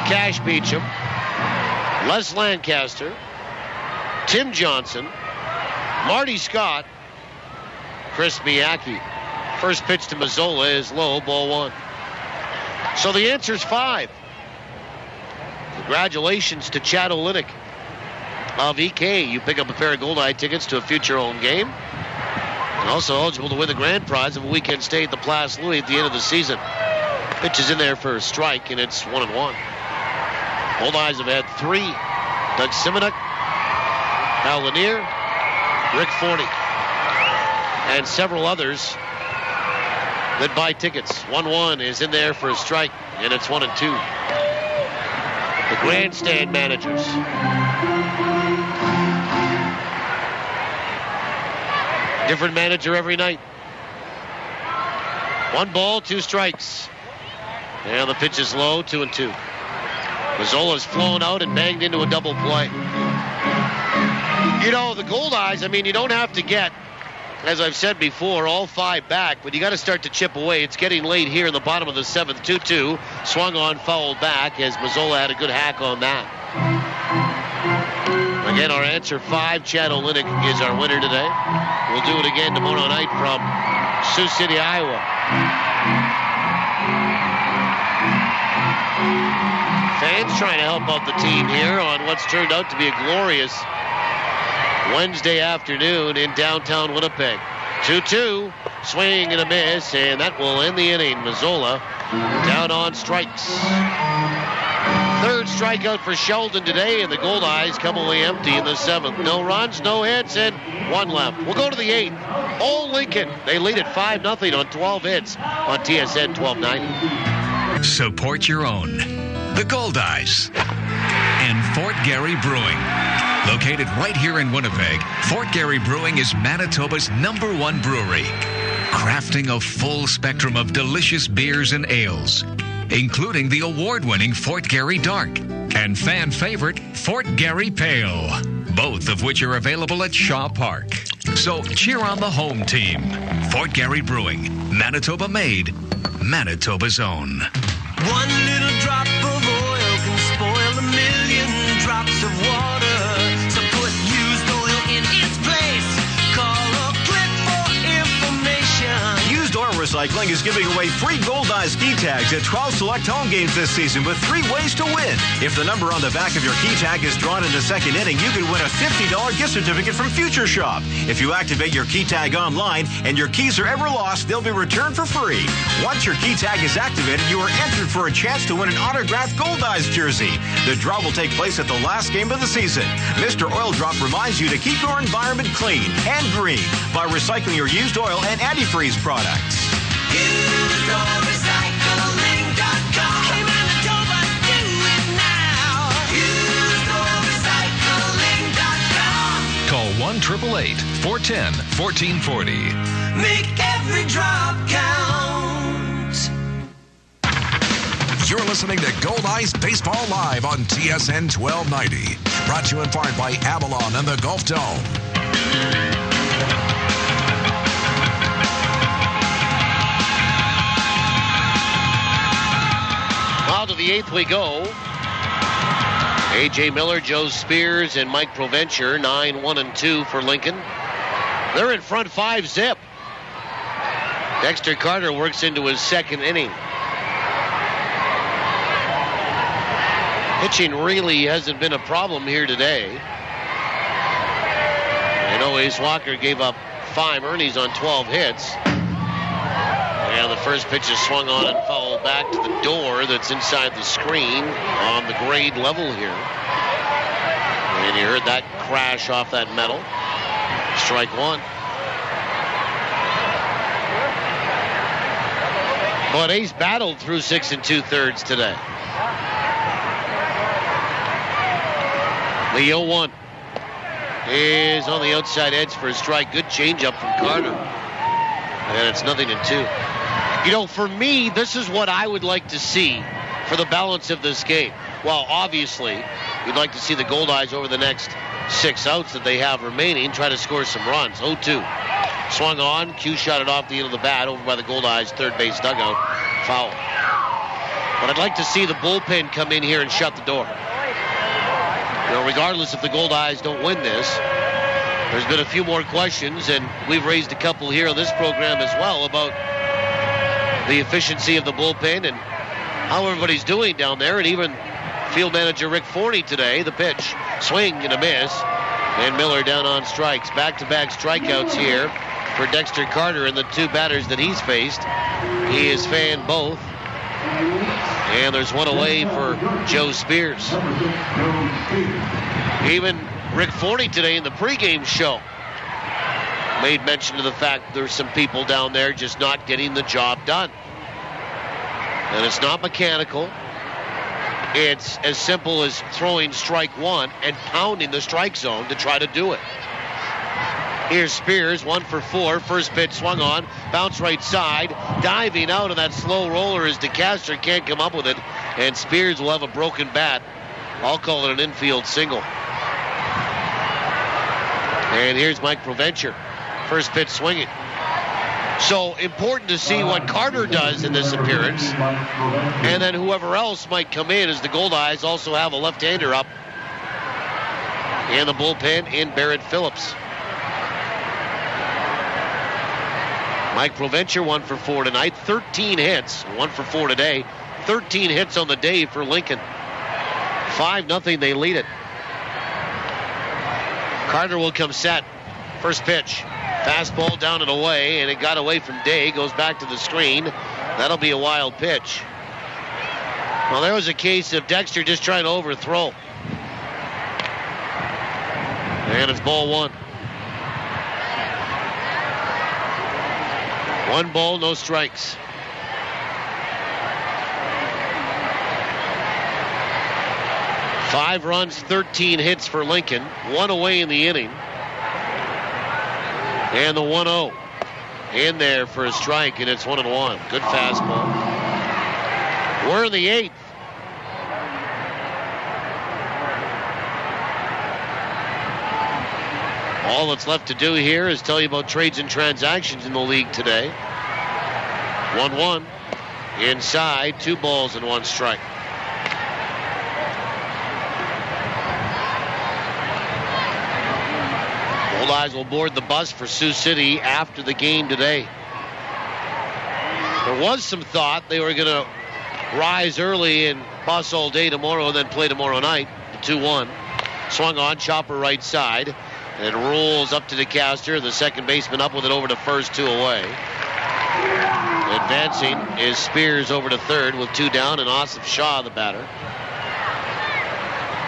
Cash Beecham, Les Lancaster, Tim Johnson, Marty Scott, Chris Miyake. First pitch to Mazzola is low, ball 1. So the answer's 5. Congratulations to Chad Olenek of EK. You pick up a pair of Goldeye tickets to a future home game. And also eligible to win the grand prize of a weekend stay at the Place Louis at the end of the season. Pitch is in there for a strike, and it's 1-1. Goldeyes have had 3. Doug Simonek, Al Lanier, Rick Forney, and several others that buy tickets. 1-1 is in there for a strike, and it's 1-2. The grandstand managers. Different manager every night. 1 ball, 2 strikes. And the pitch is low, 2-2. Mazzola's flown out and banged into a double play. You know, the Goldeyes, I mean, you don't have to get, as I've said before, all 5 back, but you got to start to chip away. It's getting late here in the bottom of the 7th. 2-2. Swung on, fouled back as Mazzola had a good hack on that. Again, our answer 5. Chad Olenek is our winner today. We'll do it again tomorrow night from Sioux City, Iowa. Fans trying to help out the team here on what's turned out to be a glorious Wednesday afternoon in downtown Winnipeg. 2-2, swing and a miss, and that will end the inning. Mazzola down on strikes. 3rd strikeout for Sheldon today, and the Goldeyes come away empty in the 7th. No runs, no hits, and 1 left. We'll go to the 8th. Old Lincoln, they lead at 5-0 on 12 hits on TSN 1290. Support your own. The Goldeyes and Fort Garry Brewing. Located right here in Winnipeg, Fort Garry Brewing is Manitoba's #1 brewery, crafting a full spectrum of delicious beers and ales, including the award-winning Fort Garry Dark and fan favorite Fort Garry Pale, both of which are available at Shaw Park. So cheer on the home team. Fort Garry Brewing, Manitoba made, Manitoba's own. 1 little drop of oil can spoil a million drops of water. So put used oil in its place. Call or click for information. Used Oil Recycling is giving away free Goldeyes key tags at 12 select home games this season with 3 ways to win. If the number on the back of your key tag is drawn in the 2nd inning, you can win a $50 gift certificate from Future Shop. If you activate your key tag online and your keys are ever lost, they'll be returned for free. Once your key tag is activated, you are entered for a chance to win an autographed Goldeyes jersey. The draw will take place at the last game of the season. Mr. Oil Drop reminds you to keep your environment clean and green by recycling your used oil and antifreeze products. UseOilRecycling.com. Hey, Manitoba, do it now. UseOilRecycling.com. Call 1-888-410-1440. Make every drop count. You're listening to Goldeyes Baseball Live on TSN 1290. Brought to you in part by Avalon and the Gulf Dome. Well, to the 8th we go. A.J. Miller, Joe Spears, and Mike Provencher, 9-1-2 for Lincoln. They're in front 5-zip. Dexter Carter works into his second inning. Pitching really hasn't been a problem here today. And Ace Walker gave up 5 earnings on 12 hits. And the first pitch is swung on and fouled back to the door that's inside the screen on the grade level here. And you heard that crash off that metal. Strike one. But Ace battled through 6 2/3 today. The 0-1 is on the outside edge for a strike. Good changeup from Carter. And it's 0-2. You know, for me, this is what I would like to see for the balance of this game. Well, obviously, we'd like to see the Goldeyes over the next 6 outs that they have remaining try to score some runs. 0-2. Swung on. Q shot it off the end of the bat over by the Goldeyes third base dugout. Foul. But I'd like to see the bullpen come in here and shut the door. You know, regardless if the Goldeyes don't win this, there's been a few more questions, and we've raised a couple here on this program as well about the efficiency of the bullpen and how everybody's doing down there, and even field manager Rick Forney today. The pitch, swing and a miss, and Miller down on strikes. Back-to-back strikeouts here for Dexter Carter and the 2 batters that he's faced. He has fanned both. And there's one away for Joe Spears. Even Rick Forney today in the pregame show made mention of the fact there's some people down there just not getting the job done. And it's not mechanical. It's as simple as throwing strike one and pounding the strike zone to try to do it. Here's Spears, 1 for 4. First pitch swung on, bounce right side, diving out on that slow roller as DeCastro can't come up with it, and Spears will have a broken bat. I'll call it an infield single. And here's Mike Provencher, first pitch swinging. So important to see what Carter does in this appearance, and then whoever else might come in, as the Goldeyes also have a left-hander up in the bullpen in Barrett Phillips. Mike Provencher 1 for 4 tonight, 13 hits, 1 for 4 today, 13 hits on the day for Lincoln. 5-0, they lead it. Carter will come set. First pitch, fastball down and away, and it got away from Day, goes back to the screen. That'll be a wild pitch. Well, there was a case of Dexter just trying to overthrow. And it's ball 1. 1 ball, no strikes. Five runs, 13 hits for Lincoln. 1 away in the inning. And the 1-0 in there for a strike, and it's 1-1. Good fastball. We're in the 8th. All that's left to do here is tell you about trades and transactions in the league today. 1-1. Inside, 2 balls and 1 strike. Goldeyes will board the bus for Sioux City after the game today. There was some thought they were going to rise early and bus all day tomorrow and then play tomorrow night. 2-1. Swung on, chopper right side. And it rolls up to DeCastro. The second baseman up with it over to first, 2 away. Advancing is Spears over to third with 2 down, and Asif Shah, the batter.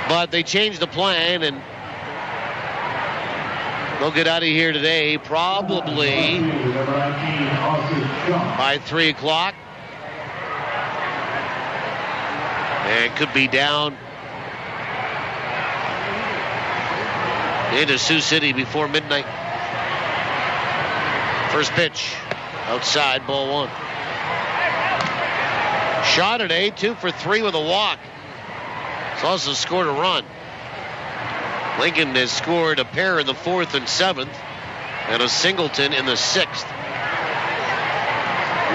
But they changed the plan, and they'll get out of here today probably by 3 o'clock. And could be down into Sioux City before midnight. First pitch, outside, ball 1. Shot today, 2 for 3 with a walk. He's also scored a run. Lincoln has scored a pair in the 4th and 7th, and a singleton in the 6th.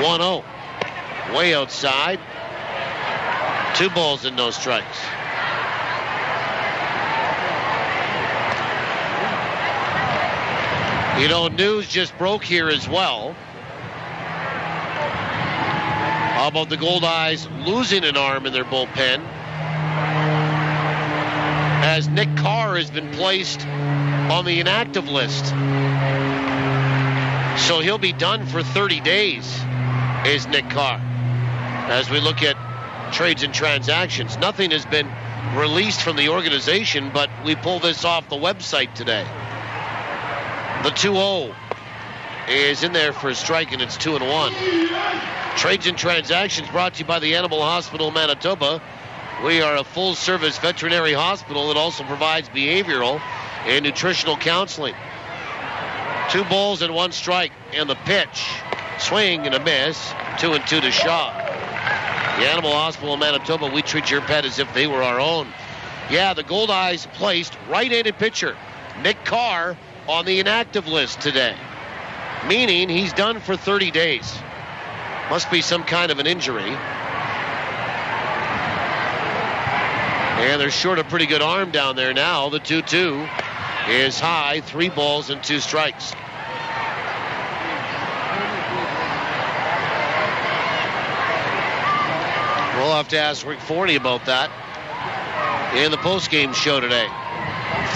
1-0. Way outside. 2 balls and no strikes. You know, news just broke here as well. How about the Goldeyes losing an arm in their bullpen? As Nick Carr has been placed on the inactive list. So he'll be done for 30 days, is Nick Carr. As we look at trades and transactions, nothing has been released from the organization, but we pull this off the website today. The 2-0 is in there for a strike, and it's 2-1. Trades and transactions brought to you by the Animal Hospital Manitoba. We are a full-service veterinary hospital that also provides behavioral and nutritional counseling. 2 balls and 1 strike, and the pitch. Swing and a miss. 2-2 to Shaw. The Animal Hospital in Manitoba, we treat your pet as if they were our own. Yeah, the Goldeyes placed right-handed pitcher Nick Carr on the inactive list today, meaning he's done for 30 days. Must be some kind of an injury. And they're short a pretty good arm down there now. The 2-2 is high. 3 balls and 2 strikes. We'll have to ask Rick Forney about that in the postgame show today.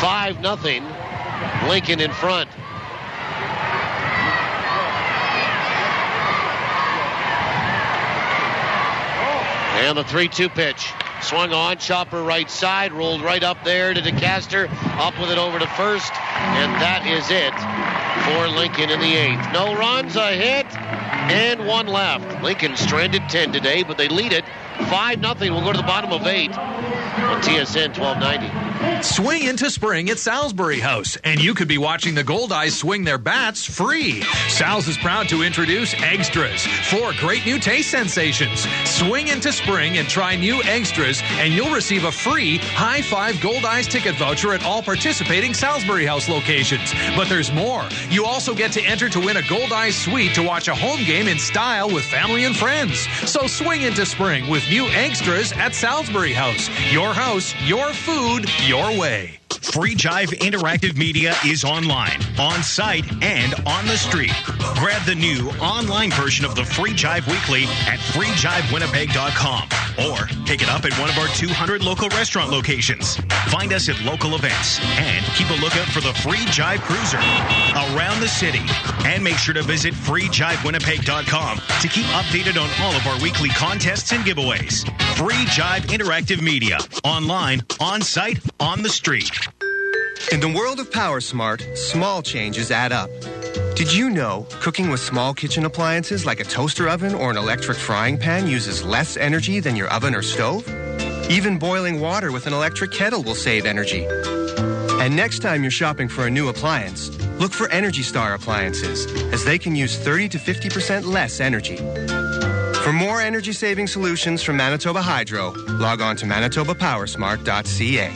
5-0. Lincoln in front. And the 3-2 pitch. Swung on, chopper right side, rolled right up there to DeCaster, up with it over to first, and that is it for Lincoln in the 8th. No runs, a hit, and 1 left. Lincoln stranded 10 today, but they lead it 5-0. We'll go to the bottom of 8 on TSN 1290. Swing into spring at Salisbury House, and you could be watching the Goldeyes swing their bats free. Sal's is proud to introduce Extras, 4 great new taste sensations. Swing into spring and try new Extras, and you'll receive a free High Five Goldeyes ticket voucher at all participating Salisbury House locations. But there's more. You also get to enter to win a Goldeyes suite to watch a home game in style with family and friends. So swing into spring with new Extras at Salisbury House. Your house, your food, your way. Free Jive Interactive Media is online, on site, and on the street. Grab the new online version of the Free Jive Weekly at freejivewinnipeg.com or pick it up at one of our 200 local restaurant locations. Find us at local events and keep a lookout for the Free Jive Cruiser around the city. And make sure to visit freejivewinnipeg.com to keep updated on all of our weekly contests and giveaways. Free Jive Interactive Media, online, on site, on the street. In the world of PowerSmart, small changes add up. Did you know cooking with small kitchen appliances like a toaster oven or an electric frying pan uses less energy than your oven or stove? Even boiling water with an electric kettle will save energy. And next time you're shopping for a new appliance, look for Energy Star appliances, as they can use 30 to 50% less energy. For more energy-saving solutions from Manitoba Hydro, log on to manitobapowersmart.ca.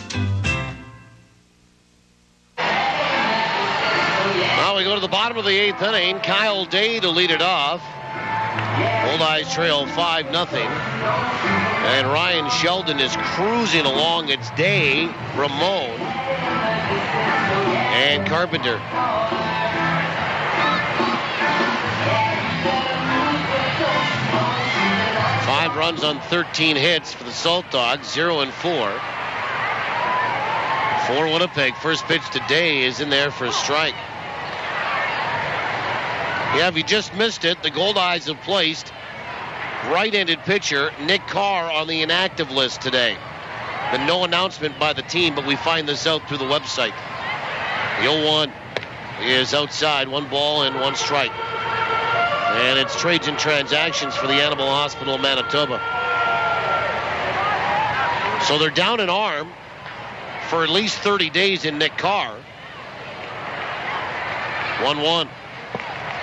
Now we go to the bottom of the 8th inning. Kyle Day to lead it off. Goldeyes trail 5-0. And Ryan Sheldon is cruising along. It's Day, Ramon, and Carpenter. Five runs on 13 hits for the Saltdogs, 0-4. For Winnipeg, first pitch today is in there for a strike. Yeah, if you just missed it, the Goldeyes have placed right-handed pitcher Nick Carr on the inactive list today. Been no announcement by the team, but we find this out through the website. The 0-1 is outside, 1 ball and 1 strike. And it's trades and transactions for the Animal Hospital of Manitoba. So they're down an arm for at least 30 days in Nick Carr. 1-1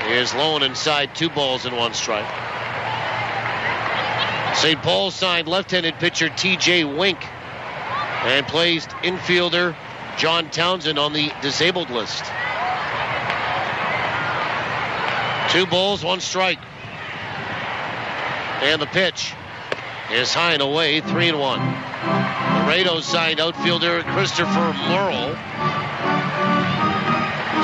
is low and inside, 2 balls and 1 strike. St. Paul signed left-handed pitcher T.J. Wink and placed infielder John Townsend on the disabled list. 2 balls, 1 strike. And the pitch is high and away, 3-1. Laredo signed outfielder Christopher Murrell.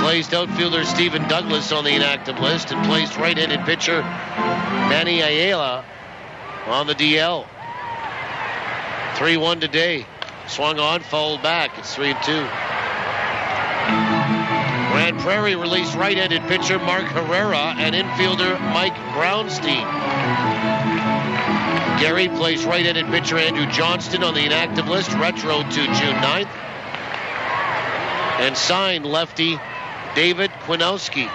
placed outfielder Stephen Douglas on the inactive list and placed right-handed pitcher Manny Ayala on the DL. 3-1 today. Swung on, fouled back. It's 3-2. Grand Prairie released right-handed pitcher Mark Herrera and infielder Mike Brownstein. Gary placed right-handed pitcher Andrew Johnston on the inactive list, retro to June 9th. And signed lefty David Kwinowski.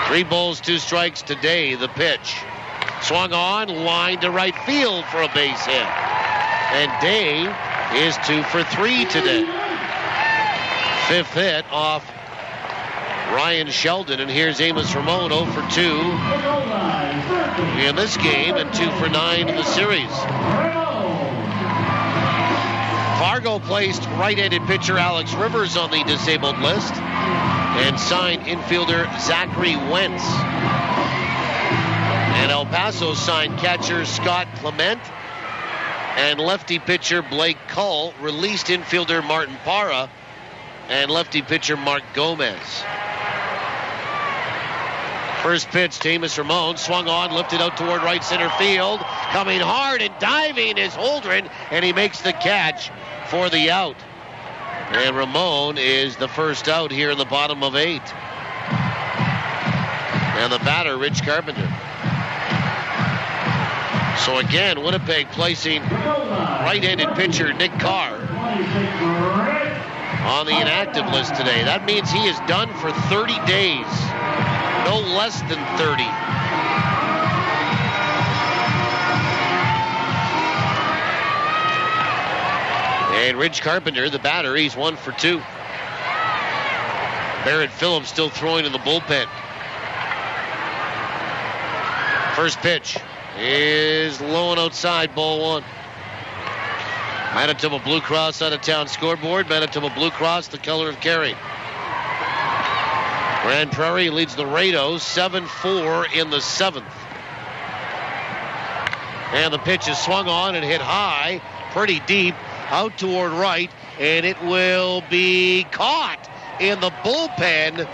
3 balls, 2 strikes today, the pitch. Swung on, line to right field for a base hit. And Day is 2 for 3 today. 5th hit off Ryan Sheldon, and here's Amos Ramon 0 for 2 in this game and 2 for 9 in the series. Fargo placed right-handed pitcher Alex Rivers on the disabled list and signed infielder Zachary Wentz. And El Paso signed catcher Scott Clement and lefty pitcher Blake Cull, released infielder Martin Parra and lefty pitcher Mark Gomez. First pitch to Amos Ramon, swung on, lifted out toward right center field. Coming hard and diving is Holdren, and he makes the catch for the out. And Ramon is the first out here in the bottom of 8. And the batter, Rich Carpenter. So again, Winnipeg placing right-handed pitcher Nick Carr on the inactive list today. That means he is done for 30 days. No less than 30. And Rich Carpenter, the batter, he's 1 for 2. Barrett Phillips still throwing in the bullpen. First pitch is low and outside, ball 1. Manitoba Blue Cross out of town scoreboard. Manitoba Blue Cross, the color of Kerry. Grand Prairie leads the Rados 7-4 in the 7th. And the pitch is swung on and hit high, pretty deep, out toward right, and it will be caught in the bullpen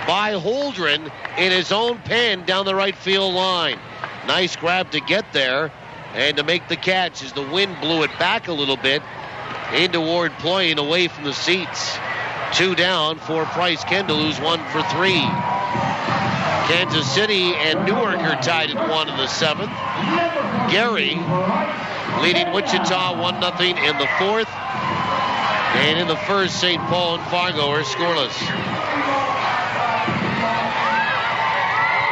by Holdren in his own pen down the right field line. Nice grab to get there and to make the catch as the wind blew it back a little bit in toward Ploying away from the seats. 2 down for Price Kendall, who's 1 for 3. Kansas City and Newark are tied at 1 in the 7th. Gary leading Wichita 1-0 in the 4th. And in the 1st, St. Paul and Fargo are scoreless.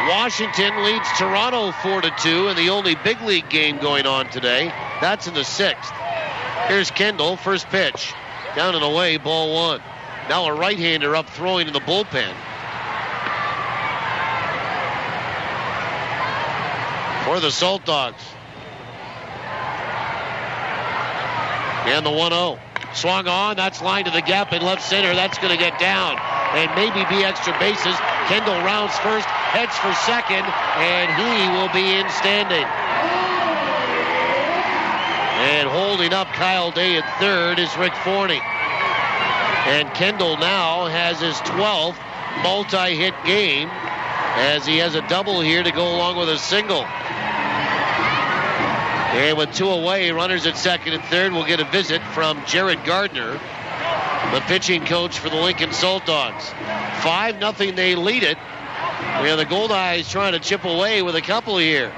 Washington leads Toronto 4-2 in the only big league game going on today. That's in the 6th. Here's Kendall, first pitch. Down and away, ball 1. Now a right-hander up throwing in the bullpen. For the Saltdogs. And the 1-0. Swung on, that's lined to the gap in left center. That's going to get down and maybe be extra bases. Kendall rounds first, heads for second, and he will be in standing. And holding up Kyle Day at third is Rick Forney. And Kendall now has his 12th multi-hit game as he has a double here to go along with a single. And with 2 away, runners at second and third will get a visit from Jared Gardner, the pitching coach for the Lincoln Saltdogs. 5-0, they lead it. And the Goldeyes trying to chip away with a couple here.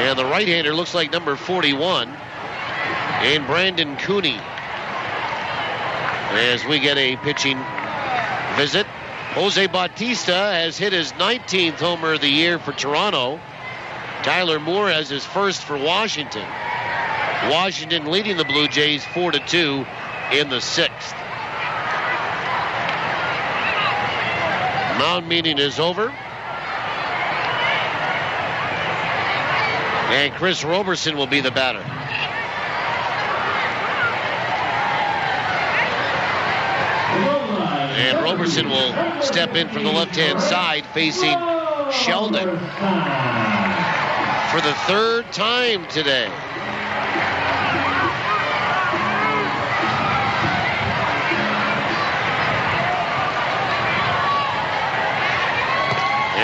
And the right-hander looks like number 41. And Brandon Cooney. As we get a pitching visit. Jose Bautista has hit his 19th homer of the year for Toronto. Tyler Moore has his first for Washington. Washington leading the Blue Jays 4-2 in the 6th. Mound meeting is over. And Chris Roberson will be the batter. And Roberson will step in from the left-hand side facing Sheldon for the 3rd time today.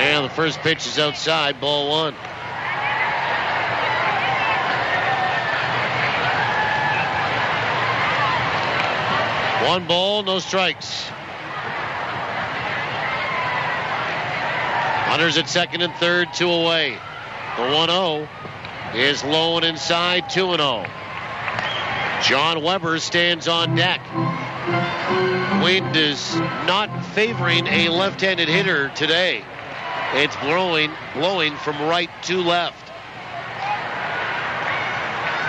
And the first pitch is outside, ball one. One ball, no strikes. Runners at second and third, 2 away. The 1-0 is low and inside, 2-0. John Weber stands on deck. Wind is not favoring a left-handed hitter today. It's blowing from right to left.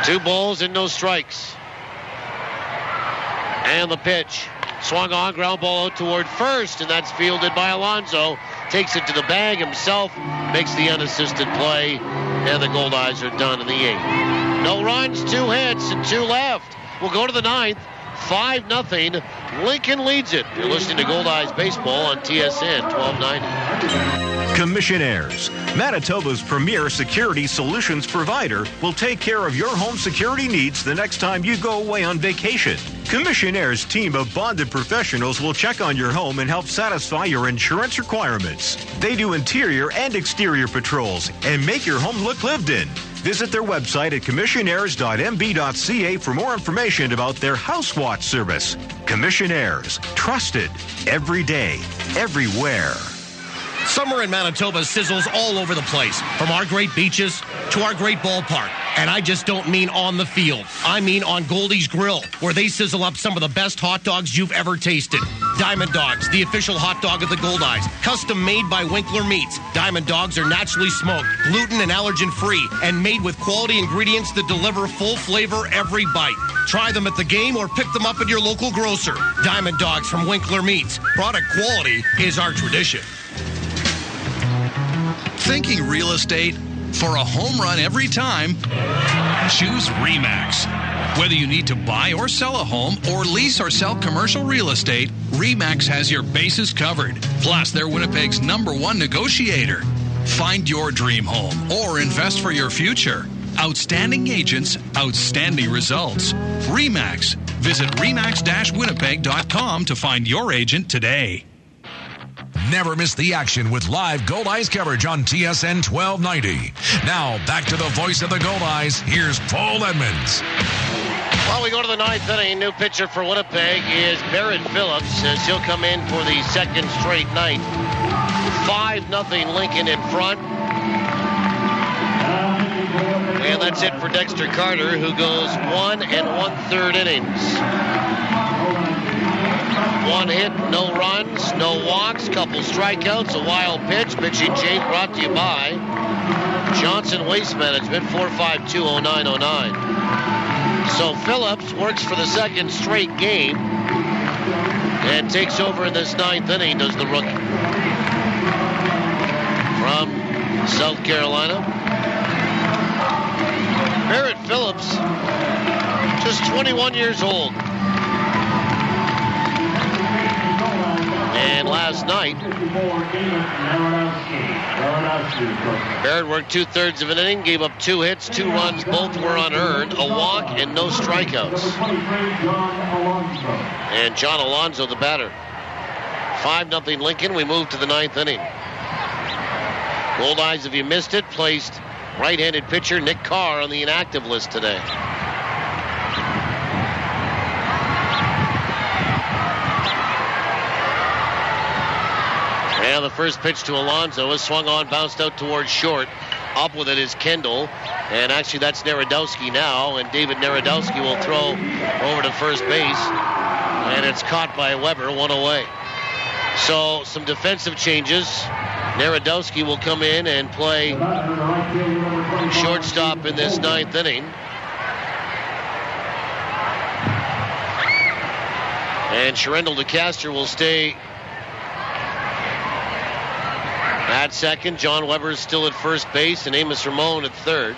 2 balls and no strikes. And the pitch. Swung on, ground ball out toward first, and that's fielded by Alonso. Takes it to the bag himself, makes the unassisted play, and the Goldeyes are done in the 8th. No runs, 2 hits, and 2 left. We'll go to the 9th. 5-0. Lincoln leads it. You're listening to Goldeyes Baseball on TSN 1290. Commissionaires, Manitoba's premier security solutions provider, will take care of your home security needs the next time you go away on vacation. Commissionaires' team of bonded professionals will check on your home and help satisfy your insurance requirements. They do interior and exterior patrols and make your home look lived in. Visit their website at commissionaires.mb.ca for more information about their House Watch service. Commissionaires, trusted every day, everywhere. Summer in Manitoba sizzles all over the place, from our great beaches to our great ballpark. And I just don't mean on the field. I mean on Goldeyes Grill, where they sizzle up some of the best hot dogs you've ever tasted. Diamond Dogs, the official hot dog of the Goldeyes, custom made by Winkler Meats. Diamond Dogs are naturally smoked, gluten and allergen free, and made with quality ingredients that deliver full flavor every bite. Try them at the game or pick them up at your local grocer. Diamond Dogs from Winkler Meats. Product quality is our tradition. Thinking real estate? For a home run every time, choose RE/MAX. Whether you need to buy or sell a home or lease or sell commercial real estate, RE/MAX has your bases covered. Plus, they're Winnipeg's #1 negotiator. Find your dream home or invest for your future. Outstanding agents, outstanding results. RE/MAX. Visit remax-winnipeg.com to find your agent today. Never miss the action with live Goldeyes coverage on TSN 1290. Now, back to the voice of the Goldeyes. Here's Paul Edmonds. Well, we go to the 9th inning. New pitcher for Winnipeg is Barrett Phillips, as he'll come in for the second straight night. 5-0 Lincoln in front. And that's it for Dexter Carter, who goes 1 1/3 innings. 1 hit, no runs, no walks, couple strikeouts, a wild pitch. Pitching change brought to you by Johnson Waste Management, 452-0909. So Phillips works for the second straight game and takes over in this 9th inning, does the rookie. From South Carolina. Barrett Phillips, just 21 years old. And last night, Barrett worked 2/3 of an inning, gave up 2 hits, 2 runs, both were unearned, a walk, and no strikeouts. And John Alonso, the batter. 5-0 Lincoln. We move to the 9th inning. Goldeyes, if you missed it, placed right-handed pitcher Nick Carr on the inactive list today. And the first pitch to Alonso is swung on, bounced out towards short. Up with it is Kendall. And actually that's Narodowski now. And David Narodowski will throw over to first base. And it's caught by Weber, 1 away. So some defensive changes. Narodowski will come in and play shortstop in this 9th inning. And Sherendel DeCaster will stay at second. John Weber is still at first base, and Amos Ramon at third.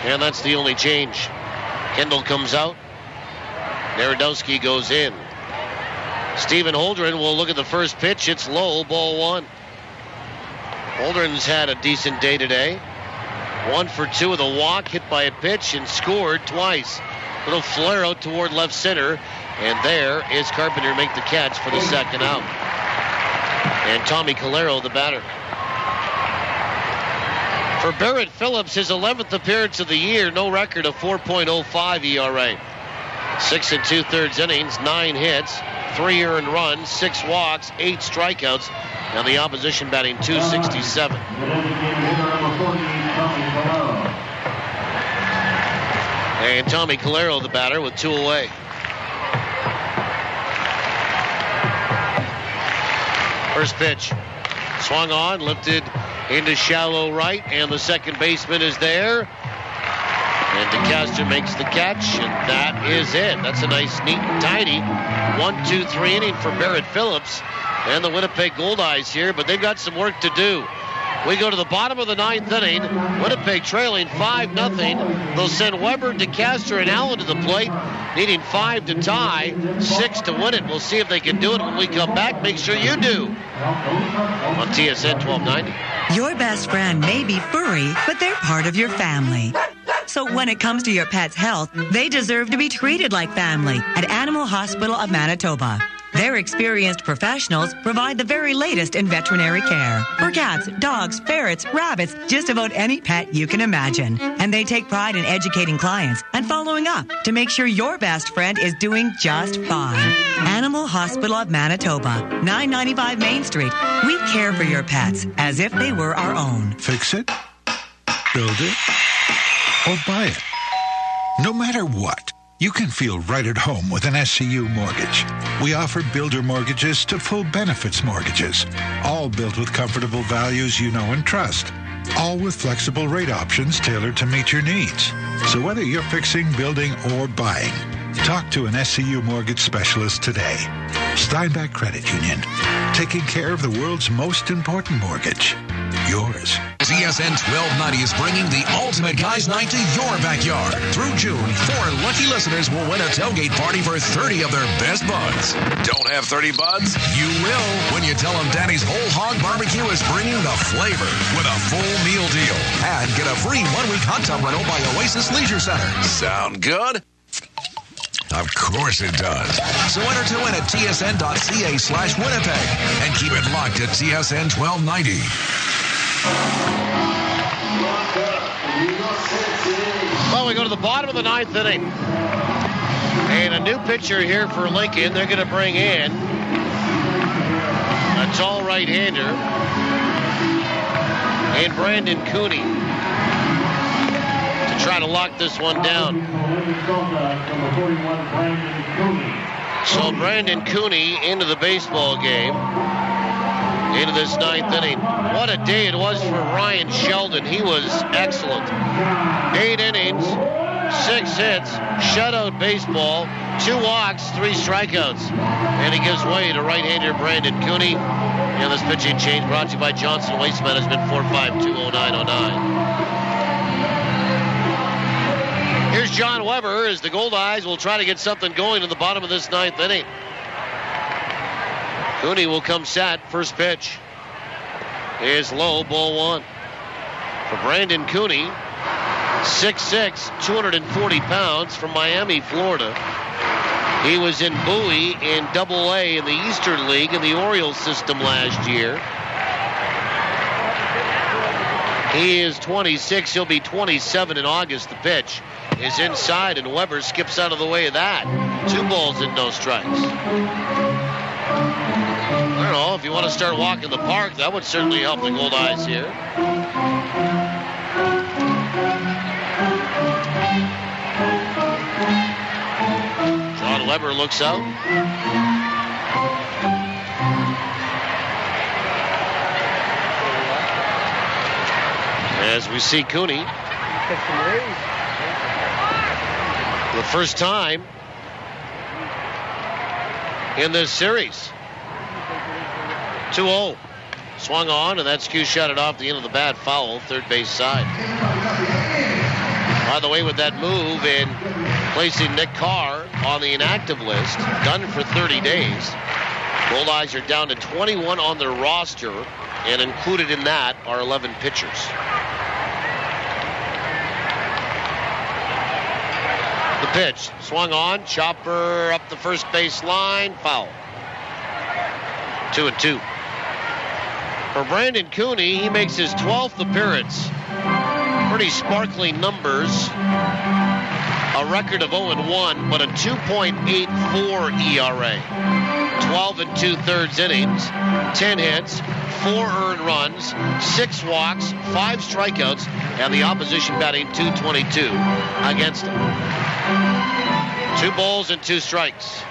And that's the only change. Kendall comes out. Narodowski goes in. Stephen Holdren will look at the first pitch. It's low, ball 1. Holdren's had a decent day today. 1 for 2 with a walk, hit by a pitch, and scored twice. Little flare out toward left center. And there is Carpenter make the catch for the second out. And Tommy Calero, the batter. For Barrett Phillips, his 11th appearance of the year, no record of 4.05 ERA. 6 2/3 innings, 9 hits, 3 earned runs, 6 walks, 8 strikeouts, and the opposition batting .267. And Tommy Calero, the batter, with 2 away. First pitch. Swung on, lifted into shallow right, and the second baseman is there. And DeCastro makes the catch, and that is it. That's a nice, neat, and tidy 1-2-3 inning for Barrett Phillips and the Winnipeg Goldeyes here, but they've got some work to do. We go to the bottom of the 9th inning. Winnipeg trailing 5-0. They'll send Weber, DeCastro, and Allen to the plate, needing 5 to tie, 6 to win it. We'll see if they can do it when we come back. Make sure you do. On TSN 1290. Your best friend may be furry, but they're part of your family. So when it comes to your pet's health, they deserve to be treated like family at Animal Hospital of Manitoba. Their experienced professionals provide the very latest in veterinary care for cats, dogs, ferrets, rabbits, just about any pet you can imagine. And they take pride in educating clients and following up to make sure your best friend is doing just fine. Animal Hospital of Manitoba, 995 Main Street. We care for your pets as if they were our own. Fix it, build it, or buy it. No matter what, you can feel right at home with an SCU mortgage. We offer builder mortgages to full benefits mortgages, all built with comfortable values you know and trust, all with flexible rate options tailored to meet your needs. So whether you're fixing, building, or buying, talk to an SCU mortgage specialist today. Steinbach Credit Union, taking care of the world's most important mortgage. Yours. TSN 1290 is bringing the ultimate guys' night to your backyard. Through June, 4 lucky listeners will win a tailgate party for 30 of their best buds. Don't have 30 buds? You will when you tell them Danny's Whole Hog Barbecue is bringing the flavor with a full meal deal. And get a free 1-week hot tub rental by Oasis Leisure Center. Sound good? Of course it does. So enter to win at tsn.ca/Winnipeg and keep it locked at TSN 1290. Well, we go to the bottom of the 9th inning. And a new pitcher here for Lincoln. They're going to bring in a tall right-hander and Brandon Cooney to try to lock this one down. So Brandon Cooney into the baseball game, into this 9th inning. What a day it was for Ryan Sheldon. He was excellent. 8 innings, 6 hits, shutout baseball, 2 walks, 3 strikeouts. And he gives way to right-hander Brandon Cooney. And this pitching change brought to you by Johnson Waste Management, 452-0909. Here's John Weber as the Goldeyes will try to get something going in the bottom of this 9th inning. Cooney will come set. First pitch is low, ball 1. For Brandon Cooney, 6'6", 240 pounds, from Miami, Florida. He was in Bowie in Double-A in the Eastern League in the Orioles system last year. He is 26. He'll be 27 in August. The pitch is inside, and Weber skips out of the way of that. 2 balls and no strikes. I don't know, if you want to start walking the park, that would certainly help the Goldeyes here. John Weber looks out. As we see Cooney, the first time in this series. 2-0. Swung on, and that Q shot it off the end of the bat, foul, third base side. By the way, with that move in placing Nick Carr on the inactive list, done for 30 days, Goldeyes are down to 21 on their roster, and included in that are 11 pitchers. The pitch, swung on, chopper up the first base line, foul. 2-2. For Brandon Cooney, he makes his 12th appearance. Pretty sparkly numbers. A record of 0-1, but a 2.84 ERA. 12 2/3 innings, 10 hits, 4 earned runs, 6 walks, 5 strikeouts, and the opposition batting .222 against him. 2 balls and 2 strikes.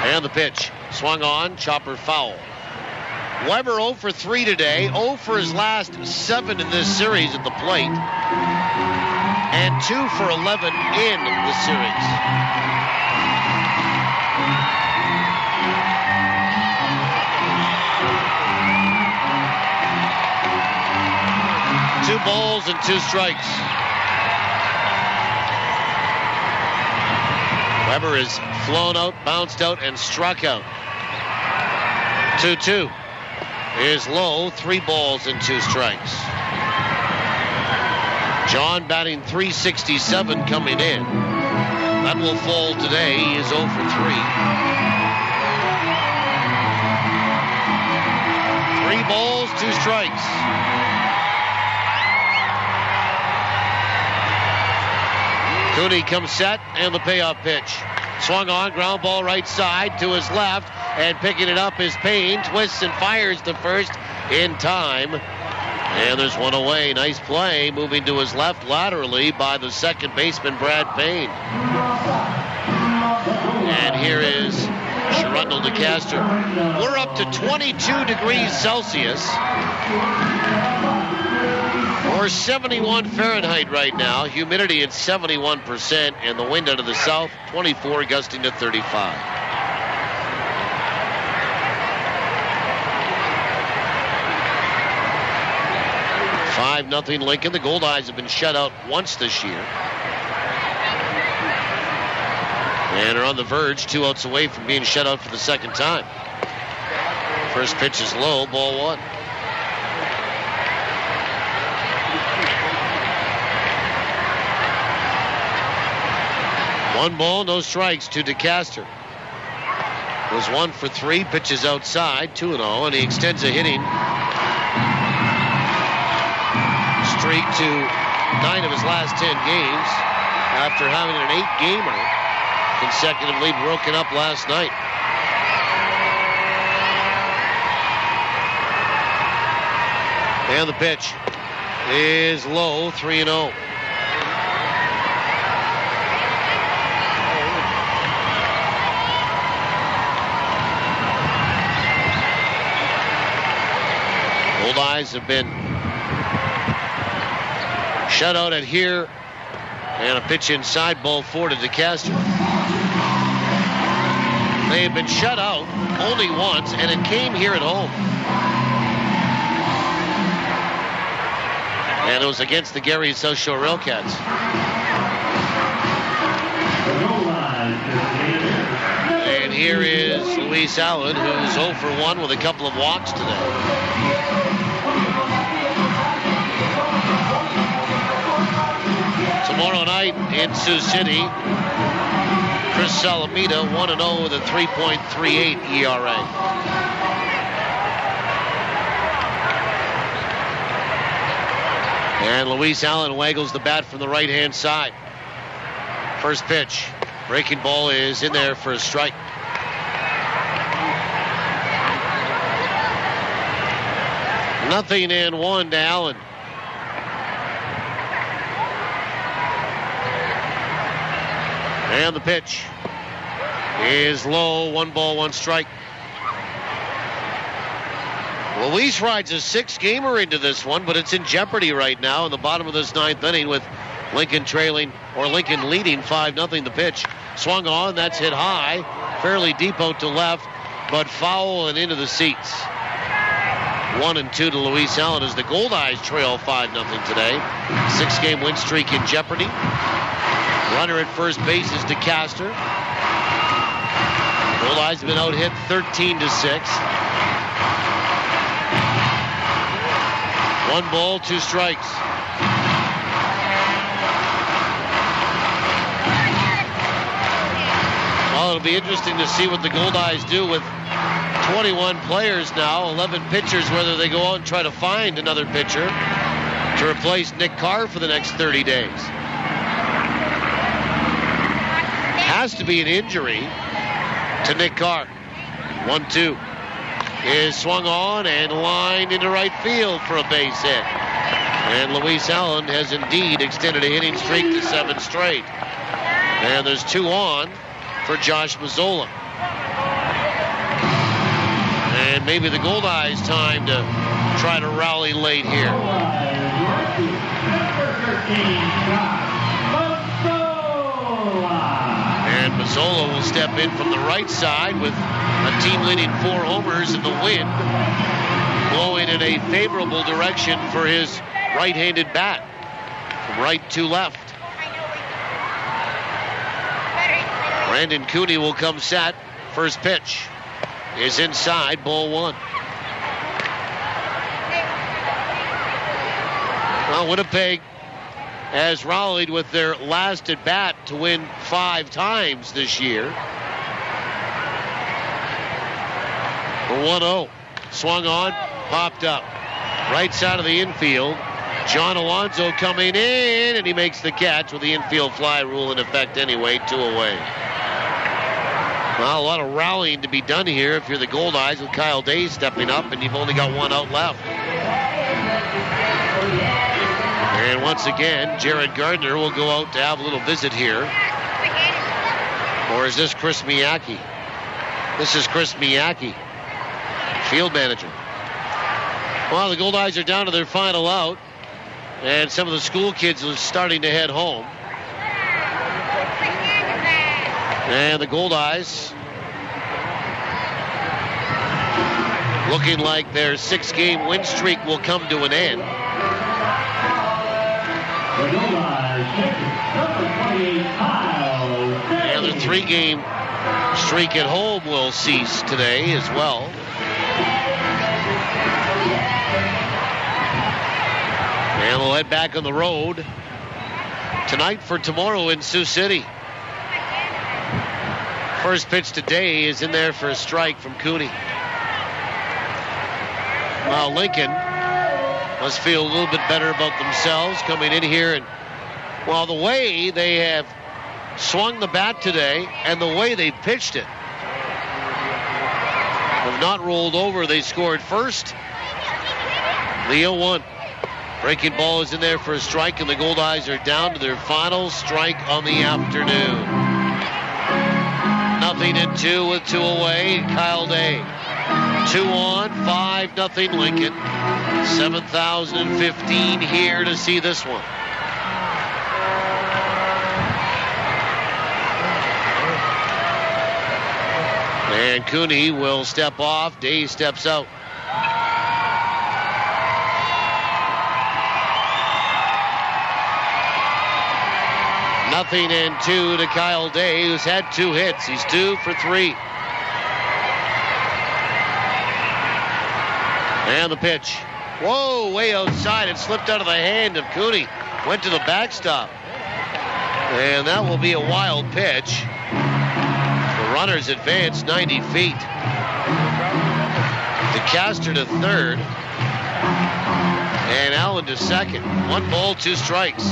And the pitch, swung on, chopper foul. Weber 0 for 3 today, 0 for his last 7 in this series at the plate, and 2 for 11 in the series. Two balls and 2 strikes. Weber is flown out, bounced out, and struck out. 2-2 is low, 3 balls and 2 strikes. John batting .367 coming in. That will fall today. He is 0 for 3. 3 balls, 2 strikes. Cooney comes set, and the payoff pitch. Swung on, ground ball right side to his left, and picking it up is Payne. Twists and fires to first in time. And there's one away. Nice play, moving to his left laterally by the second baseman, Brad Payne. And here is Sherundle DeCaster. We're up to 22 degrees Celsius. Or 71 Fahrenheit right now. Humidity at 71%, and the wind out of the south, 24, gusting to 35. Nothing Lincoln. The Goldeyes have been shut out once this year. And are on the verge, 2 outs away from being shut out for the second time. First pitch is low, ball 1. One ball, no strikes to DeCaster. Was 1 for 3, pitches outside, 2-0, and he extends a hitting streak to 9 of his last 10 games after having an 8-gamer consecutively broken up last night. And the pitch is low, 3-0. Goldeyes have been shut out at here, and a pitch inside, ball 4 to DeCaster. They have been shut out only once, and it came here at home. And it was against the Gary South Shore Railcats. And here is Luis Allen, who's 0 for 1 with a couple of walks today. Tomorrow night in Sioux City, Chris Salamita 1-0 with a 3.38 ERA. And Luis Allen waggles the bat from the right-hand side. First pitch. Breaking ball is in there for a strike. Nothing and 1 to Allen. And the pitch is low, 1 ball, 1 strike. Luis rides a 6-gamer into this one, but it's in jeopardy right now in the bottom of this 9th inning with Lincoln leading 5-0. The pitch swung on, that's hit high, fairly deep out to left, but foul and into the seats. 1-2 to Luis Allen as the Goldeyes trail 5-0 today. 6-game win streak in jeopardy. Runner at first base is DeCaster. Goldeyes have been out hit 13-6. 1 ball, 2 strikes. Well, it'll be interesting to see what the Goldeyes do with 21 players now, 11 pitchers, whether they go out and try to find another pitcher to replace Nick Carr for the next 30 days. Has to be an injury to Nick Carr. 1-2 is swung on and lined into right field for a base hit. And Luis Allen has indeed extended a hitting streak to 7 straight. And there's 2 on for Josh Mazzola. And maybe the Goldeyes time to try to rally late here. And Mazzola will step in from the right side with a team-leading 4 homers and the wind blowing in a favorable direction for his right-handed bat from right to left. Brandon Cooney will come set. First pitch is inside, ball 1. Well, Winnipeg has rallied with their last at bat to win 5 times this year. The 1-0. Swung on, popped up. Right side of the infield. John Alonso coming in, and he makes the catch with the infield fly rule in effect anyway, 2 away. Well, a lot of rallying to be done here if you're the Goldeyes with Kyle Day stepping up, and you've only got 1 out left. And once again, Jared Gardner will go out to have a little visit here. Or is this Chris Miyake? This is Chris Miyake, field manager. Well, the Goldeyes are down to their final out, and some of the school kids are starting to head home. And the Goldeyes looking like their 6-game win streak will come to an end. And their 3-game streak at home will cease today as well. And they'll head back on the road tonight for tomorrow in Sioux City. First pitch today is in there for a strike from Cooney. Well, Lincoln must feel a little bit better about themselves coming in here. And, well, the way they have swung the bat today and the way they pitched it have not rolled over. They scored first. The 0-1. Breaking ball is in there for a strike, and the Goldeyes are down to their final strike on the afternoon. 0-2 with 2 away. Kyle Day. 2 on, 5-0 Lincoln. 7,015 here to see this one. And Cooney will step off. Day steps out. Nothing and 2 to Kyle Day, who's had 2 hits. He's 2 for 3. And the pitch. Whoa, way outside. It slipped out of the hand of Cooney. Went to the backstop. And that will be a wild pitch. The runners advance 90 feet. DeCaster to third. And Allen to second. 1 ball, 2 strikes.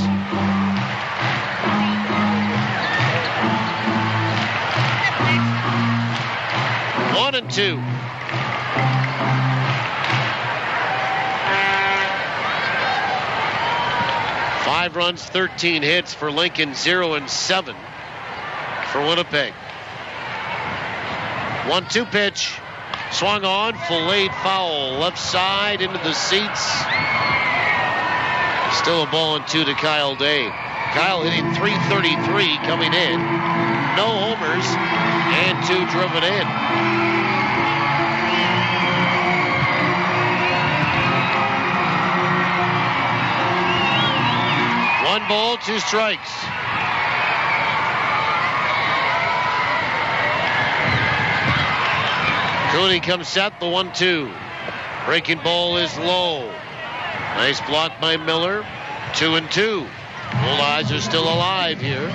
One and 2. Five runs, 13 hits for Lincoln, 0 and 7 for Winnipeg. 1-2 pitch. Swung on, filleted foul. Left side into the seats. Still a ball and 2 to Kyle Day. Kyle hitting .333 coming in. No homers and 2 driven in. One ball, 2 strikes. Cooney comes set, the 1-2. Breaking ball is low. Nice block by Miller. 2-2. Goldeyes are still alive here.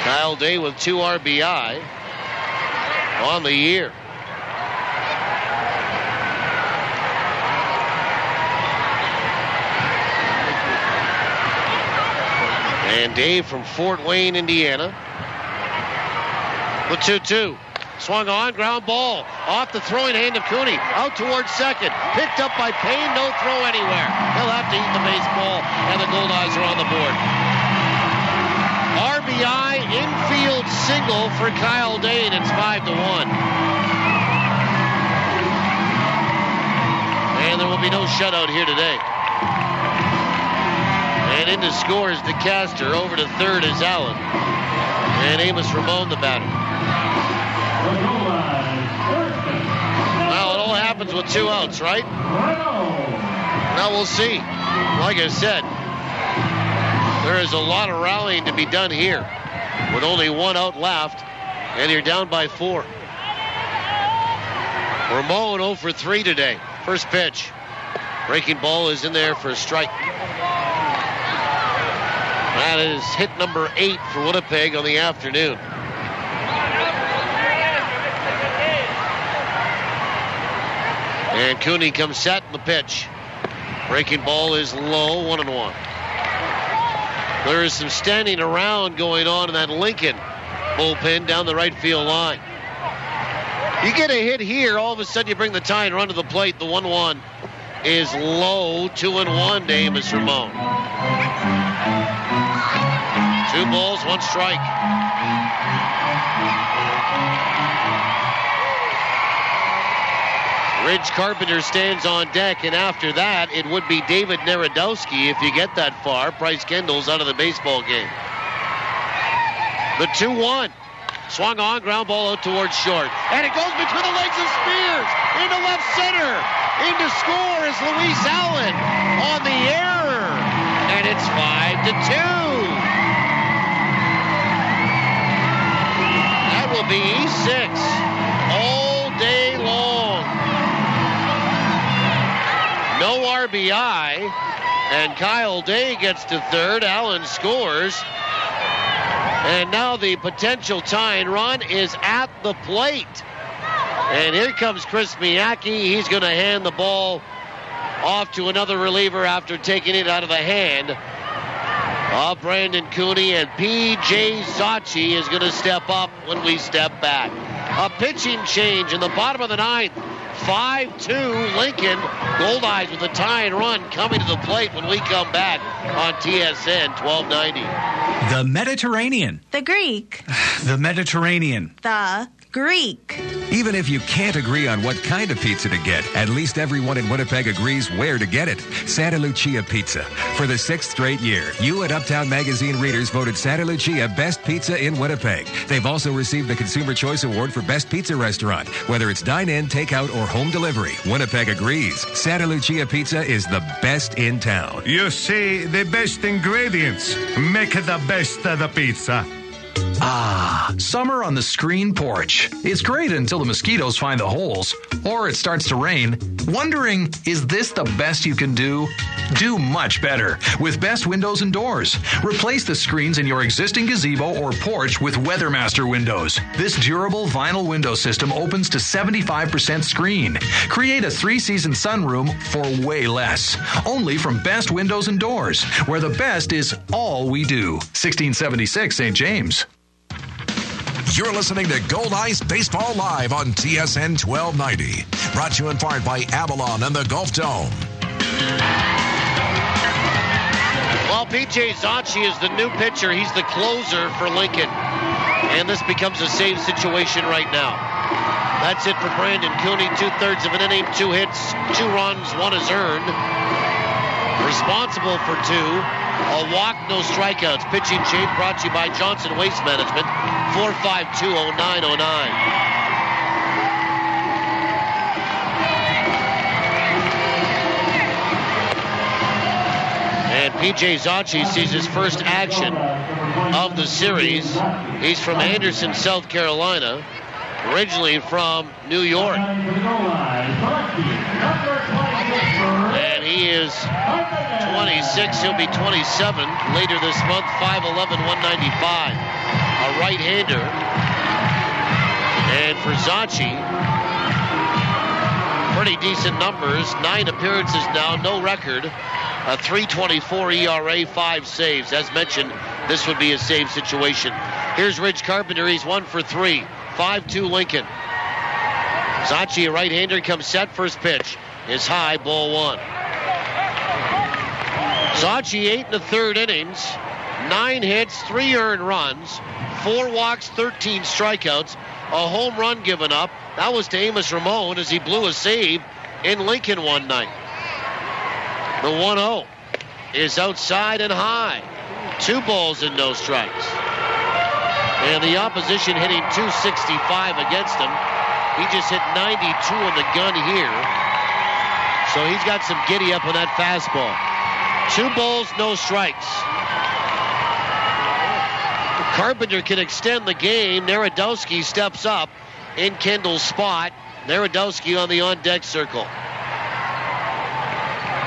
Kyle Day with 2 RBI on the year. And Dave from Fort Wayne, Indiana. With 2-2. Swung on, ground ball. Off the throwing hand of Cooney. Out towards second. Picked up by Payne, no throw anywhere. He'll have to eat the baseball, and the Goldeyes are on the board. RBI infield single for Kyle Day, and it's 5-1. And there will be no shutout here today. And in to score is DeCaster. Over to third is Allen. And Amos Ramon, the batter. Well, it all happens with 2 outs, right? Now we'll see. Like I said, there is a lot of rallying to be done here with only 1 out left, and you're down by 4. Ramon 0 for 3 today. First pitch. Breaking ball is in there for a strike. That is hit number 8 for Winnipeg on the afternoon. And Cooney comes set in the pitch. Breaking ball is low, 1-1. There is some standing around going on in that Lincoln bullpen down the right field line. You get a hit here, all of a sudden you bring the tying run to the plate. The 1-1 is low, 2-1 to Amos Ramon. 2 balls, 1 strike. Ridge Carpenter stands on deck, and after that, it would be David Narodowski if you get that far. Bryce Kendall's out of the baseball game. The 2-1. Swung on, ground ball out towards short. And it goes between the legs of Spears. Into left center. Into score is Luis Allen on the error. And it's 5-2. That will be E6 all day long. No RBI, and Kyle Day gets to third. Allen scores. And now the potential tying run is at the plate. And here comes Chris Miyake. He's going to hand the ball off to another reliever after taking it out of the hand of Brandon Cooney. And P.J. Zachi is going to step up when we step back. A pitching change in the bottom of the 9th. 5-2 Lincoln. Goldeyes with a tying run coming to the plate when we come back on TSN 1290. The Mediterranean. The Greek. The Mediterranean. The Greek. Even if you can't agree on what kind of pizza to get, at least everyone in Winnipeg agrees where to get it. Santa Lucia Pizza. For the 6th straight year, you at Uptown Magazine readers voted Santa Lucia best pizza in Winnipeg. They've also received the Consumer Choice Award for best pizza restaurant. Whether it's dine-in, takeout, or home delivery, Winnipeg agrees. Santa Lucia Pizza is the best in town. You see, the best ingredients make the best of the pizza. Ah, summer on the screen porch. It's great until the mosquitoes find the holes, or it starts to rain. Wondering, is this the best you can do? Do much better with Best Windows and Doors. Replace the screens in your existing gazebo or porch with Weathermaster windows. This durable vinyl window system opens to 75% screen. Create a 3-season sunroom for way less. Only from Best Windows and Doors, where the best is all we do. 1676 St. James. You're listening to Goldeyes Baseball Live on TSN 1290. Brought to you in part by Avalon and the Gulf Dome. Well, P.J. Zachi is the new pitcher. He's the closer for Lincoln. And this becomes a save situation right now. That's it for Brandon Cooney. 2/3 of an inning, 2 hits, 2 runs, 1 is earned. Responsible for 2. A walk, no strikeouts. Pitching change brought to you by Johnson Waste Management. 452-0909. And P.J. Zacci sees his first action of the series. He's from Anderson, South Carolina, originally from New York. And he is 26. He'll be 27 later this month, 5'11", 195. A right-hander. And for Zacci, pretty decent numbers. 9 appearances now, no record. A 3.24 ERA, 5 saves. As mentioned, this would be a save situation. Here's Ridge Carpenter. He's 1 for 3. 5-2 Lincoln. Zacci, a right-hander, comes set. First pitch is high, ball 1. Zacci, 8 in the third innings. 9 hits, 3 earned runs, 4 walks, 13 strikeouts. A home run given up. That was to Amos Ramon as he blew a save in Lincoln one night. The 1-0 is outside and high. 2 balls and no strikes. And the opposition hitting 265 against him. He just hit 92 on the gun here. So he's got some giddy up on that fastball. 2 balls, no strikes. Carpenter can extend the game. Narodowski steps up in Kendall's spot. Narodowski on the on-deck circle.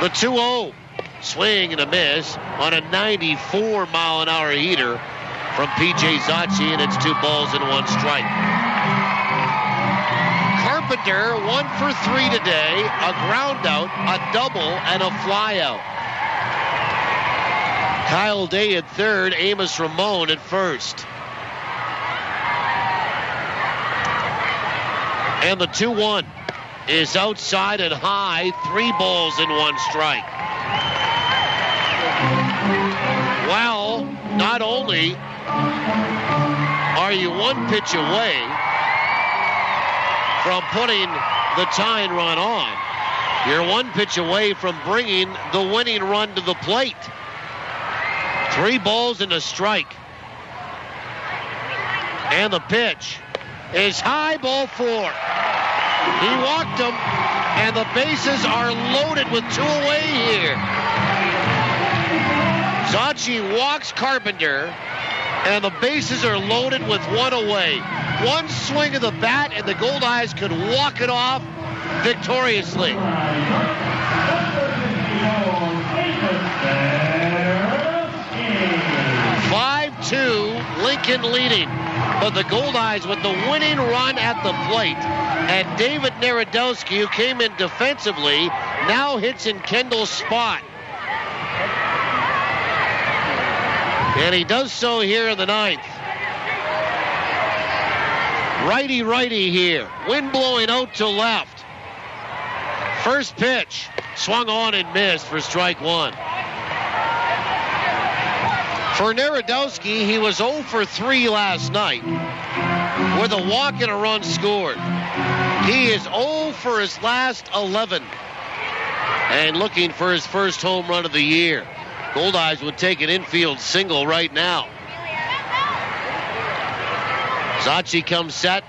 The 2-0. Swing and a miss on a 94-mile-an-hour heater from P.J. Zacci, and it's 2 balls and 1 strike. Carpenter 1 for 3 today. A ground out, a double, and a fly out. Kyle Day at third, Amos Ramon at first. And the 2-1 is outside and high, 3 balls and 1 strike. Well, not only are you 1 pitch away from putting the tying run on, you're 1 pitch away from bringing the winning run to the plate. 3 balls and a strike. And the pitch is high, ball 4. He walked him, and the bases are loaded with 2 away here. Zacci walks Carpenter, and the bases are loaded with 1 away. 1 swing of the bat, and the Goldeyes could walk it off victoriously. 5-2, Lincoln leading. But the Goldeyes with the winning run at the plate. And David Narodowski, who came in defensively, now hits in Kendall's spot. And he does so here in the 9th. Righty-righty here. Wind blowing out to left. First pitch. Swung on and missed for strike 1. For Narodowski, he was 0 for 3 last night with a walk and a run scored. He is 0 for his last 11 and looking for his first home run of the year. Goldeyes would take an infield single right now. Zacci comes set,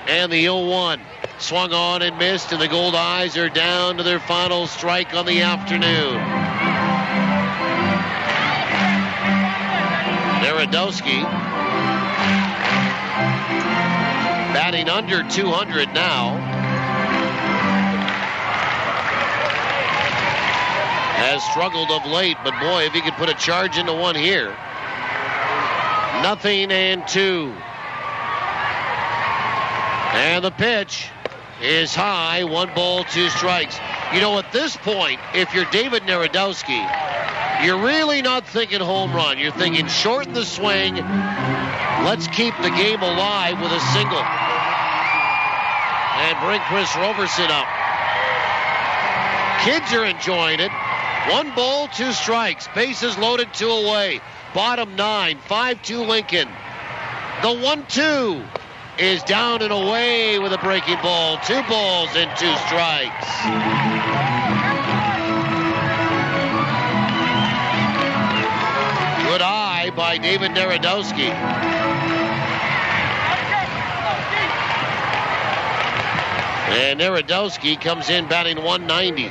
and the 0-1 swung on and missed, and the Goldeyes are down to their final strike on the afternoon. Narodowski batting under 200 now. Has struggled of late, but boy, if he could put a charge into one here. 0-2. And the pitch is high, 1 ball, 2 strikes. You know, at this point, if you're David Narodowski, you're really not thinking home run. You're thinking shorten the swing. Let's keep the game alive with a single. And bring Chris Roberson up. Kids are enjoying it. 1 ball, 2 strikes. Bases loaded, 2 away. Bottom 9, 5-2 Lincoln. The 1-2 is down and away with a breaking ball. 2 balls and 2 strikes. Good eye by David Narodowski. And Narodowski comes in batting 190.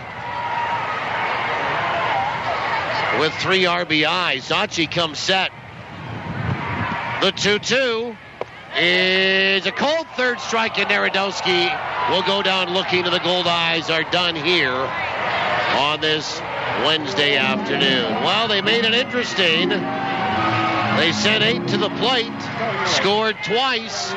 with 3 RBIs. Zachi comes set. The 2-2 is a cold third strike, and Narodowski will go down looking, and the Goldeyes are done here on this Wednesday afternoon. Well, they made it interesting. They sent 8 to the plate, scored twice,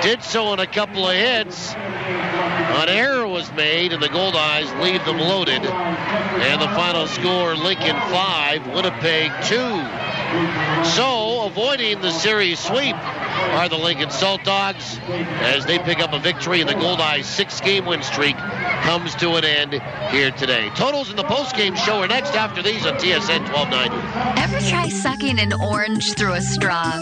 did so on a couple of hits. An error was made, and the Goldeyes leave them loaded. And the final score, Lincoln 5, Winnipeg 2. So, avoiding the series sweep are the Lincoln Saltdogs as they pick up a victory, and the Goldeyes 6-game win streak comes to an end here today. Totals in the postgame show are next after these on TSN 1290. Ever try sucking an orange through a straw?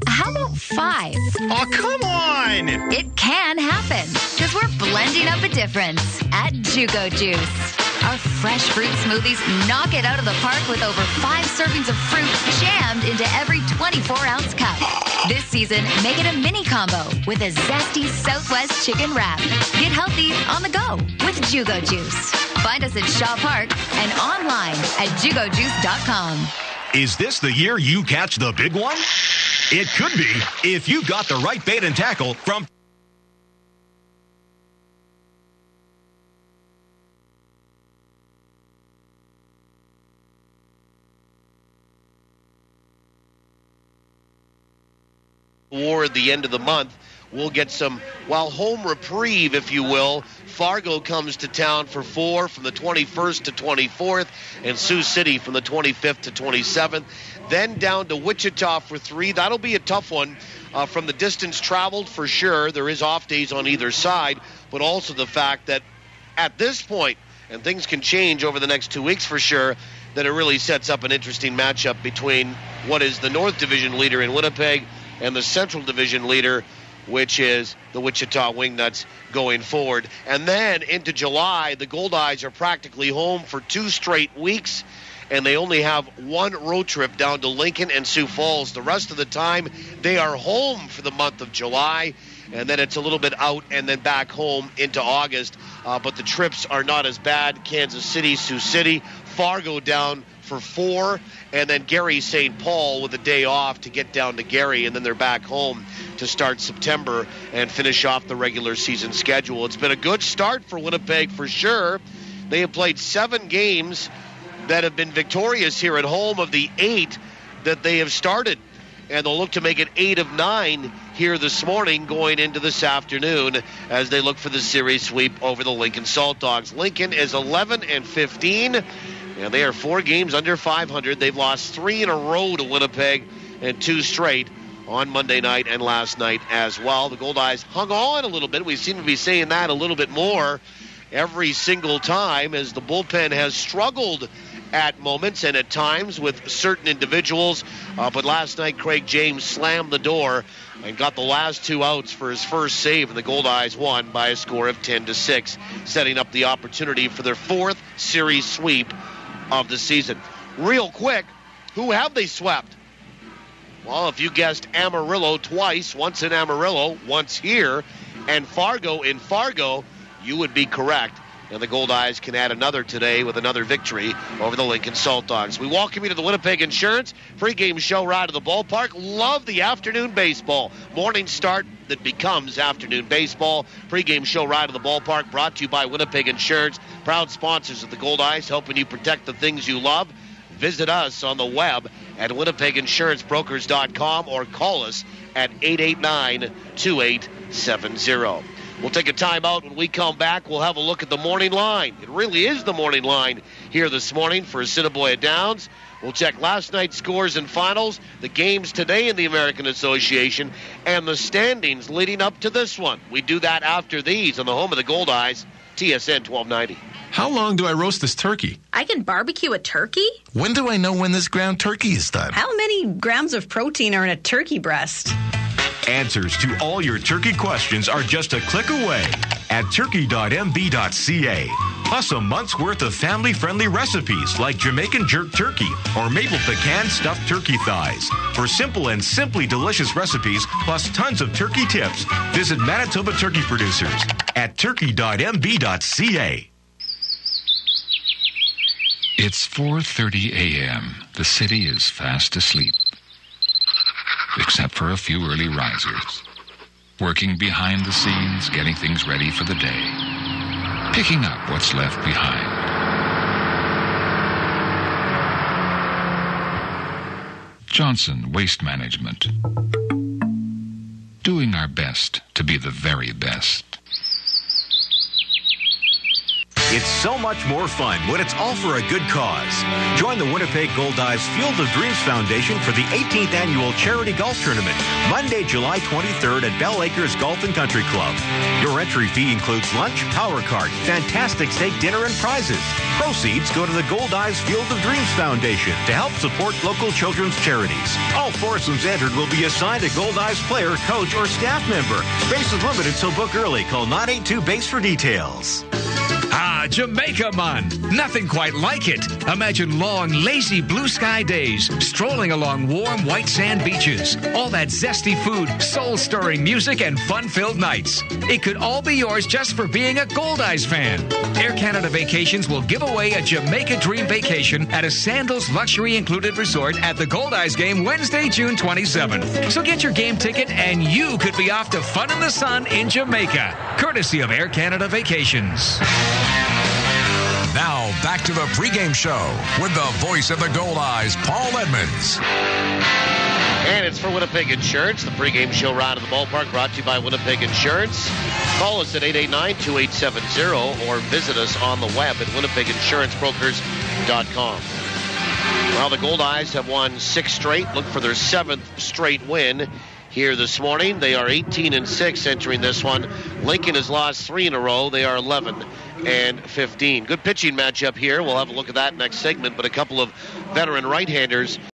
How about 5? Oh, come on! It can happen, because we're blending up a difference at Jugo Juice. Our fresh fruit smoothies knock it out of the park with over 5 servings of fruit jammed into every 24-ounce cup. This season, make it a mini combo with a zesty Southwest chicken wrap. Get healthy on the go with Jugo Juice. Find us at Shaw Park and online at jugojuice.com. Is this the year you catch the big one? It could be if you got the right bait and tackle from war at the end of the month. We'll get some, home reprieve, if you will. Fargo comes to town for 4 from the 21st to 24th, and Sioux City from the 25th to 27th. Then down to Wichita for 3. That'll be a tough one from the distance traveled for sure. There is off days on either side, but also the fact that at this point, and things can change over the next 2 weeks for sure, that it really sets up an interesting matchup between what is the North Division leader in Winnipeg and the Central Division leader, which is the Wichita Wingnuts going forward. And then into July, the Goldeyes are practically home for 2 straight weeks, and they only have 1 road trip down to Lincoln and Sioux Falls. The rest of the time, they are home for the month of July, and then it's a little bit out and then back home into August. But the trips are not as bad. Kansas City, Sioux City, Fargo down for 4, and then Gary St. Paul with a day off to get down to Gary, and then they're back home to start September and finish off the regular season schedule. It's been a good start for Winnipeg for sure. They have played 7 games that have been victorious here at home of the 8 that they have started, and they'll look to make it 8 of 9 here this morning going into this afternoon as they look for the series sweep over the Lincoln Saltdogs. Lincoln is 11-15. And they are 4 games under 500. They've lost 3 in a row to Winnipeg and 2 straight on Monday night and last night as well. The Goldeyes hung on a little bit. We seem to be saying that a little bit more every single time as the bullpen has struggled at moments and at times with certain individuals. But last night, Craig James slammed the door and got the last 2 outs for his first save, and the Goldeyes won by a score of 10-6, setting up the opportunity for their 4th series sweep of the season. Real quick, who have they swept? Well, if you guessed Amarillo twice, once in Amarillo, once here, and Fargo in Fargo, you would be correct. And the Goldeyes can add another today with another victory over the Lincoln Saltdogs. We welcome you to the Winnipeg Insurance pregame show ride to the ballpark. Love the afternoon baseball. Morning start that becomes afternoon baseball. Pregame show ride to the ballpark brought to you by Winnipeg Insurance. Proud sponsors of the Goldeyes, helping you protect the things you love. Visit us on the web at WinnipegInsuranceBrokers.com or call us at 889-2870. We'll take a timeout. When we come back, we'll have a look at the morning line. It really is the morning line here this morning for Assiniboia Downs. We'll check last night's scores and finals, the games today in the American Association, and the standings leading up to this one. We do that after these on the home of the Goldeyes, TSN 1290. How long do I roast this turkey? I can barbecue a turkey? When do I know when this ground turkey is done? How many grams of protein are in a turkey breast? Answers to all your turkey questions are just a click away at turkey.mb.ca. Plus a month's worth of family-friendly recipes like Jamaican jerk turkey or maple pecan stuffed turkey thighs. For simple and simply delicious recipes, plus tons of turkey tips, visit Manitoba Turkey Producers at turkey.mb.ca. It's 4:30 a.m. The city is fast asleep, except for a few early risers, working behind the scenes, getting things ready for the day, picking up what's left behind. Johnson Waste Management. Doing our best to be the very best. It's so much more fun when it's all for a good cause. Join the Winnipeg Goldeyes Field of Dreams Foundation for the 18th Annual Charity Golf Tournament, Monday, July 23rd at Bell Acres Golf and Country Club. Your entry fee includes lunch, power cart, fantastic steak dinner, and prizes. Proceeds go to the Goldeyes Field of Dreams Foundation to help support local children's charities. All foursomes entered will be assigned a Goldeyes player, coach, or staff member. Space is limited, so book early. Call 982-BASE for details. Ah, Jamaica, man. Nothing quite like it. Imagine long, lazy blue sky days, strolling along warm white sand beaches. All that zesty food, soul-stirring music, and fun-filled nights. It could all be yours just for being a Goldeyes fan. Air Canada Vacations will give away a Jamaica Dream Vacation at a Sandals Luxury Included Resort at the Goldeyes game Wednesday, June 27th. So get your game ticket and you could be off to fun in the sun in Jamaica, courtesy of Air Canada Vacations. Now, back to the pregame show with the voice of the Goldeyes, Paul Edmonds. And it's for Winnipeg Insurance. The pregame show right in the ballpark brought to you by Winnipeg Insurance. Call us at 889-2870 or visit us on the web at winnipeginsurancebrokers.com. Well, the Goldeyes have won 6 straight. Look for their 7th straight win here this morning. They are 18-6 entering this one. Lincoln has lost 3 in a row. They are 11-15. Good pitching matchup here. We'll have a look at that next segment, but a couple of veteran right-handers